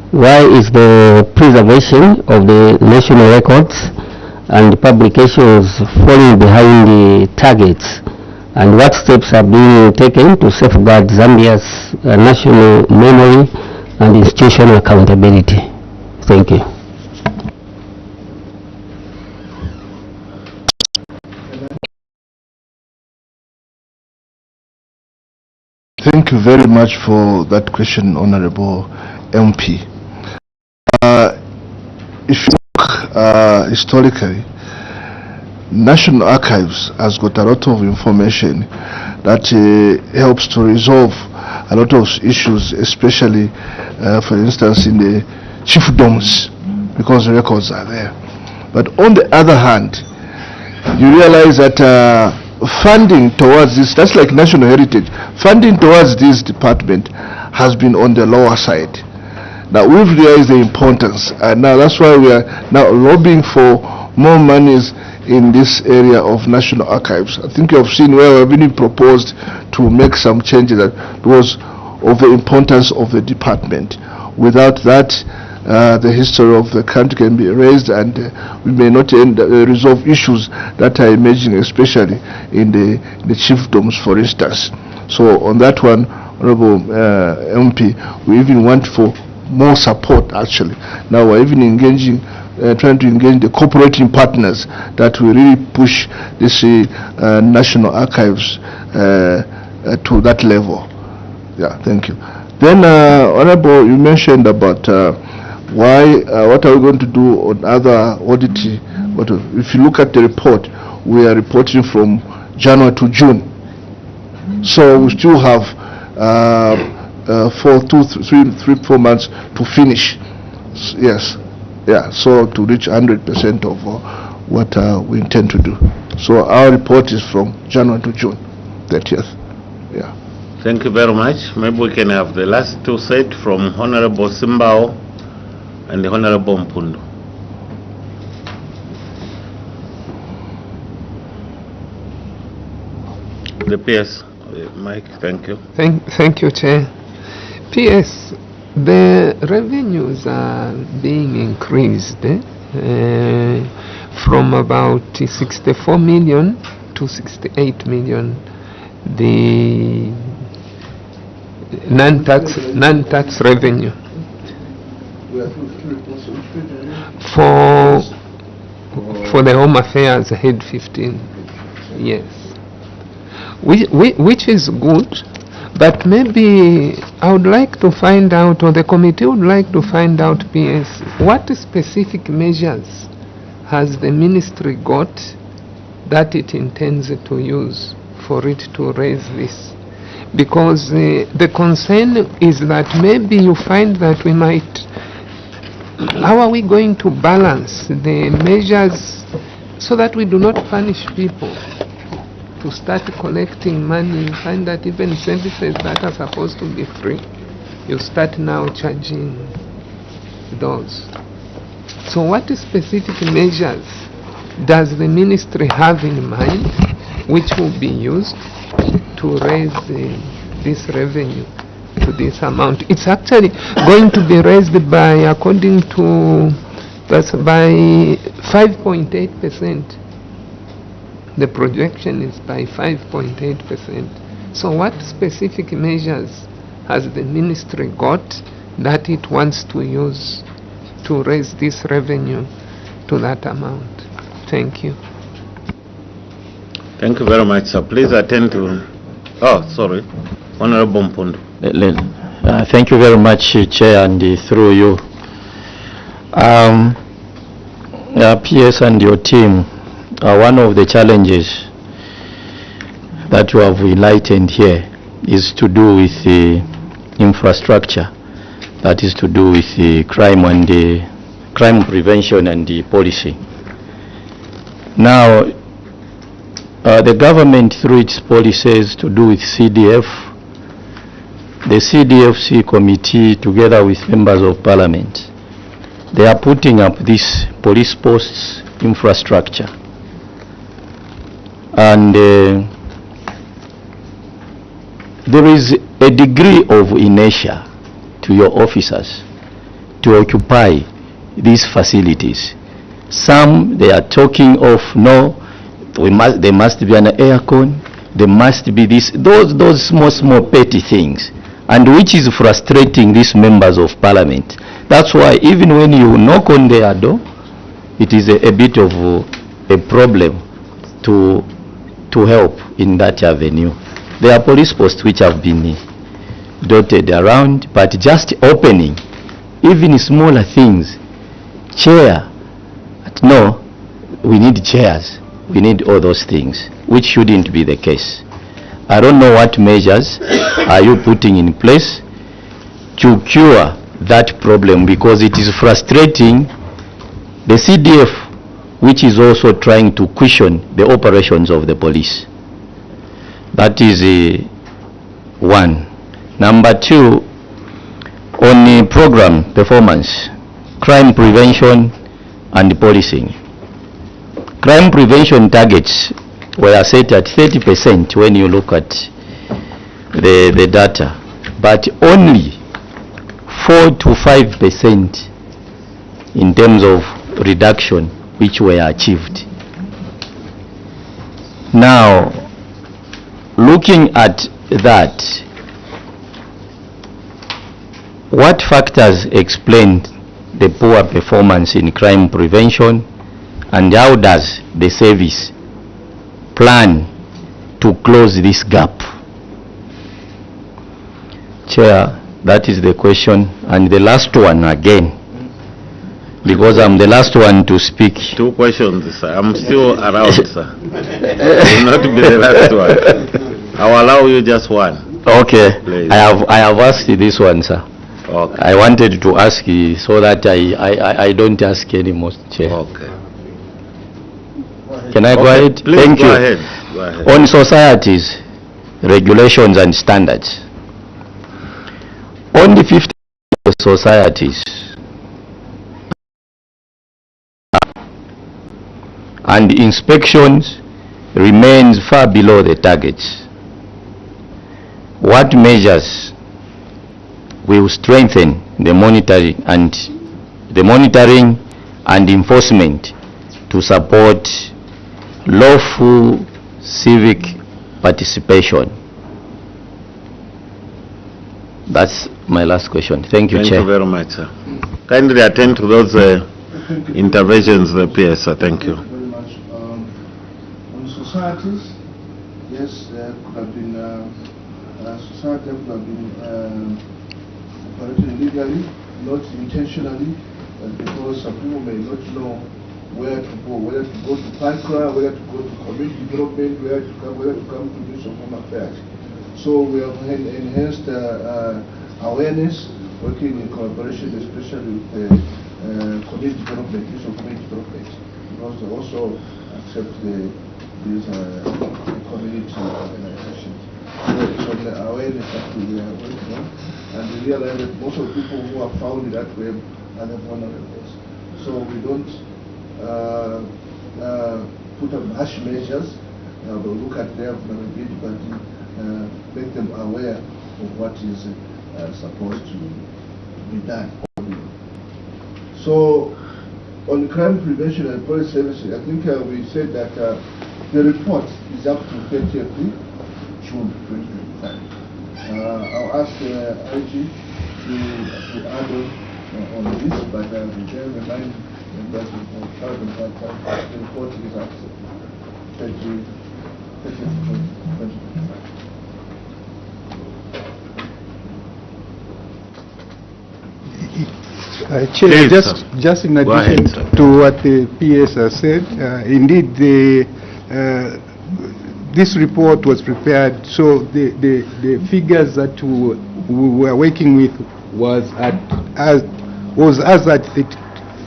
Why is the preservation of the national records and publications falling behind the targets? And what steps are being taken to safeguard Zambia's national memory and institutional accountability? Thank you. Thank you very much for that question, Honorable MP. If you look historically, National Archives has got a lot of information that helps to resolve a lot of issues, especially, for instance, in the chiefdoms, because the records are there. But on the other hand, you realize that funding towards this, that's like national heritage, funding towards this department has been on the lower side. Now we've realized the importance, and now that's why we are now lobbying for more monies in this area of National Archives. I think you have seen where we've been proposed to make some changes that was of the importance of the department. Without that, the history of the country can be erased, and we may not resolve issues that are emerging, especially in the chiefdoms, for instance. So on that one, Honorable MP, we even want for more support. Actually, now we're even engaging, trying to engage the cooperating partners that will really push this National Archives to that level. Yeah, thank you. Then, Honorable, you mentioned about what are we going to do on other auditing. But if you look at the report, we are reporting from January to June. So we still have 4 months to finish. Yes, yeah. So to reach 100% of what we intend to do. So our report is from January to June 30th. Yeah. Thank you very much. Maybe we can have the last 2 set from Honorable Simbao and the Honorable Mpundu. The PS, Mike, thank you. Thank you, Chair. PS, the revenues are being increased from about 64 million to 68 million. The non-tax revenue for the Home Affairs Head 15, yes, which is good. But maybe I would like to find out, or the committee would like to find out, PS, what specific measures has the ministry got that it intends to use for it to raise this? Because the concern is that maybe you find that we might, how are we going to balance the measures so that we do not punish people? To start collecting money, you find that even services that are supposed to be free, you start now charging those. So what specific measures does the ministry have in mind which will be used to raise this revenue? to this amount. It's actually going to be raised by, according to, that's by 5.8%. The projection is by 5.8%. So what specific measures has the ministry got that it wants to use to raise this revenue to that amount? Thank you. Thank you very much, sir. Please attend to... Oh, sorry. Honorable Mpundu. Thank you very much, Chair, and through you. PS and your team, one of the challenges that you have enlightened here is to do with the infrastructure, that is to do with the crime and the crime prevention and the policy. Now, the government, through its policies to do with CDF, the CDFC committee, together with members of parliament, they are putting up this police posts infrastructure. And there is a degree of inertia to your officers to occupy these facilities. Some, they are talking of, no, there must be an aircon, there must be this, those small petty things, and which is frustrating these members of parliament. That's why even when you knock on their door, it is a bit of a problem to help in that avenue. There are police posts which have been dotted around, but just opening even smaller things, chair, no, we need chairs, we need all those things, which shouldn't be the case. I don't know what measures are you putting in place to cure that problem, because it is frustrating the CDF, which is also trying to cushion the operations of the police. That is one. Number two, on the program performance, crime prevention and policing. Crime prevention targets were set at 30% when you look at the data, but only 4 to 5% in terms of reduction which were achieved. Now, looking at that, what factors explain the poor performance in crime prevention, and how does the service plan to close this gap? Chair, that is the question. And the last one again, because I'm the last one to speak. Two questions, sir. I'm still around, sir. Will not be the last one. I'll allow you just one. Okay. Please. I have asked this one, sir. Okay. I wanted to ask you so that I don't ask anymore, Chair. Okay. Can I go ahead? Please. Thank Go you. ahead. Go ahead. On societies, regulations and standards. Only 50 societies and inspections remains far below the targets. What measures will strengthen the monitoring and enforcement to support lawful civic participation? That's my last question. Thank you, Chair. Thank you very much, sir. Kindly attend to those interventions, the PS, sir. Thank you. Thank you very much. On societies, yes, there could have been society could have been operating illegally, not intentionally, because some people may not know where to go, whether to go to PANCRA, whether to go to community development, whether to come to do some home affairs. So we have enhanced awareness, working in collaboration, especially with the community development, use of community development, because they also accept these community organizations. So the awareness that we are working on, and we realize that most of the people who are found in that web are the vulnerables. So we don't put up harsh measures, but look at their vulnerability, but make them aware of what is supposed to be done. So, on crime prevention and police services, I think we said that the report is up to 30th June 2025. I'll ask IG to add on this, but we can remind members of the report is up to 30th June 2025. Chair, Please, just in go addition ahead. to what the PS has said, indeed this report was prepared, so the figures that we were working with was as at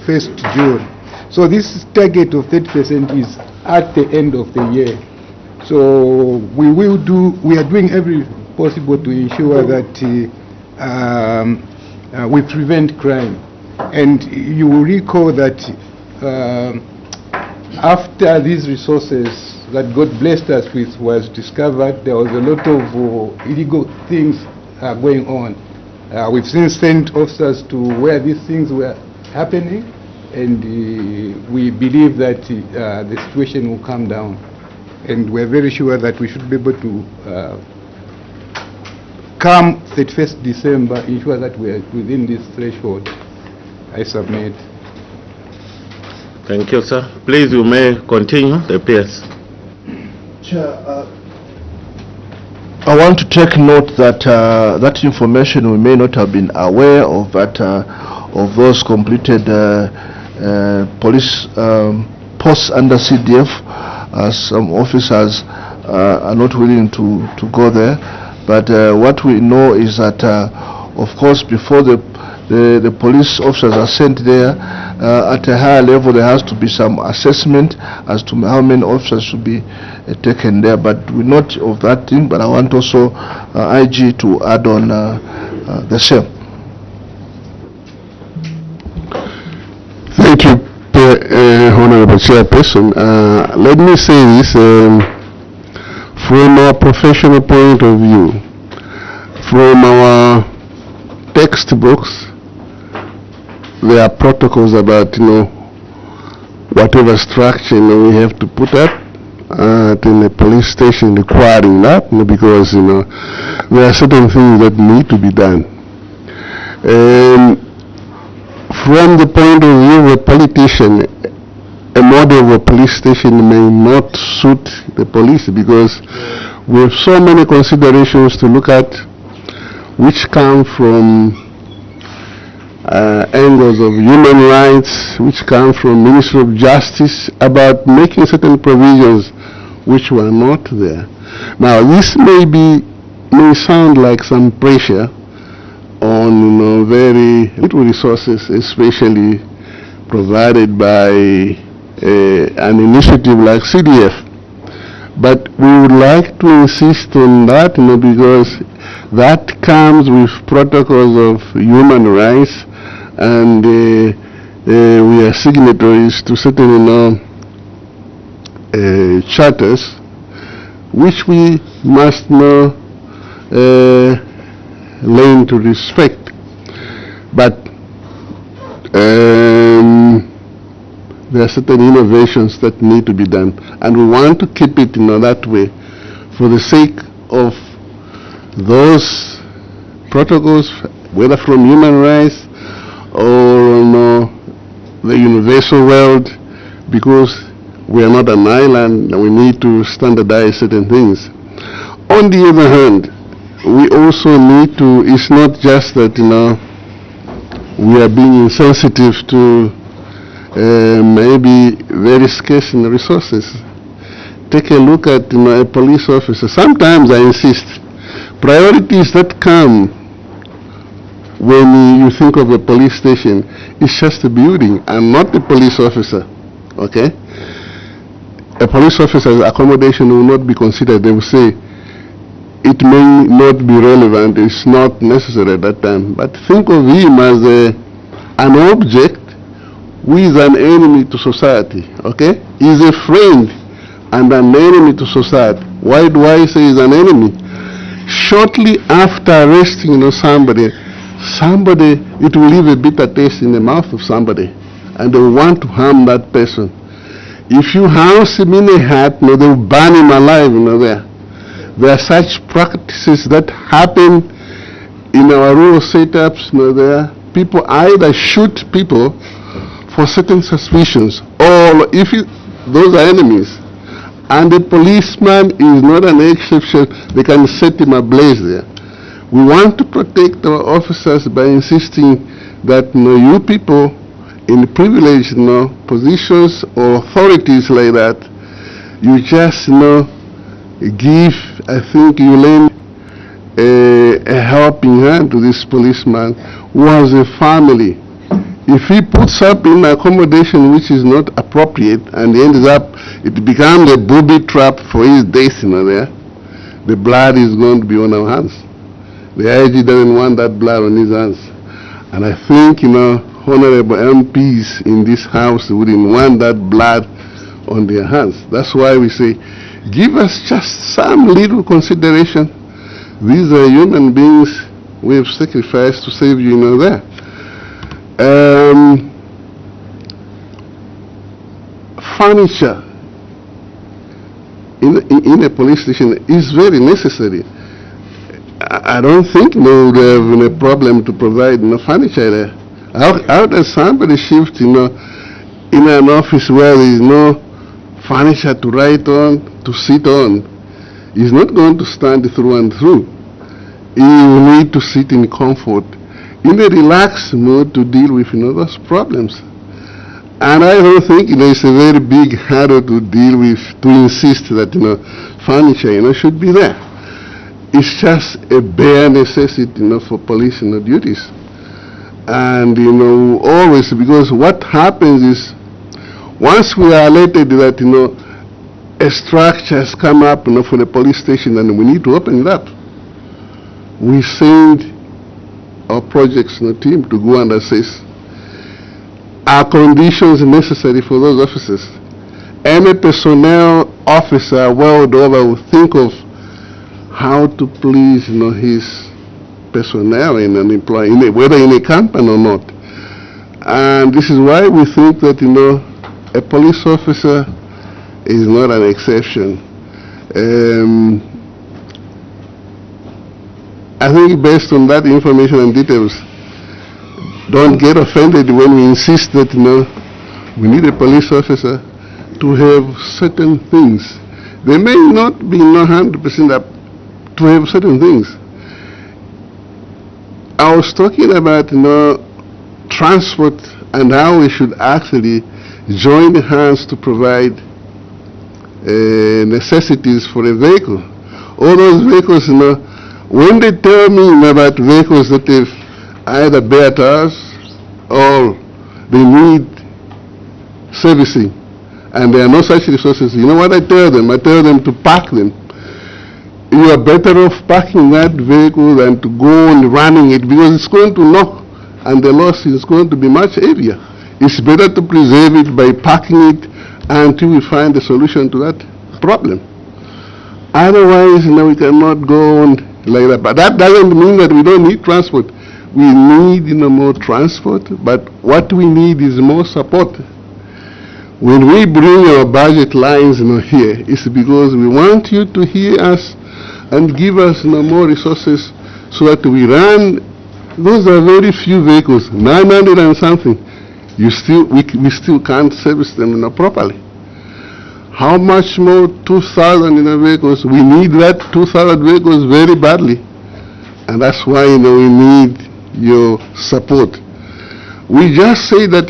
1st June. So this target of 30% is at the end of the year. So we are doing every possible to ensure that we prevent crime. And you will recall that after these resources that God blessed us with was discovered, there was a lot of illegal things going on. We've since sent officers to where these things were happening, and we believe that the situation will calm down. And we're very sure that we should be able to come 31st December, ensure that we are within this threshold. I submit. Thank you, sir. Please, you may continue, the PS. Chair, I want to take note that that information we may not have been aware of, that of those completed police posts under CDF, as some officers are not willing to go there. But what we know is that, of course, before the police officers are sent there, at a higher level there has to be some assessment as to how many officers should be taken there. But we're not of that thing, but I want also IG to add on the same. Thank you, Honorable Chairperson. Let me say this from a professional point of view. From our textbooks, there are protocols about, whatever structure we have to put up in a police station requiring that, because there are certain things that need to be done. From the point of view of a politician, a model of a police station may not suit the police, because we have so many considerations to look at, which come from angles of human rights, which come from Ministry of Justice, about making certain provisions which were not there. Now, this may sound like some pressure on very little resources, especially provided by an initiative like CDF. But we would like to insist on that, because that comes with protocols of human rights, and we are signatories to certain charters, which we must now learn to respect. But there are certain innovations that need to be done, and we want to keep it that way for the sake of those protocols, whether from human rights or the universal world, because we are not an island and we need to standardize certain things. On the other hand, we also need to, it's not just that we are being insensitive to maybe very scarce in resources. Take a look at a police officer. Sometimes I insist, priorities that come when you think of a police station is just a building and not the police officer. Okay? A police officer's accommodation will not be considered. They will say it may not be relevant, it's not necessary at that time. But think of him as an object who is an enemy to society. Okay? He's a friend and an enemy to society. Why do I say he's an enemy? shortly after arresting, somebody, it will leave a bitter taste in the mouth of somebody, and they will want to harm that person. If you house him in a hut, they will burn him alive, there. There are such practices that happen in our rural setups, there. People either shoot people for certain suspicions, or if those are enemies, and the policeman is not an exception, they can set him ablaze there. We want to protect our officers by insisting that you people in privileged positions or authorities like that, you just give, I think you lend a helping hand to this policeman who has a family. If he puts up in accommodation which is not appropriate and ends up, it becomes a booby trap for his days, there, the blood is going to be on our hands. The IG doesn't want that blood on his hands. And I think, honorable MPs in this house wouldn't want that blood on their hands. That's why we say, give us just some little consideration. These are human beings we have sacrificed to save you, there. Furniture in a police station is very necessary. I don't think they would have a problem to provide furniture there. How does somebody shift in an office where there is no furniture to write on, to sit on? He's not going to stand through and through. He will need to sit in comfort, in a relaxed mood to deal with those problems. And I don't think it's a very big hurdle to deal with, to insist that furniture should be there. It's just a bare necessity for police duties. And always, because what happens is, once we are alerted that a structure has come up for the police station and we need to open it up, we send our projects team to go and assess are conditions necessary for those officers. Any personnel officer world over will think of how to please his personnel in an employee, whether in a company or not. And this is why we think that a police officer is not an exception. I think based on that information and details, don't get offended when we insist that we need a police officer to have certain things. They may not be 100% up to have certain things. I was talking about transport and how we should actually join hands to provide necessities for a vehicle. All those vehicles, when they tell me about vehicles that have either bare tires or they need servicing and there are no such resources, you know what I tell them? I tell them to park them. You are better off parking that vehicle than to go on running it, because it's going to knock and the loss is going to be much heavier. It's better to preserve it by parking it until we find a solution to that problem. Otherwise, we cannot go on like that. But that doesn't mean that we don't need transport. We need more transport, but what we need is more support. When we bring our budget lines here, it's because we want you to hear us and give us more resources so that we run. Those are very few vehicles, 900 and something. We still can't service them properly. How much more 2,000 vehicles? We need that 2,000 vehicles very badly. And that's why we need your support. We just say that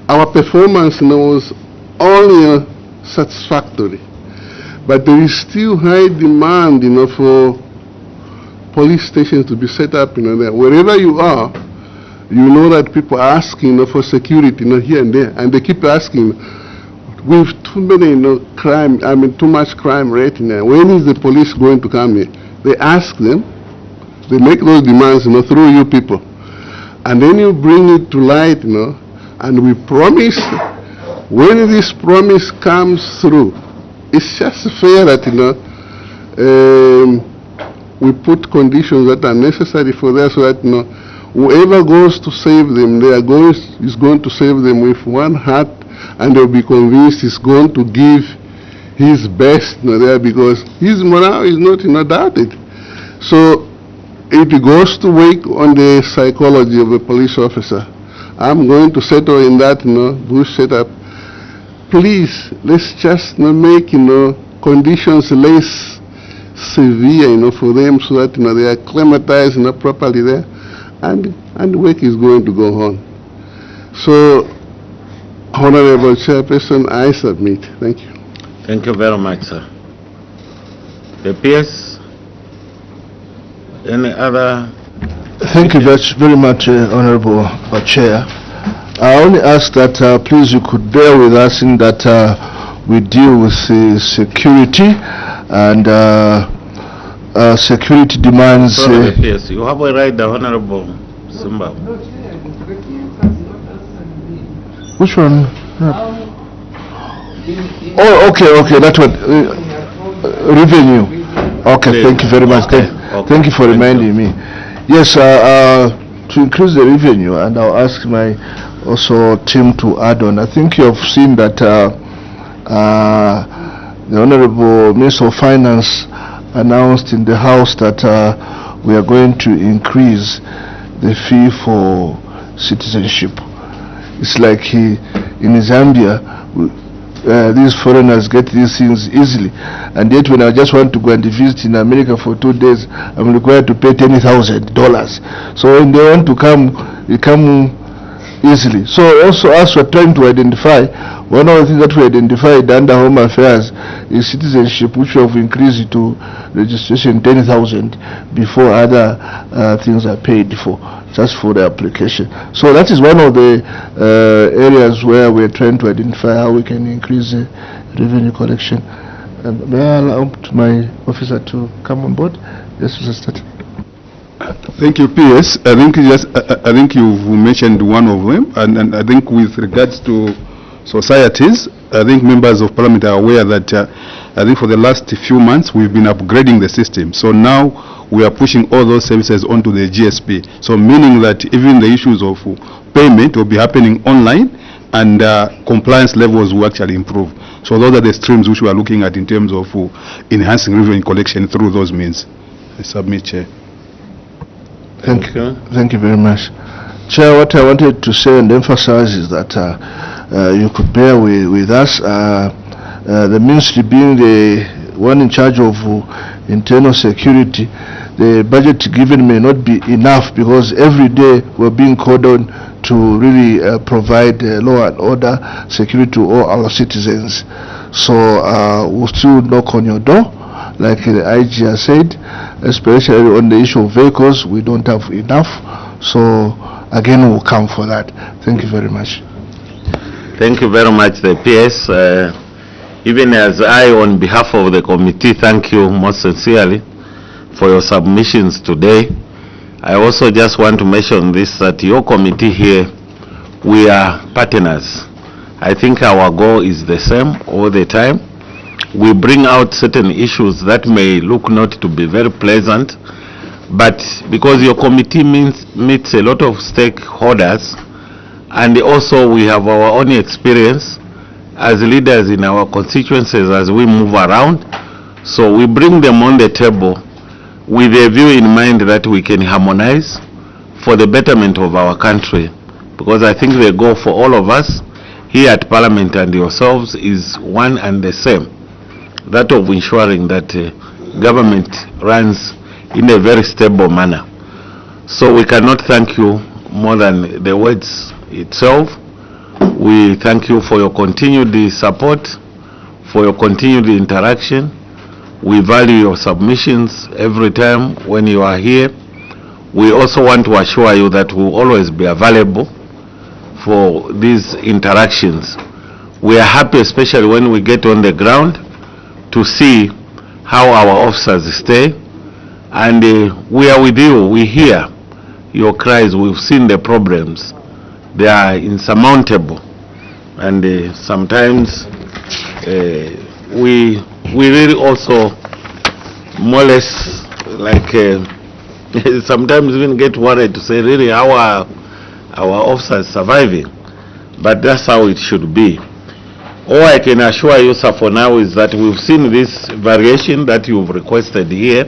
our performance was only satisfactory, but there is still high demand for police stations to be set up there. Wherever you are, you know that people are asking for security here and there, and they keep asking, with too many too much crime rate when is the police going to come here? They ask them, they make those demands through you people, and then you bring it to light and we promise. When this promise comes through, it's just fair that we put conditions that are necessary for that, so that whoever goes to save them, is going to save them with one heart, and they'll be convinced he's going to give his best there, because his morale is not doubted. So it goes to work on the psychology of a police officer. I'm going to settle in that bush setup. Please, let's just make conditions less severe for them, so that they are acclimatized properly there, and work is going to go on. So, Honorable Chairperson, I submit. Thank you. Thank you very much, sir. The PS, any other? Thank you very much, Honorable Chair. I only ask that please you could bear with us in that we deal with security, and security demands. Sorry, PS, you have a right, the Honorable Simba. Which one? Oh, okay, that one. Revenue. Okay, thank you very much. Thank you for reminding me. Yes, to increase the revenue, and I'll ask my team to add on. I think you have seen that the Honorable Minister of Finance announced in the House that we are going to increase the fee for citizenship. It's like in Zambia, these foreigners get these things easily, and yet when I just want to go and visit in America for 2 days, I'm required to pay $10,000. So when they want to come, they come easily. So also, as we're trying to identify, one of the things that we identified under Home Affairs is citizenship, which we have increased to registration 10,000 before other things are paid for, just for the application. So that is one of the areas where we're trying to identify how we can increase revenue collection. May I allow my officer to come on board? Yes, Mr. Stati. Thank you, PS. I think you've mentioned one of them, and I think with regards to societies, I think members of parliament are aware that I think for the last few months we've been upgrading the system. So now we are pushing all those services onto the GSP. So meaning that even the issues of payment will be happening online, and compliance levels will actually improve. So those are the streams which we are looking at in terms of enhancing revenue collection through those means. I submit, Chair. Thank you very much. Chair, what I wanted to say and emphasize is that you could bear with us. The ministry being the one in charge of internal security, the budget given may not be enough, because every day we're being called on to really provide law and order security to all our citizens. So we'll still knock on your door, like the IG has said, especially on the issue of vehicles. We don't have enough. So again, we'll come for that. Thank you very much. Thank you very much, the PS. Even as I, on behalf of the committee, thank you most sincerely for your submissions today. I also just want to mention this, that your committee here, we are partners. I think our goal is the same all the time. We bring out certain issues that may look not to be very pleasant, but because your committee meets a lot of stakeholders, and also we have our own experience as leaders in our constituencies as we move around, so we bring them on the table with a view in mind that we can harmonize for the betterment of our country, because I think the goal for all of us here at Parliament and yourselves is one and the same, that of ensuring that government runs in a very stable manner. So we cannot thank you more than the words itself. We thank you for your continued support, for your continued interaction. We value your submissions every time when you are here. We also want to assure you that we will always be available for these interactions. We are happy, especially when we get on the ground, to see how our officers stay, and we are with you. We hear your cries. We've seen the problems. They are insurmountable, and sometimes we really also more or less like sometimes even get worried to say really how are our officers surviving, but that's how it should be. All I can assure you, sir, for now is that we've seen this variation that you've requested here.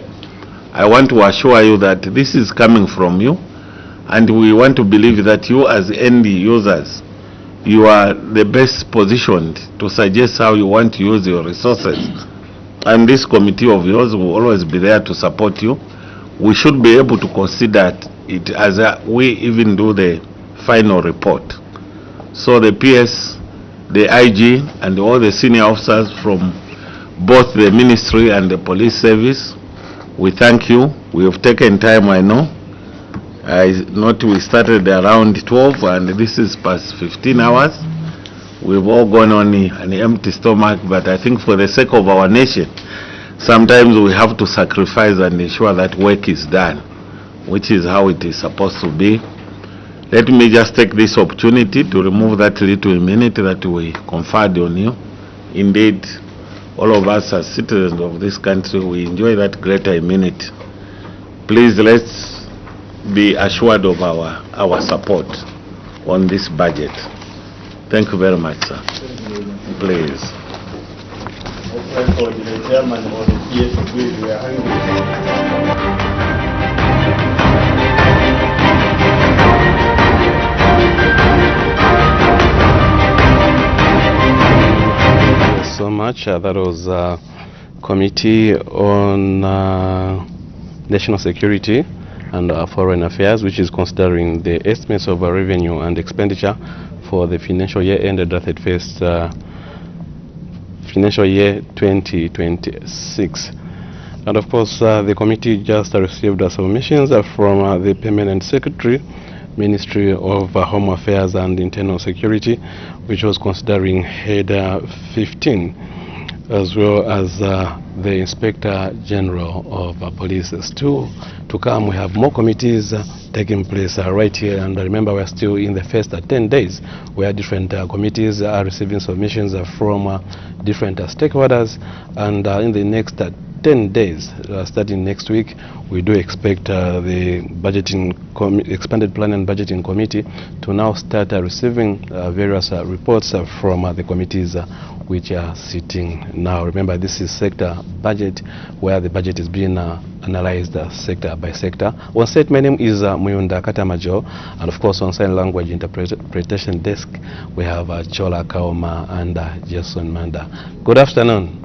I want to assure you that this is coming from you, and we want to believe that you as end users, you are the best positioned to suggest how you want to use your resources. And this committee of yours will always be there to support you. We should be able to consider it as we even do the final report. So the PS, the IG, and all the senior officers from both the ministry and the police service, we thank you. We have taken time, I know. We started around 12 and this is past 15 hours. We've all gone on an empty stomach, but I think for the sake of our nation, sometimes we have to sacrifice and ensure that work is done, which is how it is supposed to be. Let me just take this opportunity to remove that little immunity that we conferred on you. Indeed, all of us as citizens of this country, we enjoy that greater immunity. Please let's be assured of our support on this budget. Thank you very much, sir. Please. So much. That was Committee on National Security and Foreign Affairs, which is considering the estimates of revenue and expenditure for the financial year ended 31st financial year 2026. And of course, the committee just received submissions from the Permanent Secretary, Ministry of Home Affairs and Internal Security, which was considering Header 15, as well as the Inspector General of Police. Still to come, we have more committees taking place right here, and remember we're still in the first 10 days where different committees are receiving submissions from different stakeholders, and in the next 10 days, starting next week, we do expect the expanded plan and budgeting committee to now start receiving various reports from the committees which are sitting now. Remember, this is sector budget, where the budget is being analyzed sector by sector. On set, my name is Muyunda Katamajo, and of course on sign language interpretation desk we have Chola Kaoma and Jason Manda. Good afternoon.